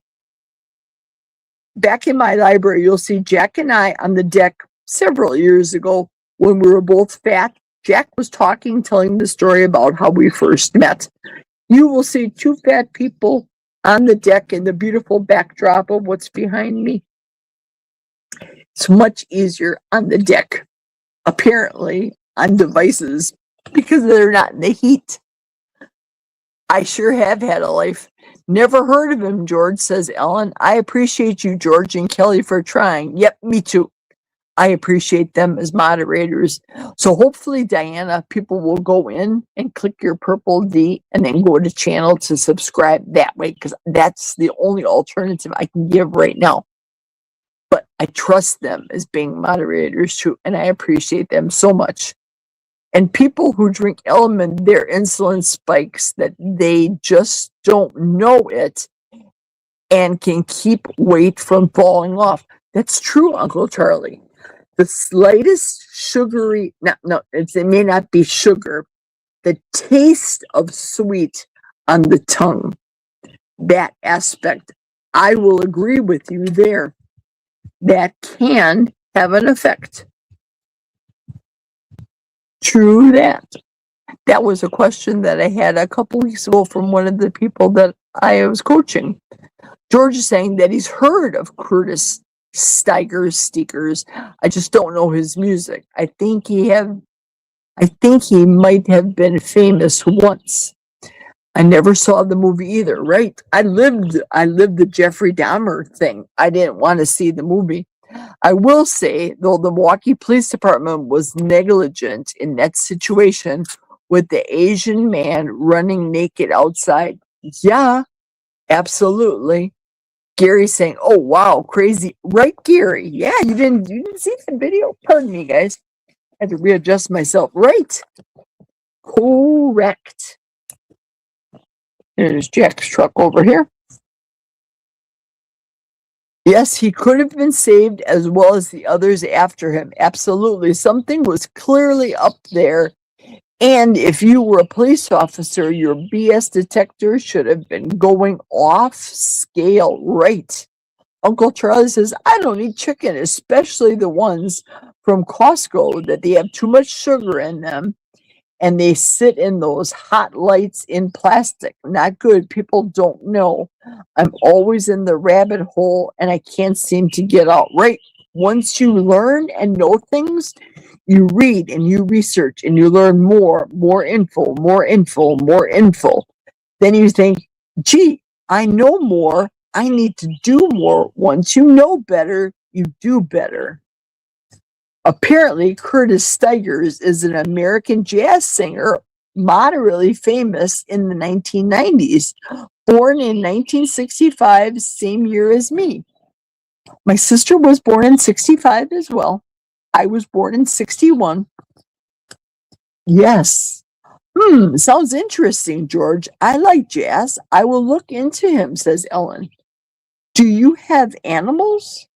Back in my library, you'll see Jack and I on the deck several years ago when we were both fat. Jack was talking, telling the story about how we first met. You will see two fat people on the deck in the beautiful backdrop of what's behind me. It's much easier on the deck, apparently, on devices, because they're not in the heat. I sure have had a life. Never heard of him, George, says Ellen. I appreciate you, George and Kelly, for trying. Yep, me too. I appreciate them as moderators. So hopefully, Diana, people will go in and click your purple D and then go to channel to subscribe that way, because that's the only alternative I can give right now. But I trust them as being moderators too, and I appreciate them so much. And people who drink Element, their insulin spikes that they just don't know it and can keep weight from falling off. That's true, Uncle Charlie. The slightest sugary, it may not be sugar, the taste of sweet on the tongue, that aspect, I will agree with you there. That can have an effect. True that. That was a question that I had a couple weeks ago from one of the people that I was coaching. George is saying that he's heard of Curtis Stigers. I just don't know his music. I think he might have been famous once. I never saw the movie either, right? I lived the Jeffrey Dahmer thing. I didn't want to see the movie. I will say, though, the Milwaukee Police Department was negligent in that situation with the Asian man running naked outside. Yeah, absolutely. Gary's saying, "Oh wow, crazy, right, Gary? Yeah, you didn't see that video? Pardon me, guys. I had to readjust myself. Right, correct." There's Jack's truck over here. Yes, he could have been saved as well as the others after him. Absolutely, something was clearly up there. And if you were a police officer, your BS detector should have been going off scale, right? Uncle Charlie says, I don't eat chicken, especially the ones from Costco that they have too much sugar in them and they sit in those hot lights in plastic. Not good. People don't know. I'm always in the rabbit hole and I can't seem to get out. Right? Once you learn and know things, you read and you research and you learn more info. Then you think, gee, I know more. I need to do more. Once you know better, you do better. Apparently, Curtis Stigers is an American jazz singer, moderately famous in the 1990s, born in 1965, same year as me. My sister was born in 65 as well. I was born in 61. Yes. Sounds interesting, George. I like jazz. I will look into him, says Ellen. Do you have animals?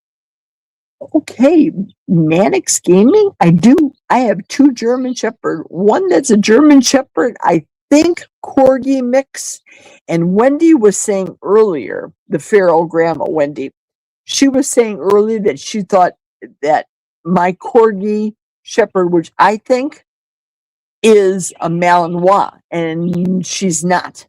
Okay, Mannix Gaming? I do. I have 2 German Shepherd. One that's a German Shepherd, I think Corgi mix. And Wendy was saying earlier, the feral grandma Wendy, she was saying earlier that she thought that my Corgi Shepherd, which I think is a Malinois, and she's not.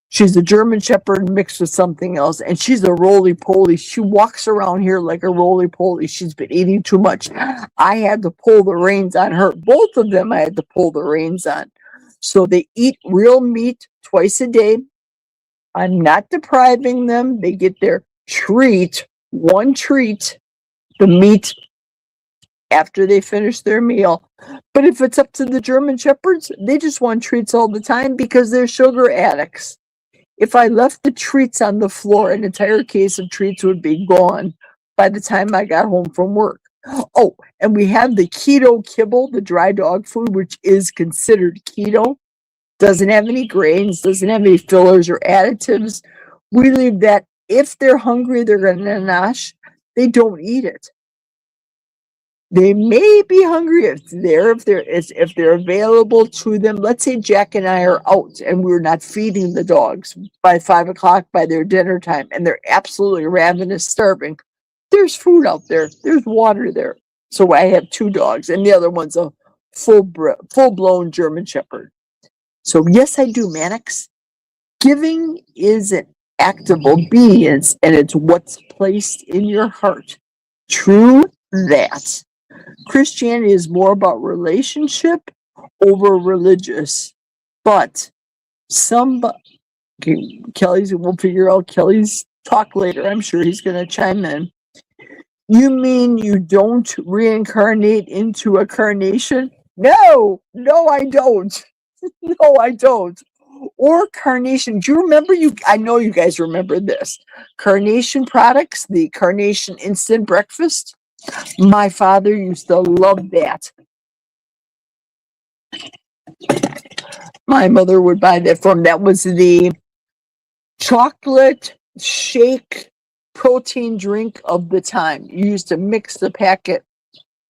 She's a German Shepherd mixed with something else, and she's a roly-poly. She walks around here like a roly-poly. She's been eating too much. I had to pull the reins on her. Both of them I had to pull the reins on. So they eat real meat twice a day. I'm not depriving them. They get their treat, one treat, the meat, after they finish their meal. But if it's up to the German Shepherds, they just want treats all the time because they're sugar addicts. If I left the treats on the floor, an entire case of treats would be gone by the time I got home from work. Oh, and we have the keto kibble, the dry dog food, which is considered keto. Doesn't have any grains, doesn't have any fillers or additives. We leave that. If they're hungry, they're going to nosh. They don't eat it. They may be hungry if they're available to them. Let's say Jack and I are out and we're not feeding the dogs by 5 o'clock by their dinner time, and they're absolutely ravenous, starving. There's food out there. There's water there. So I have 2 dogs, and the other one's a full-blown German Shepherd. So yes, I do, Mannix. Giving is an act of obedience, and it's what's placed in your heart. True that. Christianity is more about relationship over religious, but we'll figure out Kelly's talk later. I'm sure he's going to chime in. You mean you don't reincarnate into a carnation? No, I don't. No, I don't. Or Carnation. Do you remember I know you guys remember this. Carnation products, the Carnation instant breakfast. My father used to love that. My mother would buy that from. That was the chocolate shake protein drink of the time. You used to mix the packet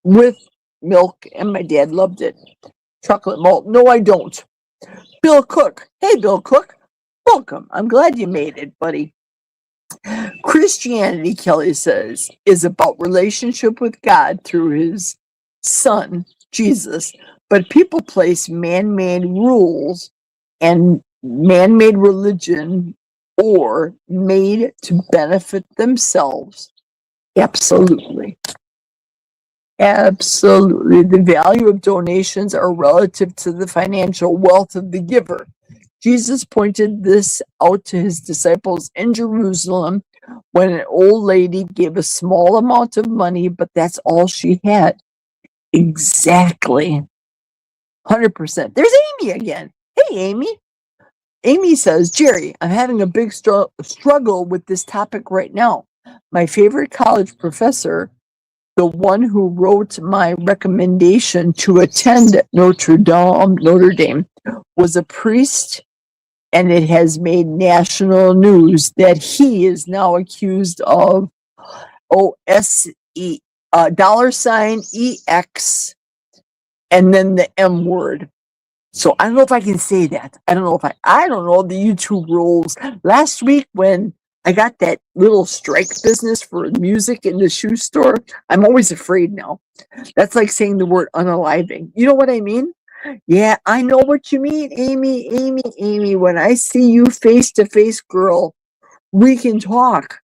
with milk, and my dad loved it. Chocolate malt. No, I don't. Bill Cook. Hey, Bill Cook. Welcome. I'm glad you made it, buddy. Christianity, Kelly says, is about relationship with God through his son, Jesus. But people place man-made rules and man-made religion or made to benefit themselves. Absolutely. Absolutely. The value of donations are relative to the financial wealth of the giver. Jesus pointed this out to his disciples in Jerusalem when an old lady gave a small amount of money, but that's all she had. Exactly. 100%. There's Amy again. Hey, Amy. Amy says, Jerry, I'm having a big struggle with this topic right now. My favorite college professor, the one who wrote my recommendation to attend Notre Dame, was a priest, and it has made national news that he is now accused of $EX, and then the M word. So I don't know if I can say that. I don't know the YouTube rules. Last week when I got that little strike business for music in the shoe store, I'm always afraid now. That's like saying the word unaliving. You know what I mean? Yeah, I know what you mean, Amy. When I see you face to face, girl, we can talk.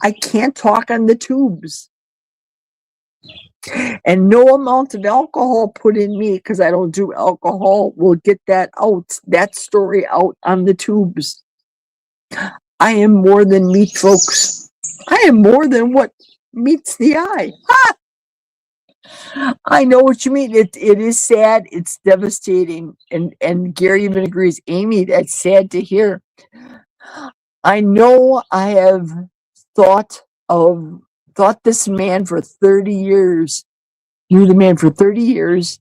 I can't talk on the tubes. And no amount of alcohol put in me, because I don't do alcohol, will get that story out on the tubes. I am more than meat, folks. I am more than what meets the eye. I know what you mean. It is sad. It's devastating. And Gary even agrees. Amy, that's sad to hear. I know I have thought this man for 30 years, knew the man for 30 years,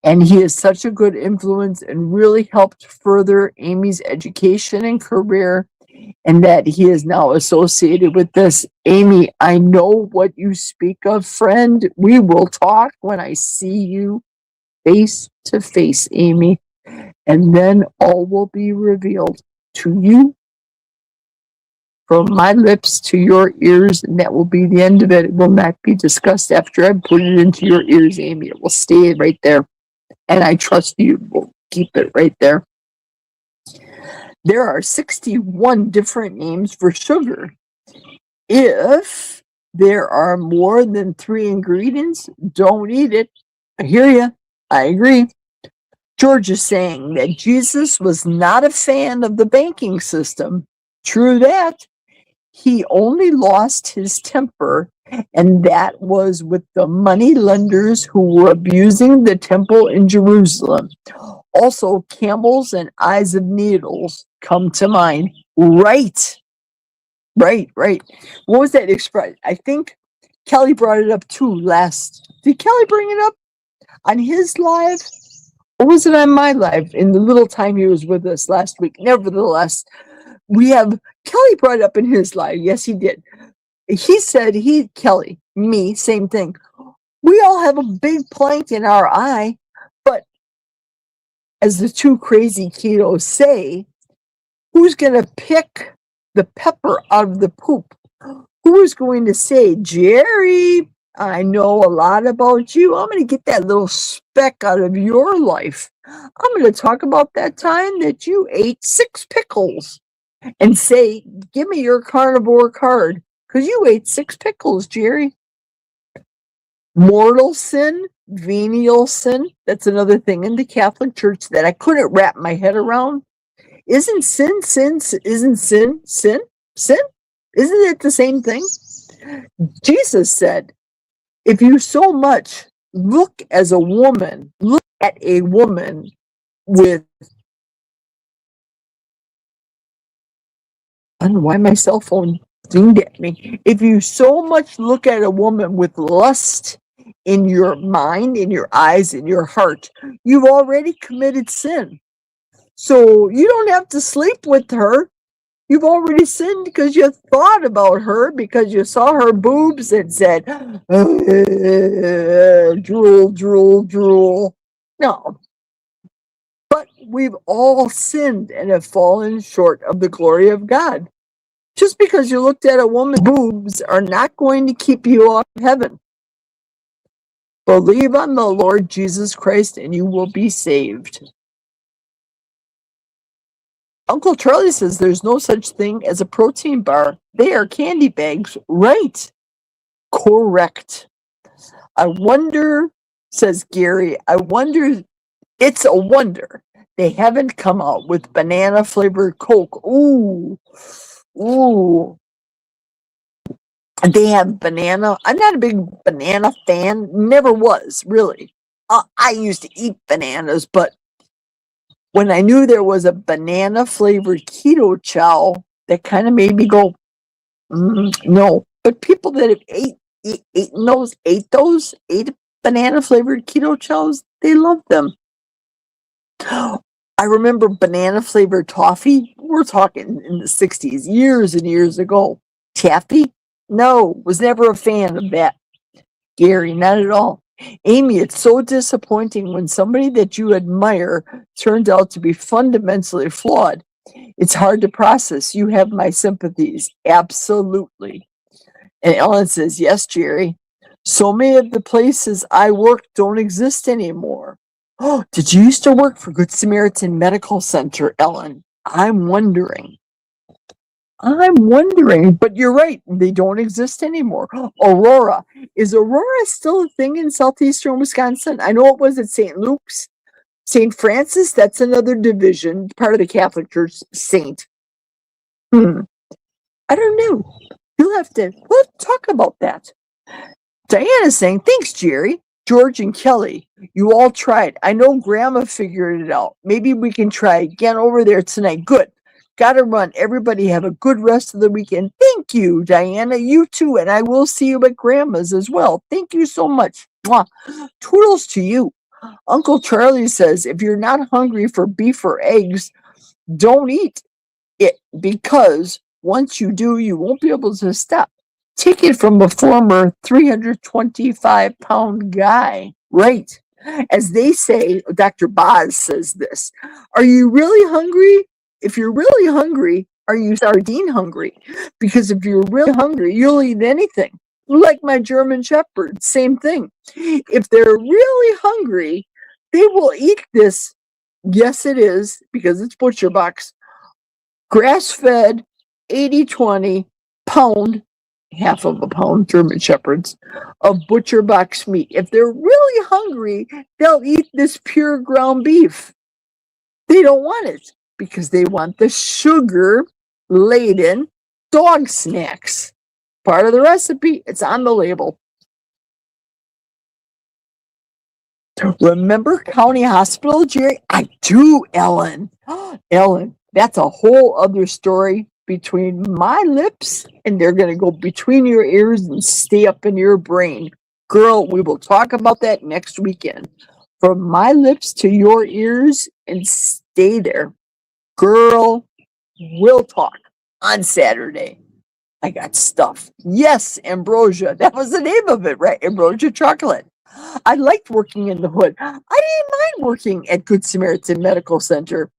and he is such a good influence and really helped further Amy's education and career, and that he is now associated with this. Amy, I know what you speak of, friend. We will talk when I see you face to face, Amy, and then all will be revealed to you from my lips to your ears, and that will be the end of it. It will not be discussed after I put it into your ears, Amy. It will stay right there, and I trust you will keep it right there. There are 61 different names for sugar. If there are more than 3 ingredients, don't eat it. I hear you. I agree. George is saying that Jesus was not a fan of the banking system. True that. He only lost his temper, and that was with the money lenders who were abusing the temple in Jerusalem. Also, camels and eyes of needles come to mind. Right. What was that expression? I think Kelly brought it up too last. Did Kelly bring it up on his live? Or was it on my live in the little time he was with us last week? Nevertheless, we have Kelly brought it up in his live. Yes, he did. He said Kelly, me, same thing. We all have a big plank in our eye, but as the 2 crazy ketos say, who's going to pick the pepper out of the poop? Who is going to say, Jerry, I know a lot about you. I'm going to get that little speck out of your life. I'm going to talk about that time that you ate 6 pickles and say, give me your carnivore card because you ate 6 pickles, Jerry. Mortal sin, venial sin. That's another thing in the Catholic Church that I couldn't wrap my head around. Isn't sin? Isn't sin? Isn't it the same thing? Jesus said, if you so much look at a woman with, I don't know why my cell phone dinged at me. If you so much look at a woman with lust in your mind, in your eyes, in your heart, you've already committed sin. So you don't have to sleep with her. You've already sinned because you thought about her, because you saw her boobs and said, drool, drool, drool. No. But we've all sinned and have fallen short of the glory of God. Just because you looked at a woman's boobs are not going to keep you off heaven. Believe on the Lord Jesus Christ and you will be saved. Uncle Charlie says there's no such thing as a protein bar. They are candy bags. Right. Correct. I wonder, says Gary, it's a wonder they haven't come out with banana flavored Coke. Ooh. They have banana. I'm not a big banana fan. Never was, really. I used to eat bananas, but when I knew there was a banana flavored keto chow, that kind of made me go, no. But people that have ate banana flavored keto chows, they love them. I remember banana flavored toffee. We're talking in the 60s, years and years ago. Taffy? No, was never a fan of that. Gary, not at all. Amy, it's so disappointing when somebody that you admire turns out to be fundamentally flawed. It's hard to process. You have my sympathies. Absolutely. And Ellen says, yes, Jerry. So many of the places I work don't exist anymore. Oh, did you used to work for Good Samaritan Medical Center, Ellen? I'm wondering, but you're right. They don't exist anymore. Aurora. Is Aurora still a thing in southeastern Wisconsin? I know it was at St. Luke's. St. Francis, that's another division, part of the Catholic Church, Saint. I don't know. We'll talk about that. Diana's saying, thanks, Jerry. George and Kelly, you all tried. I know Grandma figured it out. Maybe we can try again over there tonight. Good. Gotta run. Everybody have a good rest of the weekend. Thank you, Diana. You too. And I will see you at Grandma's as well. Thank you so much. Mwah. Toodles to you. Uncle Charlie says, if you're not hungry for beef or eggs, don't eat it, because once you do, you won't be able to stop. Take it from a former 325-pound guy. Right. As they say, Dr. Boz says this. Are you really hungry? If you're really hungry, are you sardine hungry? Because if you're really hungry, you'll eat anything. Like my German Shepherd, same thing. If they're really hungry, they will eat this. Yes, it is, because it's Butcher Box. Grass-fed, 80-20 pound, half of a pound, German Shepherds, of Butcher Box meat. If they're really hungry, they'll eat this pure ground beef. They don't want it because they want the sugar-laden dog snacks. Part of the recipe, it's on the label. Remember County Hospital, Jerry? I do, Ellen. Ellen, that's a whole other story between my lips, and they're going to go between your ears and stay up in your brain. Girl, we will talk about that next weekend. From my lips to your ears and stay there. Girl, we'll talk on Saturday. I got stuff. Yes, Ambrosia. That was the name of it, right? Ambrosia Chocolate. I liked working in the hood. I didn't mind working at Good Samaritan Medical Center.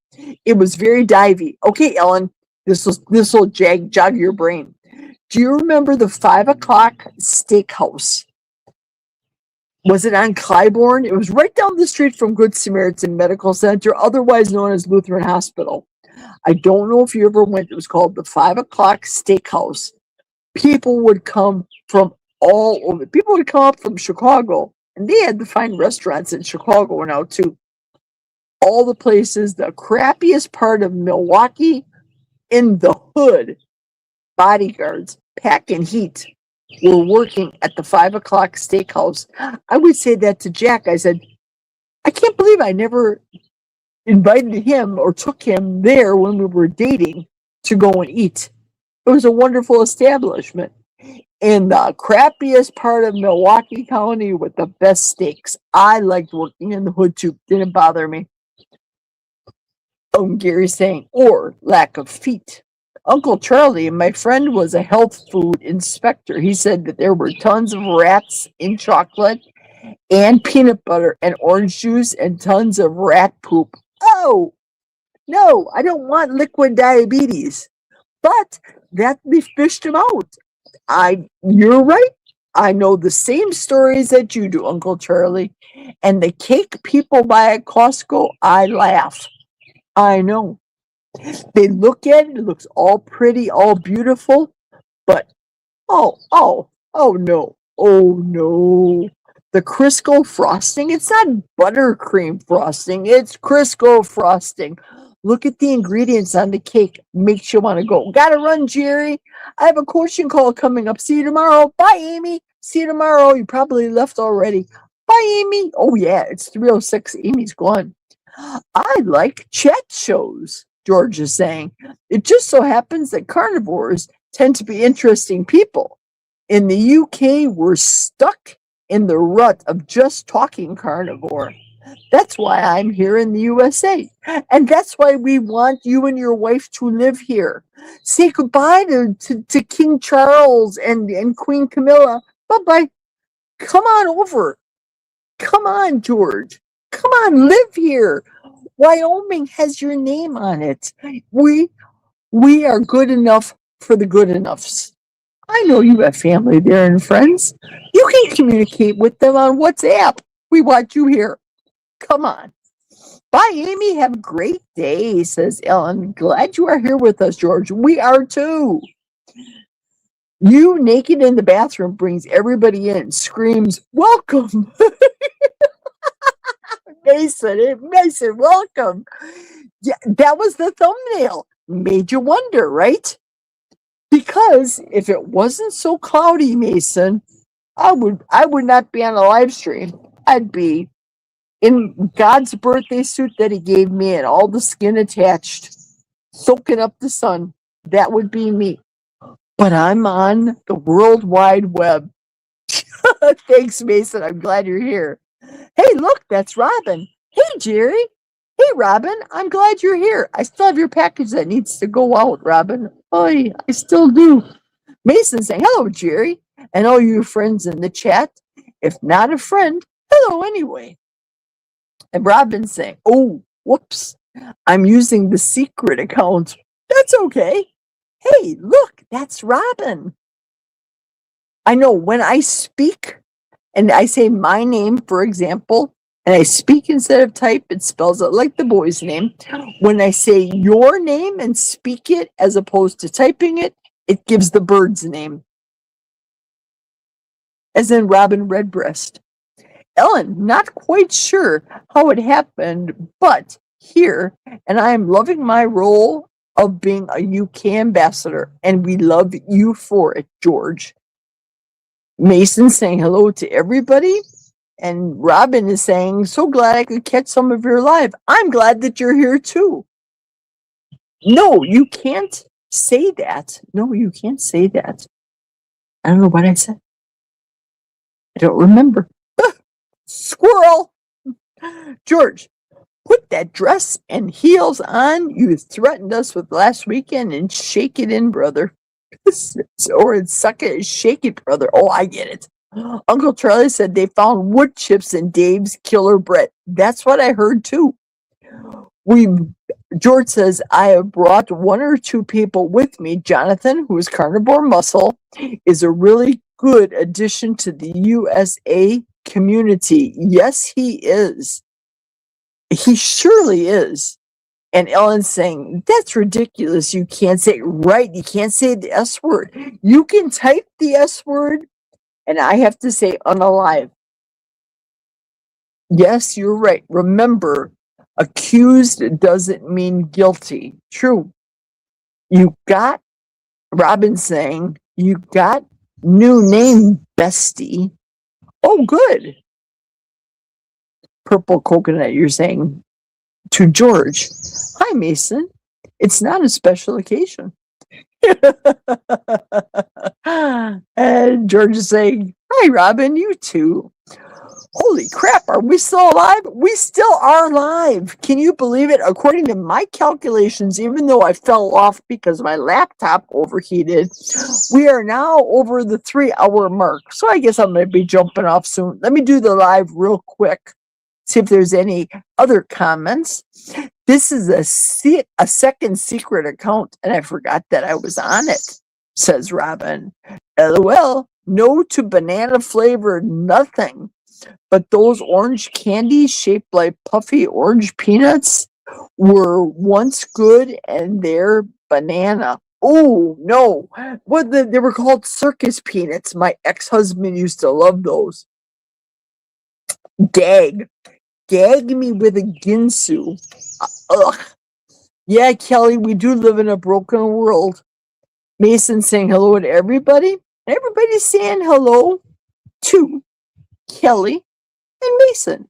It was very divey. Okay, Ellen, this will jog your brain. Do you remember the 5 o'clock steakhouse? Was it on Clybourne? It was right down the street from Good Samaritan Medical Center, otherwise known as Lutheran Hospital. I don't know if you ever went. It was called the 5 o'clock steakhouse. People would come from all over. People would come up from Chicago, and they had to find restaurants in Chicago now too. All the places, the crappiest part of Milwaukee, in the hood, bodyguards packing heat were working at the 5 o'clock steakhouse. I would say that to Jack. I said, I can't believe I never invited him or took him there when we were dating to go and eat. It was a wonderful establishment in the crappiest part of Milwaukee County with the best steaks. I liked working in the hood too. Didn't bother me. Gary's saying, or lack of feet. Uncle Charlie, my friend, was a health food inspector. He said that there were tons of rats in chocolate and peanut butter and orange juice and tons of rat poop. Oh, no, I don't want liquid diabetes. But that they fished him out. You're right. I know the same stories that you do, Uncle Charlie. And the cake people buy at Costco, I laugh. I know. They look at it, it looks all pretty, all beautiful, but oh no. The Crisco frosting, it's not buttercream frosting, it's Crisco frosting. Look at the ingredients on the cake. Makes you want to go. Gotta run, Jerry. I have a coaching call coming up. See you tomorrow. Bye, Amy. See you tomorrow. You probably left already. Bye, Amy. Oh, yeah, it's 3:06. Amy's gone. I like chat shows, George is saying. It just so happens that carnivores tend to be interesting people. In the UK, we're stuck in the rut of just talking carnivore. That's why I'm here in the USA. And that's why we want you and your wife to live here. Say goodbye to King Charles and Queen Camilla. Bye-bye. Come on over. Come on, George. Come on, live here. Wyoming has your name on it. We are good enough for the good enoughs. I know you have family there and friends. You can communicate with them on WhatsApp. We want you here. Come on. Bye, Amy. Have a great day, says Ellen. Glad you are here with us, George. We are too. You naked in the bathroom brings everybody in, screams, welcome. Mason, welcome. Yeah, that was the thumbnail. Made you wonder, right? Because if it wasn't so cloudy, Mason, I would not be on a live stream. I'd be in God's birthday suit that he gave me and all the skin attached, soaking up the sun. That would be me. But I'm on the World Wide Web. Thanks, Mason. I'm glad you're here. Hey, look, that's Robin. Hey, Jerry. Hey, Robin. I'm glad you're here. I still have your package that needs to go out, Robin. Oh, I still do. Mason saying, hello, Jerry. And all you friends in the chat. If not a friend, hello anyway. And Robin saying, oh, whoops. I'm using the secret account. That's okay. Hey, look, that's Robin. I know when I speak and I say my name, for example, and I speak instead of type, it spells it like the boy's name. When I say your name and speak it as opposed to typing it, it gives the bird's name. As in Robin Redbreast. Ellen, not quite sure how it happened, but here, and I am loving my role of being a UK ambassador, and we love you for it, George. Mason saying hello to everybody. And Robin is saying, so glad I could catch some of your live. I'm glad that you're here too. No, you can't say that. No, you can't say that. I don't know what I said. I don't remember. Squirrel. George, put that dress and heels on you threatened us with last weekend and shake it in, brother. Or suck it and shake it, brother. Oh, I get it. Uncle Charlie said they found wood chips in Dave's Killer Bread. That's what I heard too. George says, I have brought one or two people with me. Jonathan, who is Carnivore Muscle, is a really good addition to the USA community. Yes, he is. He surely is. And Ellen's saying, that's ridiculous. You can't say, right, you can't say the S word. You can type the S word, and I have to say unalive. Yes, you're right. Remember, accused doesn't mean guilty. True. You got, Robin saying, you got new name, bestie. Oh, good. Purple coconut, you're saying to George. Hi, Mason. It's not a special occasion. And George is saying, hi, Robin, you too. Holy crap, are we still alive? We still are alive. Can you believe it? According to my calculations, even though I fell off because my laptop overheated, we are now over the 3-hour mark. So I guess I'm going to be jumping off soon. Let me do the live real quick. See if there's any other comments. This is a second secret account, and I forgot that I was on it, says Robin. LOL, no to banana flavored nothing. But those orange candies shaped like puffy orange peanuts were once good, and they're banana. Oh, no. They were called circus peanuts. My ex-husband used to love those. Gag me with a Ginsu. Ugh. Yeah, Kelly, we do live in a broken world. Mason saying hello to everybody. Everybody's saying hello to Kelly and Mason.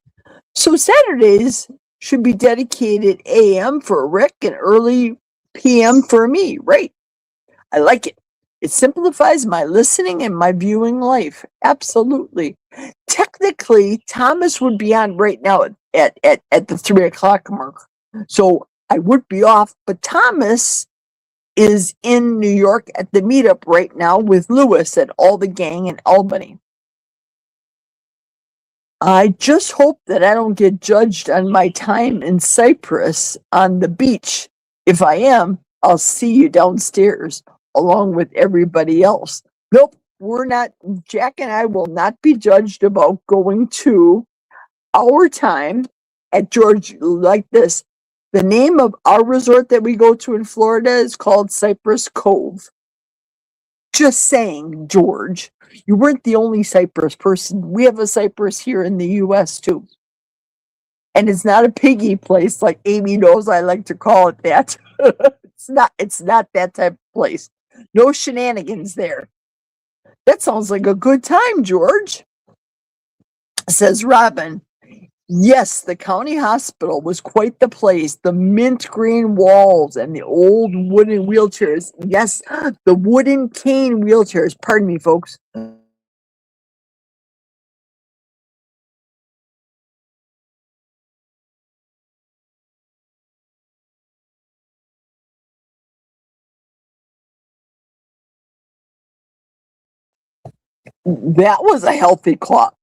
So Saturdays should be dedicated AM for Rick and early PM for me. Right. I like it. It simplifies my listening and my viewing life. Absolutely. Technically, Thomas would be on right now at the 3 o'clock mark. So I would be off, but Thomas is in New York at the meetup right now with Lewis at All the Gang in Albany. I just hope that I don't get judged on my time in Cyprus on the beach. If I am, I'll see you downstairs along with everybody else. Nope, we're not. Jack and I will not be judged about going to our time at George like this. The name of our resort that we go to in Florida is called Cypress Cove. Just saying, George, you weren't the only Cypress person. We have a Cypress here in the U.S. too. And it's not a piggy place like Amy knows I like to call it that. It's not that type of place. No shenanigans there. That sounds like a good time, George, says Robin. Yes, the county hospital was quite the place. The mint green walls and the old wooden wheelchairs. Yes, the wooden cane wheelchairs. Pardon me, folks. That was a healthy cough.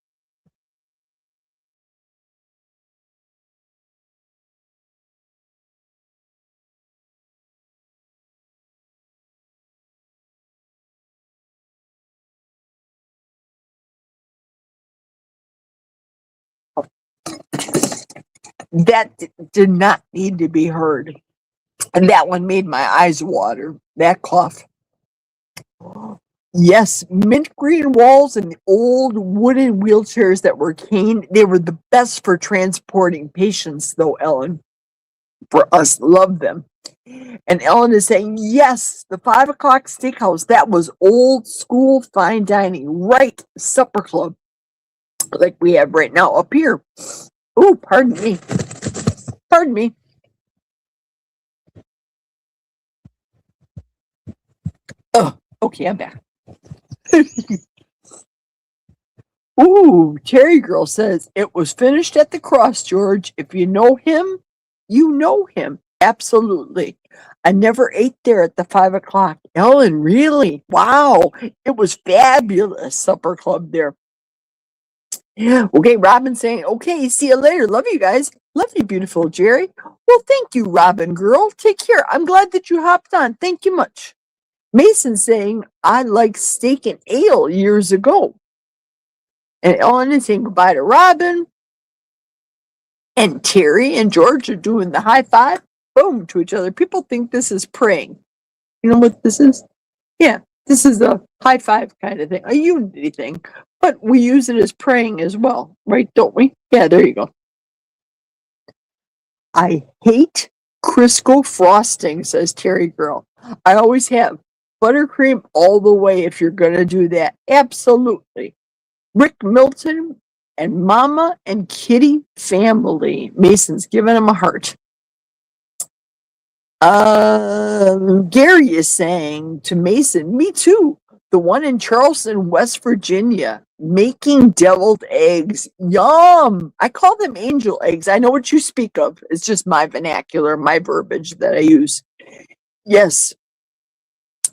That did not need to be heard. And that one made my eyes water. That cough. Yes, mint green walls and the old wooden wheelchairs that were caned. They were the best for transporting patients, though, Ellen. For us, love them. And Ellen is saying, yes, the 5 o'clock steakhouse. That was old school fine dining, right? Supper club, like we have right now up here. Oh, pardon me. Pardon me. Oh, okay, I'm back. Ooh, Terry Girl says it was finished at the cross, George. If you know him, you know him. Absolutely. I never ate there at the 5 o'clock. Ellen, really? Wow. It was fabulous supper club there. Yeah. Okay, Robin saying, okay, see you later. Love you guys. Love you, beautiful Jerry. Well, thank you, Robin girl. Take care. I'm glad that you hopped on. Thank you much. Mason saying, I liked steak and ale years ago. And Ellen is saying goodbye to Robin. And Terry and George are doing the high five, boom, to each other. People think this is praying. You know what this is? Yeah, this is a high five kind of thing, a unity thing. But we use it as praying as well, right? Don't we? Yeah, there you go. I hate Crisco frosting, says Terry Girl. I always have buttercream all the way if you're going to do that. Absolutely. Rick Milton and Mama and Kitty family. Mason's giving him a heart. Gary is saying to Mason, me too. The one in Charleston, West Virginia, making deviled eggs. Yum! I call them angel eggs. I know what you speak of. It's just my vernacular, my verbiage that I use. Yes,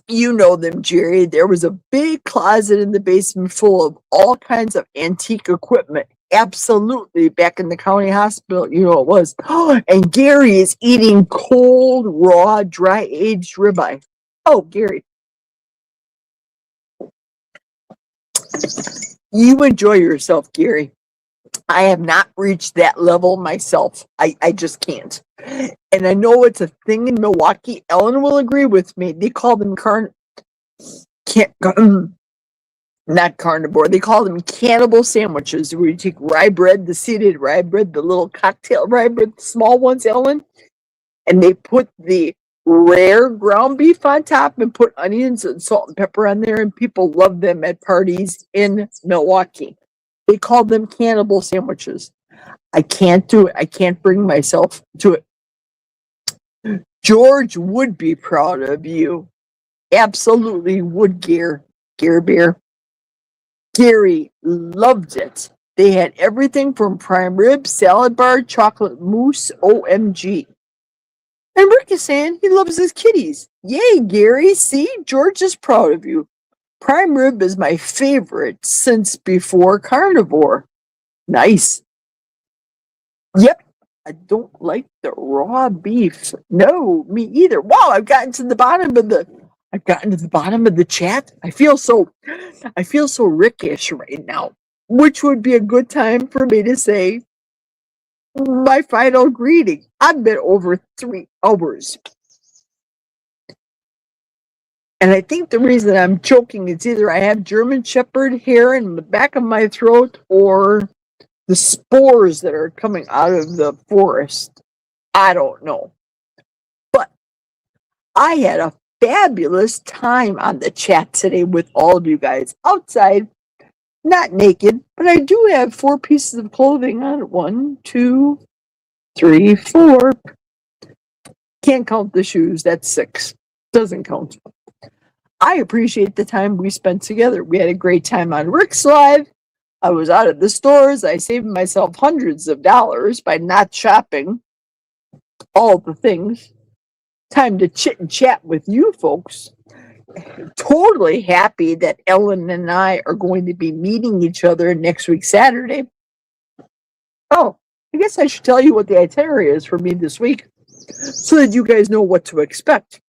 you know them, Jerry. There was a big closet in the basement full of all kinds of antique equipment. Absolutely. Back in the county hospital, you know it was. And Gary is eating cold, raw, dry aged ribeye. Oh, Gary. You enjoy yourself, Gary. I have not reached that level myself. I just can't. And I know it's a thing in Milwaukee. Ellen will agree with me. They call them not carnivore. They call them cannibal sandwiches, where you take rye bread, the seeded rye bread, the little cocktail rye bread, the small ones, Ellen, and they put the rare ground beef on top and put onions and salt and pepper on there, and people love them at parties in Milwaukee. They call them cannibal sandwiches. I can't do it. I can't bring myself to it. George would be proud of you. Absolutely would, Gear Bear. Gary loved it. They had everything from prime rib, salad bar, chocolate mousse, OMG. And Rick is saying he loves his kitties. Yay, Gary. See, George is proud of you. Prime rib is my favorite since before carnivore. Nice. Yep. I don't like the raw beef. No, me either. Wow, I've gotten to the bottom of the chat. I feel so Rickish right now, which would be a good time for me to say my final greeting. I've been over 3 hours. And I think the reason I'm choking is either I have German Shepherd hair in the back of my throat or the spores that are coming out of the forest. I don't know. But I had a fabulous time on the chat today with all of you guys outside, not naked, but I do have 4 pieces of clothing on. 1, 2, 3, 4. Can't count the shoes. That's 6. Doesn't count. I appreciate the time we spent together. We had a great time on Rick's Live. I was out at the stores. I saved myself hundreds of dollars by not shopping all the things. Time to chit and chat with you folks. Totally happy that Ellen and I are going to be meeting each other next week, Saturday. Oh, I guess I should tell you what the itinerary is for me this week so that you guys know what to expect.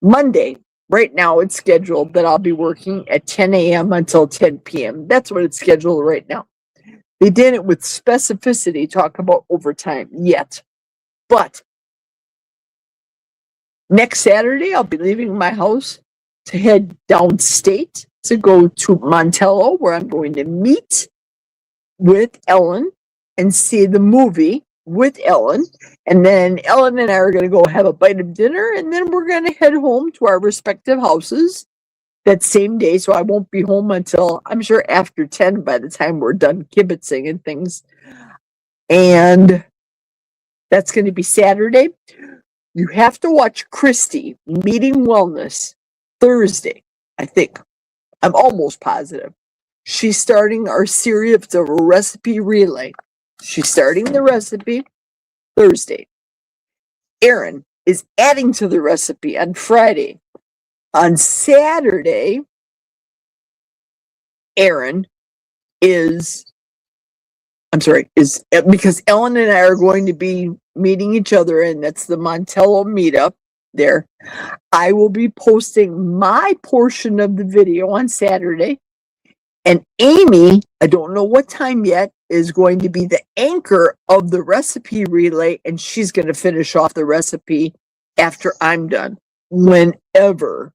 Monday, right now it's scheduled that I'll be working at 10 a.m. until 10 p.m. That's what it's scheduled right now. They didn't with specificity talk about overtime yet. But next Saturday, I'll be leaving my house to head downstate to go to Montello, where I'm going to meet with Ellen and see the movie with Ellen. And then Ellen and I are going to go have a bite of dinner, and then we're going to head home to our respective houses that same day. So I won't be home until, I'm sure, after 10 by the time we're done kibitzing and things. And that's going to be Saturday. You have to watch Christy Meeting Wellness Thursday, I think. I'm almost positive. She's starting our series of the recipe relay. She's starting the recipe Thursday. Aaron is adding to the recipe on Friday. On Saturday, Aaron is because Ellen and I are going to be meeting each other, and that's the Montello meetup there. I will be posting my portion of the video on Saturday, and Amy, I don't know what time yet, is going to be the anchor of the recipe relay, and she's going to finish off the recipe after I'm done, whenever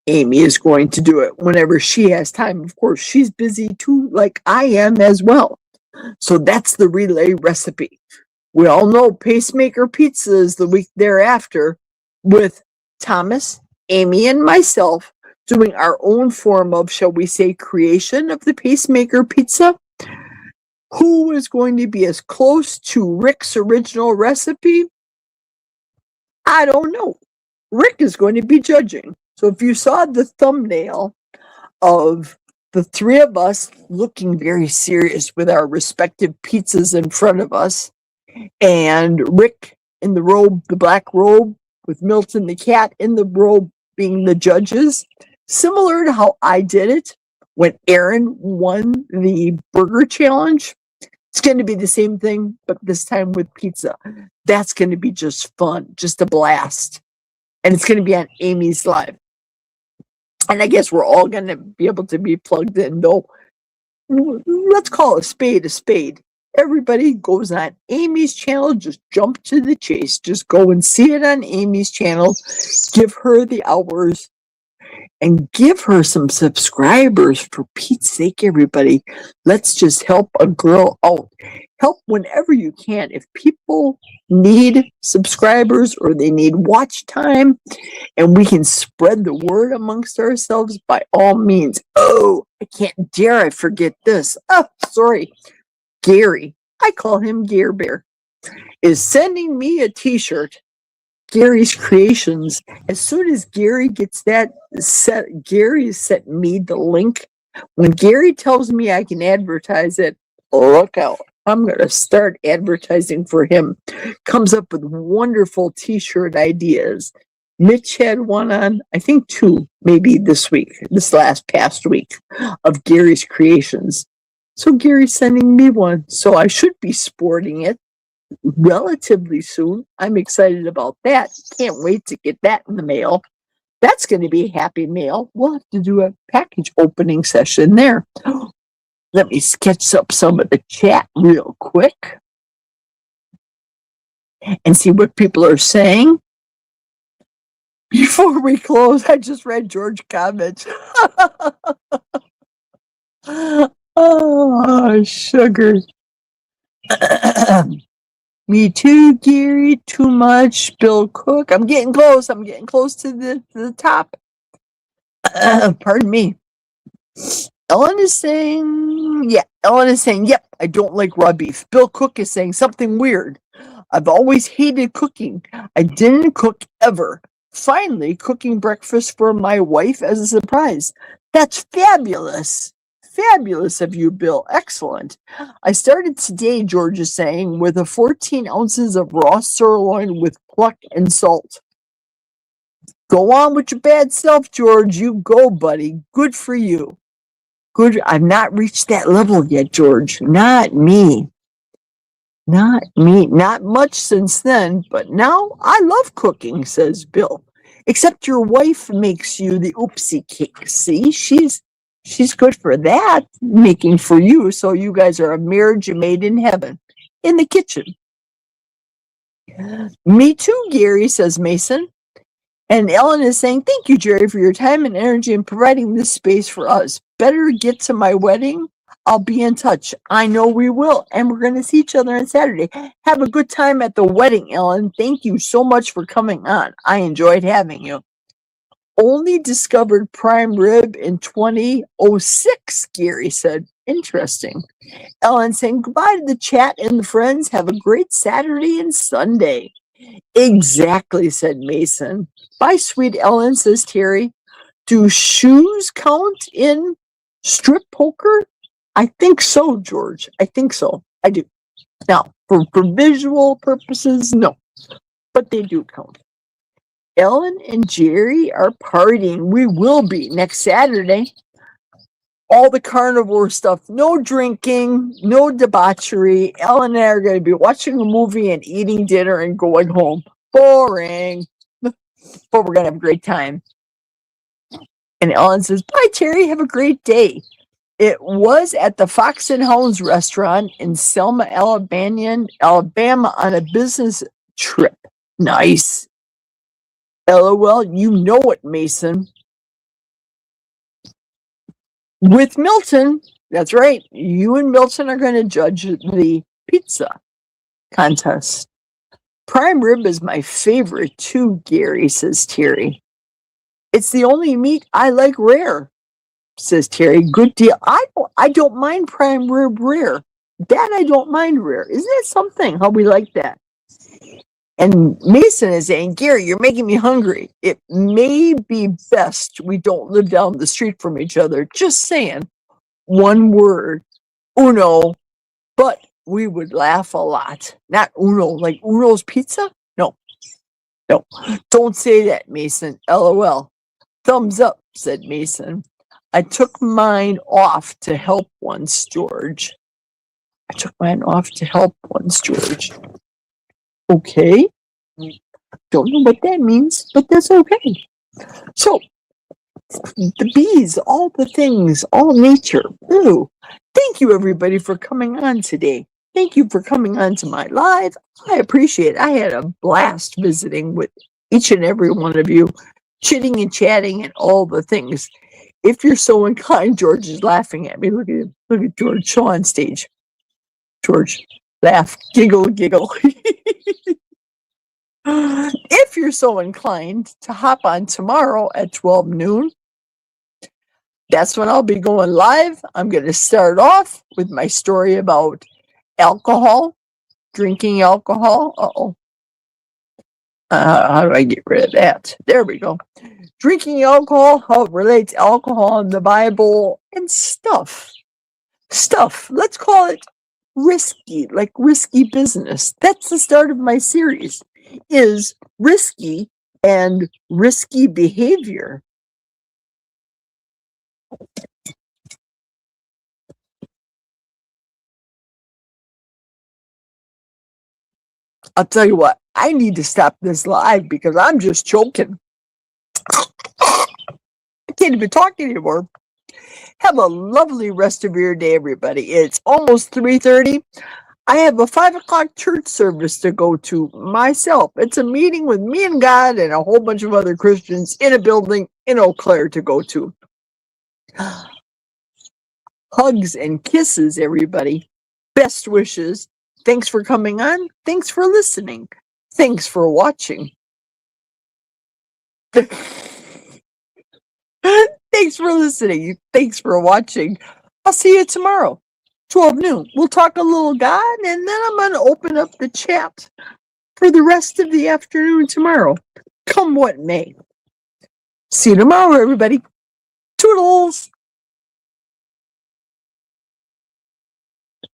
Amy is going to do it, whenever she has time. Of course, she's busy too, like I am as well. So that's the relay recipe. We all know Pacemaker Pizza is the week thereafter, with Thomas, Amy, and myself doing our own form of, shall we say, creation of the Pacemaker Pizza. Who is going to be as close to Rick's original recipe? I don't know. Rick is going to be judging. So if you saw the thumbnail of the 3 of us looking very serious with our respective pizzas in front of us, and Rick in the robe, the black robe, with Milton the cat in the robe being the judges, similar to how I did it when Aaron won the burger challenge. It's going to be the same thing, but this time with pizza. That's going to be just fun, just a blast. And it's going to be on Amy's Live. And I guess we're all going to be able to be plugged in, though. Let's call a spade a spade. Everybody goes on Amy's channel. Just jump to the chase. Just go and see it on Amy's channel. Give her the hours. And give her some subscribers, for Pete's sake, everybody. Let's just help a girl out. Help whenever you can. If people need subscribers or they need watch time and we can spread the word amongst ourselves, by all means. Oh, I forget this. Oh, sorry. Gary, I call him Gear Bear, is sending me a t-shirt. Gary's Creations. As soon as Gary gets that set, Gary sent me the link. When Gary tells me I can advertise it, look out. I'm going to start advertising for him. Comes up with wonderful t-shirt ideas. Mitch had one on, I think 2, maybe this past week, of Gary's Creations. So Gary's sending me one. So I should be sporting it relatively soon. I'm excited about that. Can't wait to get that in the mail. That's going to be a happy mail. We'll have to do a package opening session there. Let me sketch up some of the chat real quick and see what people are saying. Before we close, I just read George comments. Oh, sugar. Me too, Gary. Too much. Bill Cook. I'm getting close. I'm getting close to the top. Pardon me. Ellen is saying, yep, I don't like raw beef. Bill Cook is saying something weird. I've always hated cooking. I didn't cook ever. Finally, cooking breakfast for my wife as a surprise. That's fabulous. Fabulous of you, Bill. Excellent. I started today, George is saying, with a 14 ounces of raw sirloin with pluck and salt. Go on with your bad self, George. You go, buddy. Good for you. Good. I've not reached that level yet, George. Not me. Not me. Not much since then, but now I love cooking, says Bill. Except your wife makes you the oopsie cake. See, she's good for that, making for you, so you guys are a marriage made in heaven, in the kitchen. Me too, Gary, says Mason. And Ellen is saying, thank you, Jerry, for your time and energy in providing this space for us. Better get to my wedding. I'll be in touch. I know we will. And we're going to see each other on Saturday. Have a good time at the wedding, Ellen. Thank you so much for coming on. I enjoyed having you. Only discovered prime rib in 2006, Gary said. Interesting. Ellen saying, goodbye to the chat and the friends. Have a great Saturday and Sunday. Exactly, said Mason. Bye, sweet Ellen, says Terry. Do shoes count in strip poker? I think so, George. I think so. I do. Now, for visual purposes, no. But they do count. Ellen and Jerry are partying. We will be next Saturday. All the carnivore stuff. No drinking, no debauchery. Ellen and I are going to be watching a movie and eating dinner and going home. Boring. But we're going to have a great time. And Ellen says, bye, Terry. Have a great day. It was at the Fox and Hounds restaurant in Selma, Alabama on a business trip. Nice. LOL, you know it, Mason. With Milton, that's right. You and Milton are going to judge the pizza contest. Prime rib is my favorite too, Gary, says Terry. It's the only meat I like rare, says Terry. Good deal. I don't mind prime rib rare. That I don't mind rare. Isn't that something, how we like that? And Mason is saying, Gary, you're making me hungry. It may be best we don't live down the street from each other. Just saying. One word. Uno. But we would laugh a lot. Not Uno, like Uno's Pizza? No. No. Don't say that, Mason. LOL. Thumbs up, said Mason. I took mine off to help once, George. I took mine off to help once, George. Okay. Don't know what that means, but that's okay. So, the bees, all the things, all nature. Ooh. Thank you, everybody, for coming on today. Thank you for coming on to my live. I appreciate it. I had a blast visiting with each and every one of you, chitting and chatting and all the things. If you're so inclined, George is laughing at me. Look at him. Look at George. Show on stage. George, laugh, giggle, giggle. If you're so inclined to hop on tomorrow at 12 noon, that's when I'll be going live. I'm going to start off with my story about alcohol, drinking alcohol. Uh-oh. How do I get rid of that? There we go. Drinking alcohol, how it relates alcohol in the Bible, and stuff. Let's call it risky, like risky business. That's the start of my series, is risky and risky behavior. I'll tell you what, I need to stop this live because I'm just choking. I can't even talk anymore. Have a lovely rest of your day, everybody. It's almost 3:30. I have a 5 o'clock church service to go to myself. It's a meeting with me and God and a whole bunch of other Christians in a building in Eau Claire to go to. Hugs and kisses, everybody. Best wishes. Thanks for coming on. Thanks for listening. Thanks for watching. Thanks for listening. Thanks for watching. I'll see you tomorrow, 12 noon. We'll talk a little God, and then I'm going to open up the chat for the rest of the afternoon tomorrow. Come what may. See you tomorrow, everybody. Toodles.